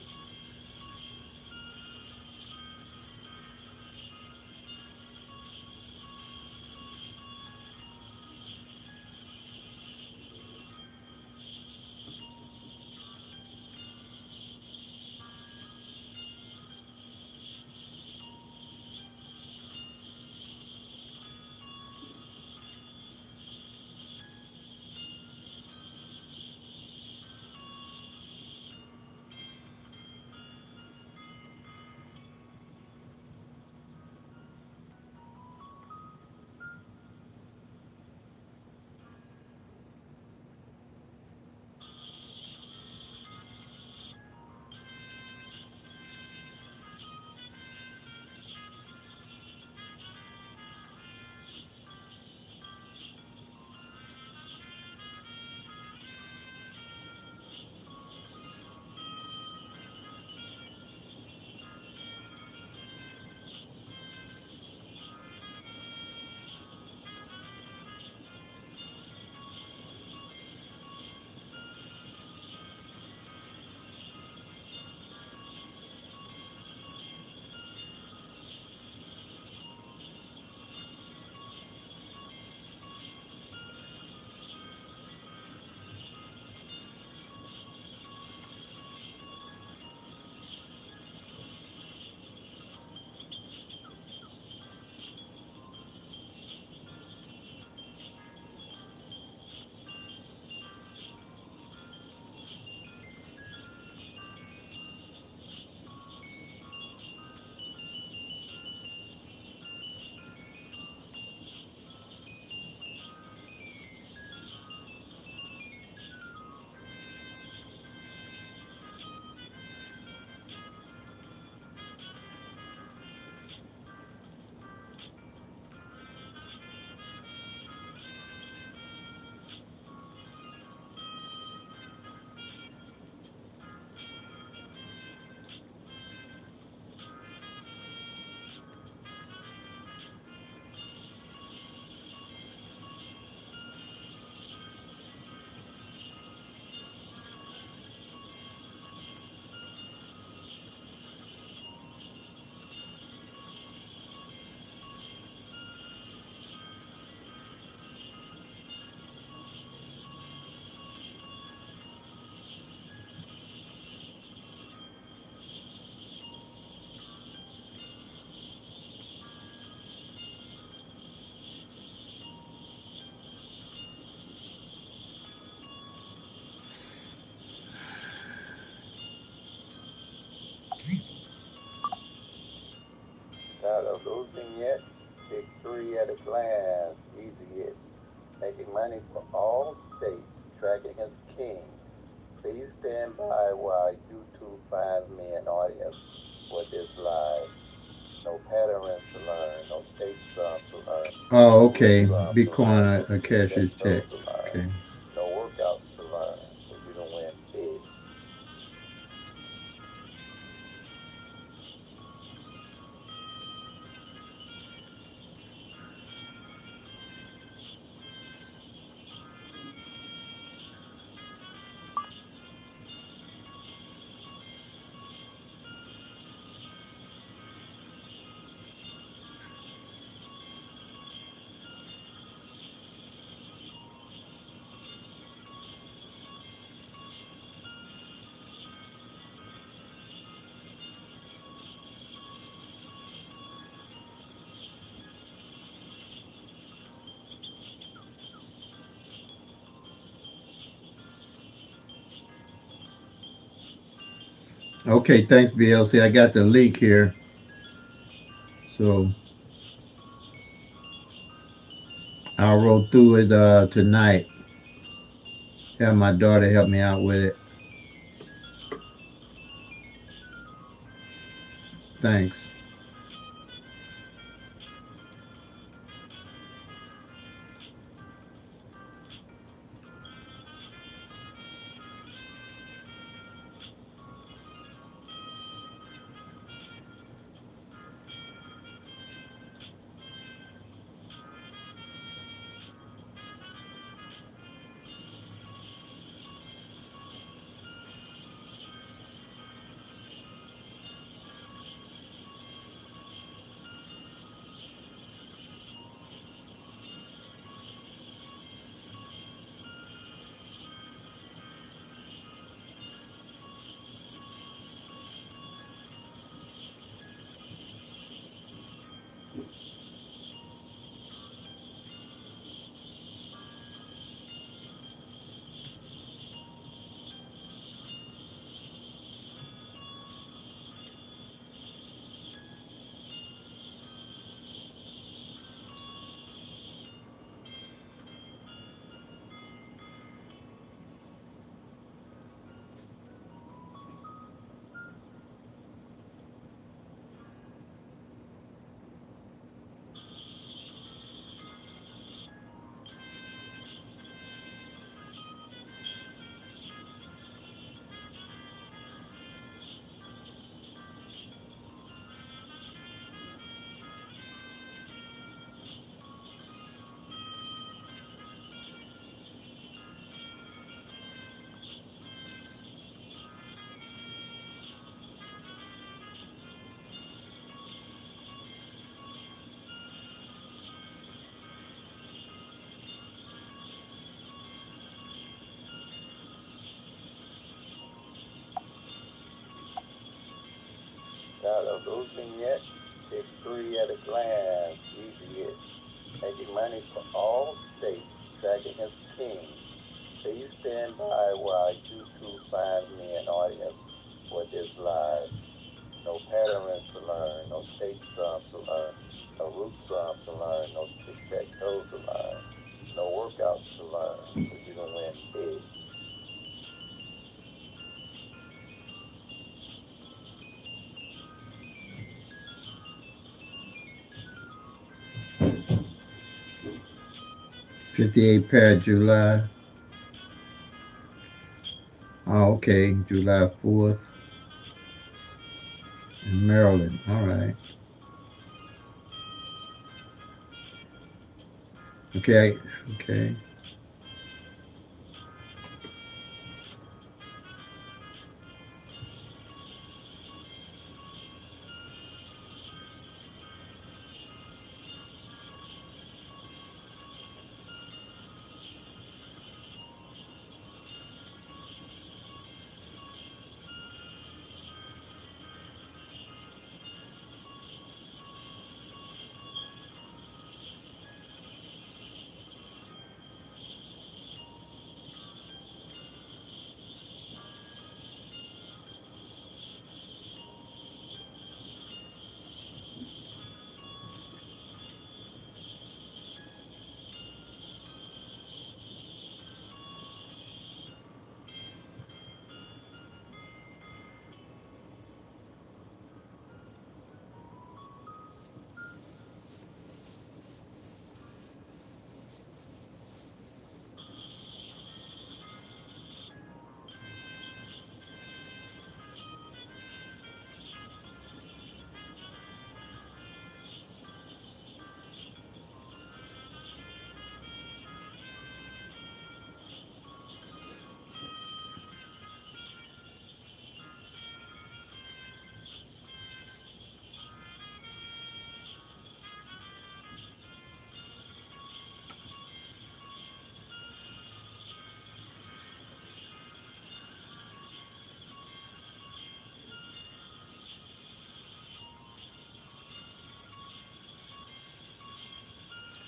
of losing yet? Pick three at a glance, easy hits. Making money for all states, tracking as king. Please stand by while YouTube finds me an audience for this live. No patterns to learn, no date sums to learn. Oh, No root okay. sums to learn, Bitcoin, no a cashier's check. tic-tac-toe to learn. Okay. No workouts to learn, so you don't win big. Okay, thanks, BLC. I got the link here. So I'll roll through it tonight. Have my daughter help me out with it. Thanks. Tired of losing yet? Pick three at a glance, easy hits. Making money for all states, tracking as king. Please stand by while YouTube finds me an audience for this live. No patterns to learn, no date sums to learn, no root sums to learn, no tic-tac-toe to learn, no workouts to learn, so you can win big. '58 pair, July. Oh, okay. July 4th in Maryland. All right. Okay. Okay.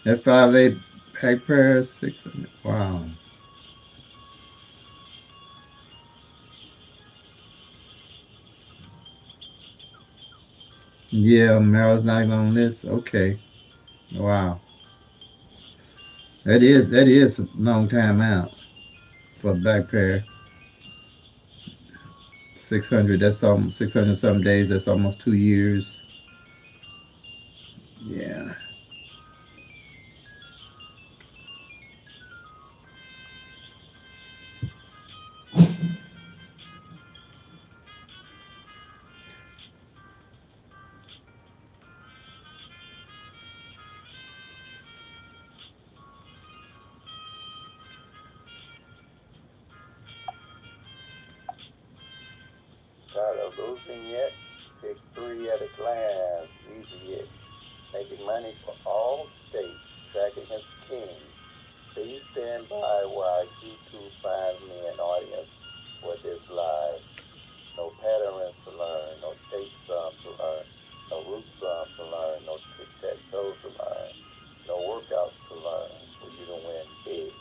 That 5A pack pair, 600. Wow. Yeah, Meryl's not on this. Okay. Wow. That is a long time out for a back pair. 600. That's almost 600 some days. That's almost 2 years. Yeah. Tired of losing yet? Pick three at a glance, easy hits. Making money for all states, tracking as king. Please stand by while YouTube finds me an audience for this live. No patterns to learn, no date sum to learn, no root sum to learn, no tic-tac-toes to learn, no workouts to learn for you to win big.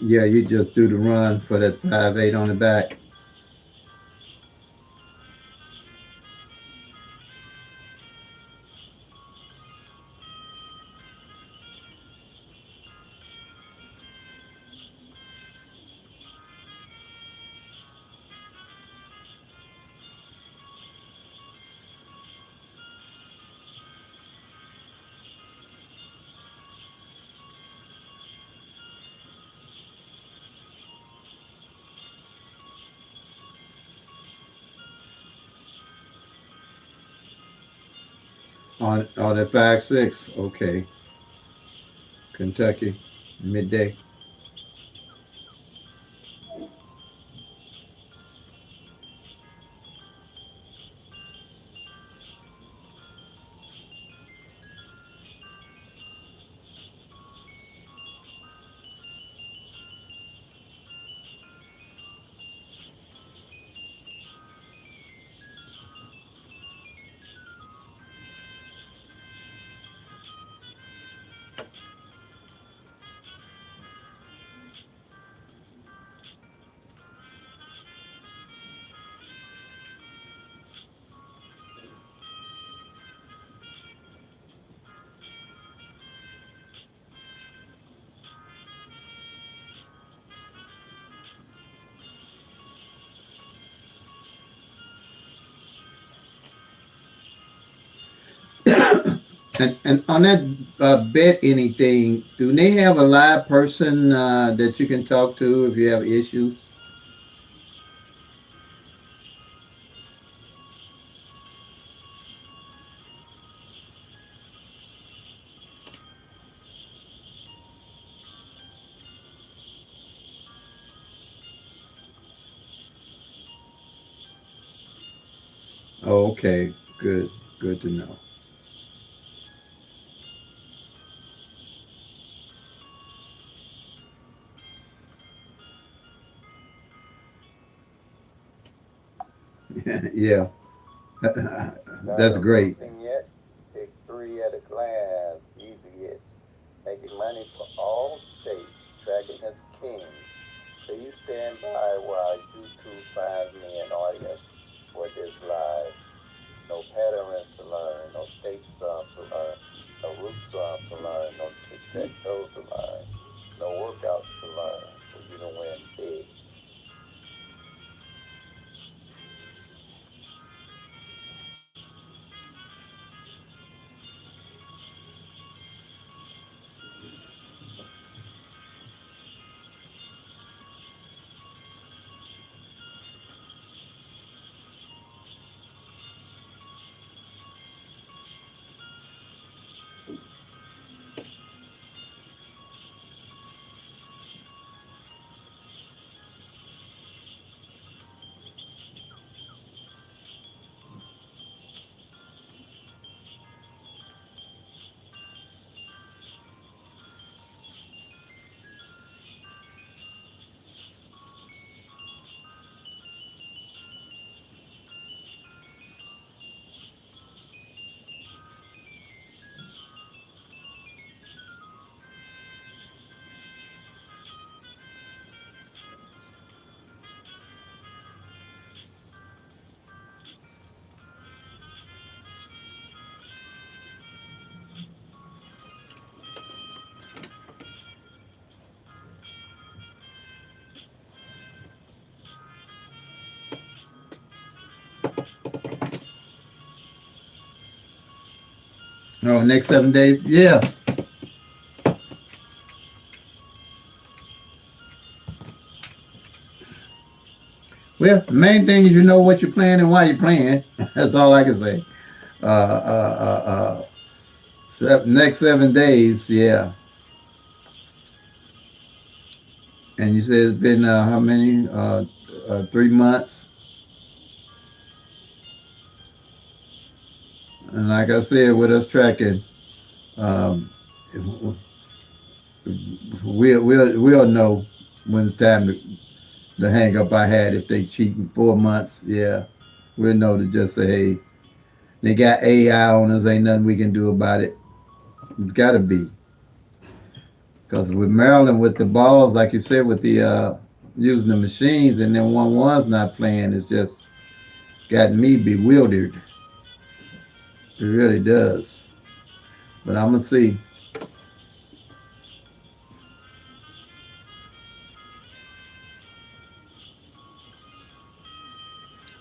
Yeah, you just do the run for that 5.8 on the back. On that 5.6. Okay. Kentucky. Midday. And on that bet anything, do they have a live person that you can talk to if you have issues? Oh, okay. Good. Good to know. Yeah. Tired That's of great. losing yet? Pick three at a glance, easy hits. Making money for all states, tracking as king. Please stand by while YouTube finds me an audience for this live. No patterns to learn, no date sum to learn, no root sum to learn, no tic-tac-toe to learn, no workouts to learn for you to win big. Oh, next 7 days? Yeah. Well, the main thing is you know what you're playing and why you're playing. That's all I can say. Next 7 days, yeah. And you said it's been how many? 3 months. And like I said, with us tracking, um, we'll know when it's time to the hang up I had if they cheating 4 months. Yeah, we'll know to just say, hey, they got AI on us. Ain't nothing we can do about it. It's got to be because with Maryland, with the balls, like you said, with the using the machines, and then one's not playing, it's just got me bewildered. It really does. But I'm gonna see.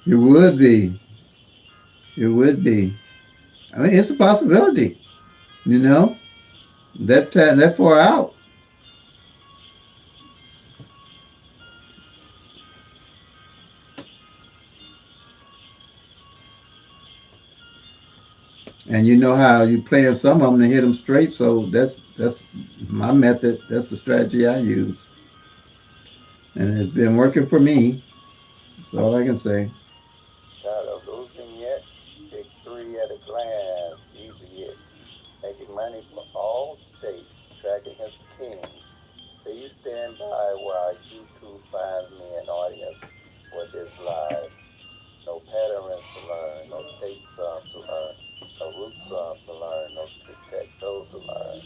It would be. It would be. I mean, it's a possibility. You know, that far out. And you know how you playing some of them to hit them straight. So that's my method. That's the strategy I use, and it's been working for me. That's all I can say. Tired of losing yet? Pick three at a glance. Easy hits. Making money for all states. Tracking as king. Please stand by while YouTube finds me an audience for this live. No patterns to learn. No tape sum to earn. No root sum to learn. No tic-tac-toe to learn.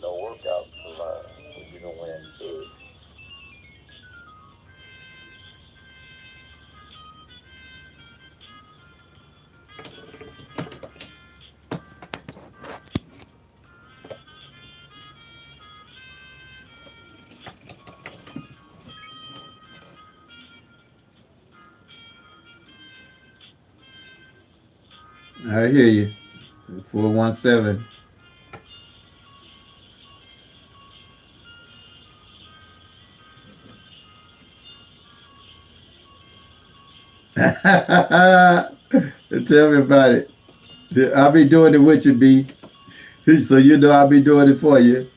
No workouts to learn. So you can win big. I hear you. 417. Tell me about it. I'll be doing it with you, B. So you know I'll be doing it for you.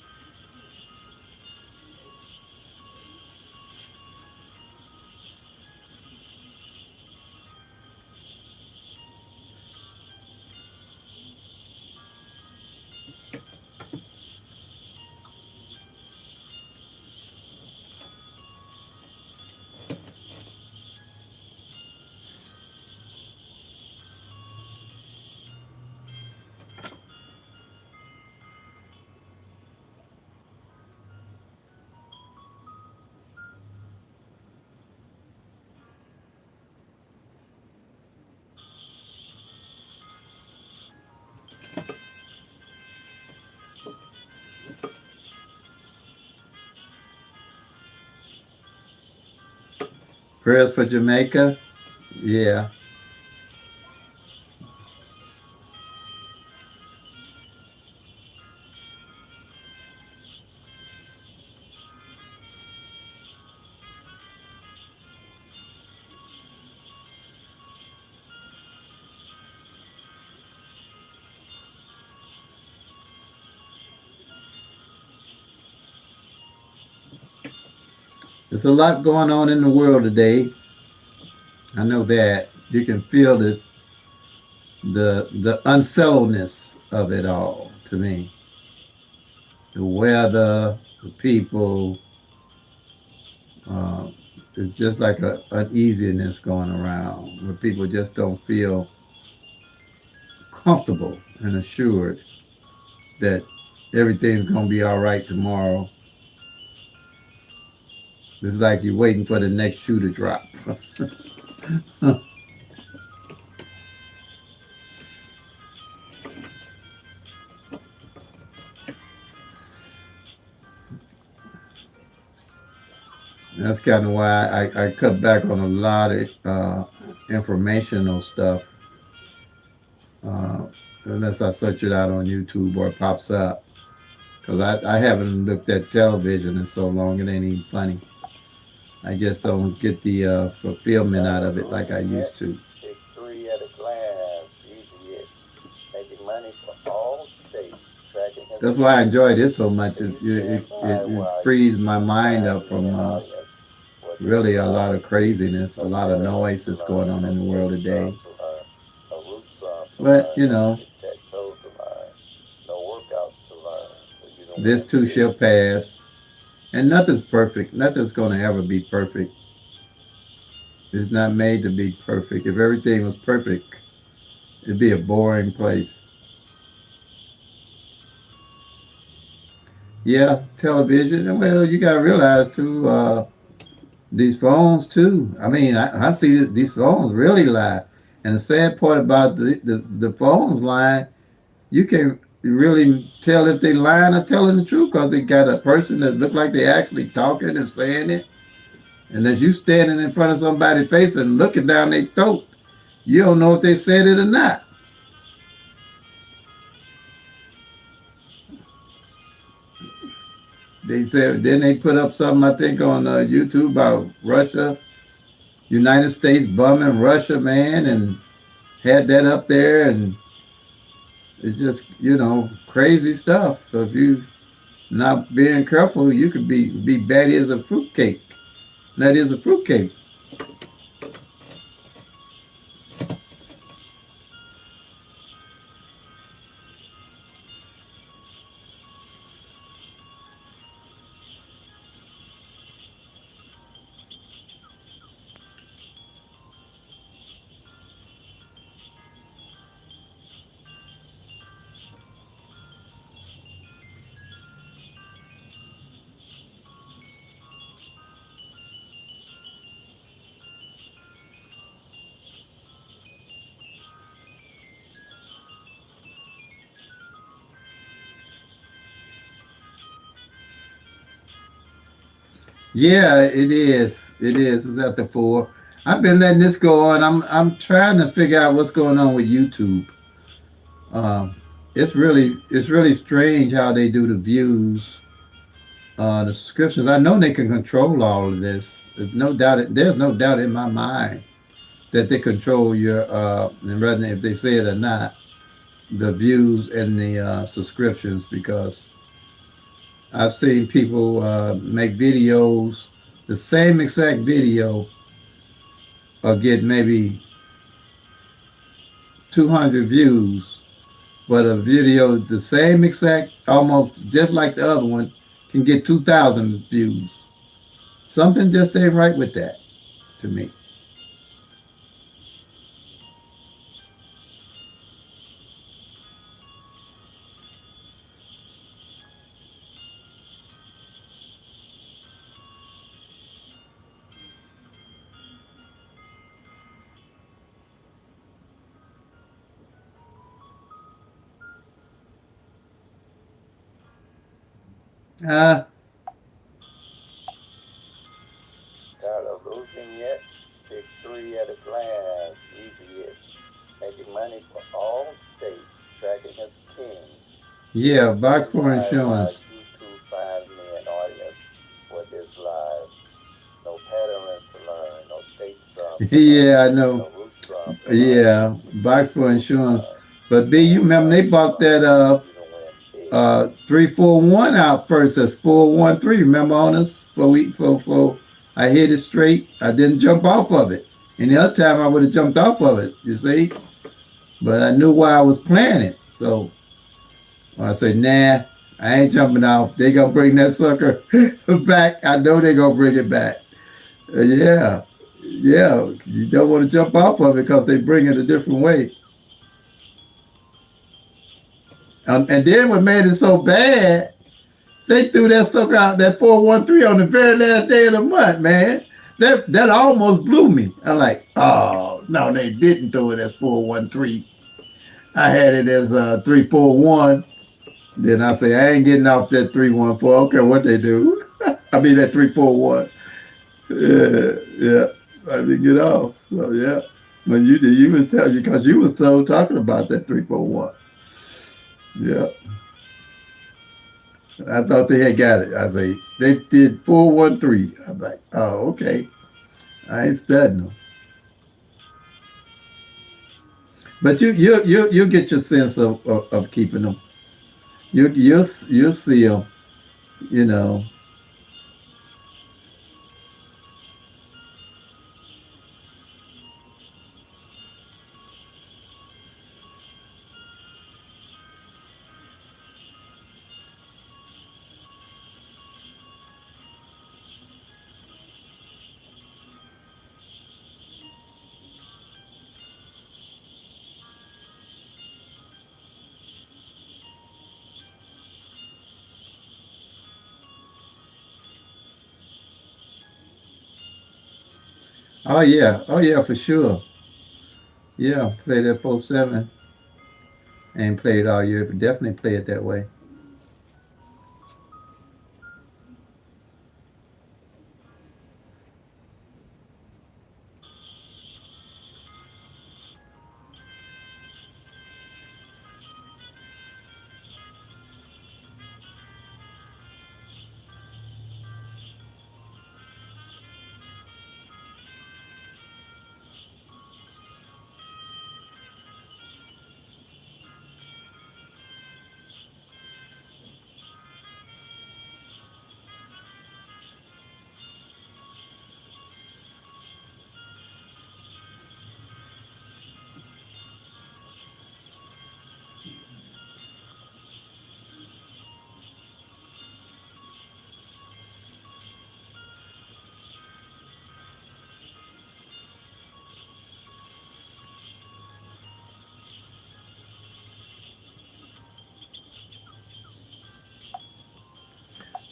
Prayers for Jamaica. Yeah. There's a lot going on in the world today. I know that. You can feel the unsettledness of it all to me. The weather, the people, uh, it's just like a uneasiness going around where people just don't feel comfortable and assured that everything's gonna be all right tomorrow. It's like you're waiting for the next shoe to drop. That's kind of why I cut back on a lot of informational stuff. Uh, unless I search it out on YouTube or it pops up. Because I haven't looked at television in so long, it ain't even funny. I just don't get the fulfillment Got out a of it like I losing used yet? to. Pick three at a glance. Easy hits. Making money for all states. Tracking his That's why I king. enjoy this so much. Please stand by It while frees my YouTube mind finds up me from an audience for this really a lot of live. craziness, a No lot of patterns noise to that's going learn, on no in the world state today. sums to learn, no root sums to But, learn, you no know, tic-tac-toes to learn, no workouts to learn for you to this win too shall big. pass. And nothing's perfect. Nothing's going to ever be perfect. It's not made to be perfect. If everything was perfect, it'd be a boring place. Yeah, television. And well, you got to realize too, these phones too. I mean, I see these phones really lie. And the sad part about the phones lying, you can really tell if they lying or telling the truth because they got a person that look like they actually talking and saying it. And as you standing in front of somebody's face and looking down their throat, you don't know if they said it or not. They said then they put up something I think on YouTube about Russia, United States bumming Russia, man, and had that up there, and it's just crazy stuff. So if you not being careful, you could be batty as a fruitcake. That is a fruitcake. Yeah, it is. It is. It's at the 4. I've been letting this go on. I'm trying to figure out what's going on with YouTube. Um, it's really strange how they do the views, the subscriptions. I know they can control all of this. There's no doubt in my mind that they control your and rather if they say it or not, the views and the subscriptions because I've seen people make videos, the same exact video, or get maybe 200 views, but a video the same exact, almost just like the other one, can get 2,000 views. Something just ain't right with that to me. Uh, Tired of losing yet? Pick three at a glance. Easy hits. Making money for all states. Tracking his king. yeah, Please box stand for by while insurance. YouTube finds me an audience for this live. No patterns to learn, no state sums to learn, Yeah, I know. no root sums to learn, no Yeah, box for tic-tac-toes to insurance. learn, But B, no you remember they workouts to bought that learn for you to win big. 341 out first. That's 413. Remember on us for I hit it straight. I didn't jump off of it. And the other time I would have jumped off of it. You see, but I knew why I was playing it. So I said, nah, I ain't jumping off. They gonna bring that sucker back. I know they gonna bring it back. Yeah, yeah. You don't want to jump off of it because they bring it a different way. And then what made it so bad, they threw that sucker out, that 413 on the very last day of the month, man. That almost blew me. I'm like, oh, no, they didn't throw it as 413. I had it as 341. Then I say, I ain't getting off that 314. I don't care what they do. I mean, that 341. Yeah, yeah. I didn't get off. So, yeah. When you did, you was telling you, because you was so talking about that 341. Yeah. I thought they had got it. I say they did 413. I'm like, oh, okay. I ain't studying them. But you get your sense of keeping them. You'll see them. You know. Oh yeah. Oh yeah, for sure. Yeah, play that 4-7. Ain't played all year, but definitely play it that way.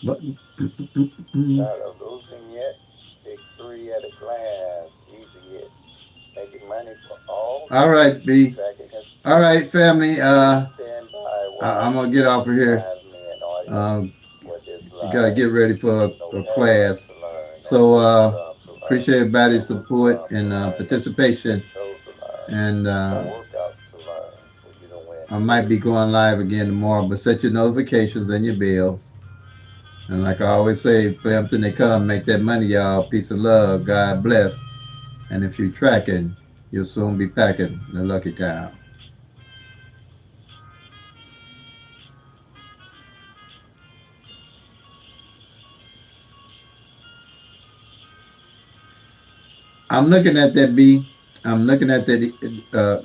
But Tired of losing yet? Pick three at a glance. Easy hits. Making money for all all right, states. B. Tracking his All king. right, family. Please stand by I'm while gonna get off of YouTube here. finds me an audience Um, for this you gotta live. get ready for No a pads class. to learn. No So bootstrap to learn. appreciate No everybody's support bootstrap to and learn. No participation. TIC-TAC-TOES to learn. And No workouts to learn for you to win I might be big. going live again tomorrow, but set your notifications and your bells. And like I always say, play them till they come. Make that money, y'all. Peace and love. God bless. And if you're tracking, you'll soon be packing the lucky town. I'm looking at that B. I'm looking at that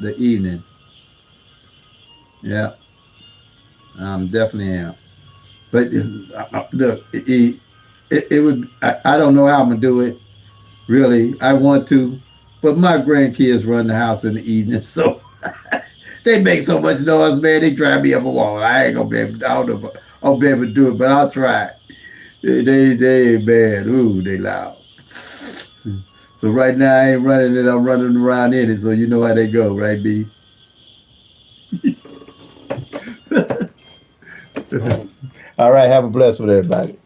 the evening. Yeah, definitely am. But look, it would. I don't know how I'm gonna do it. Really, I want to, but my grandkids run the house in the evening, so they make so much noise, man. They drive me up a wall. I ain't gonna be able. I don't know if I'll be able to do it, but I'll try. They ain't bad. Ooh, they loud. So right now I ain't running it. I'm running around in it. So you know how they go, right, B? All right. Have a blessed one, everybody.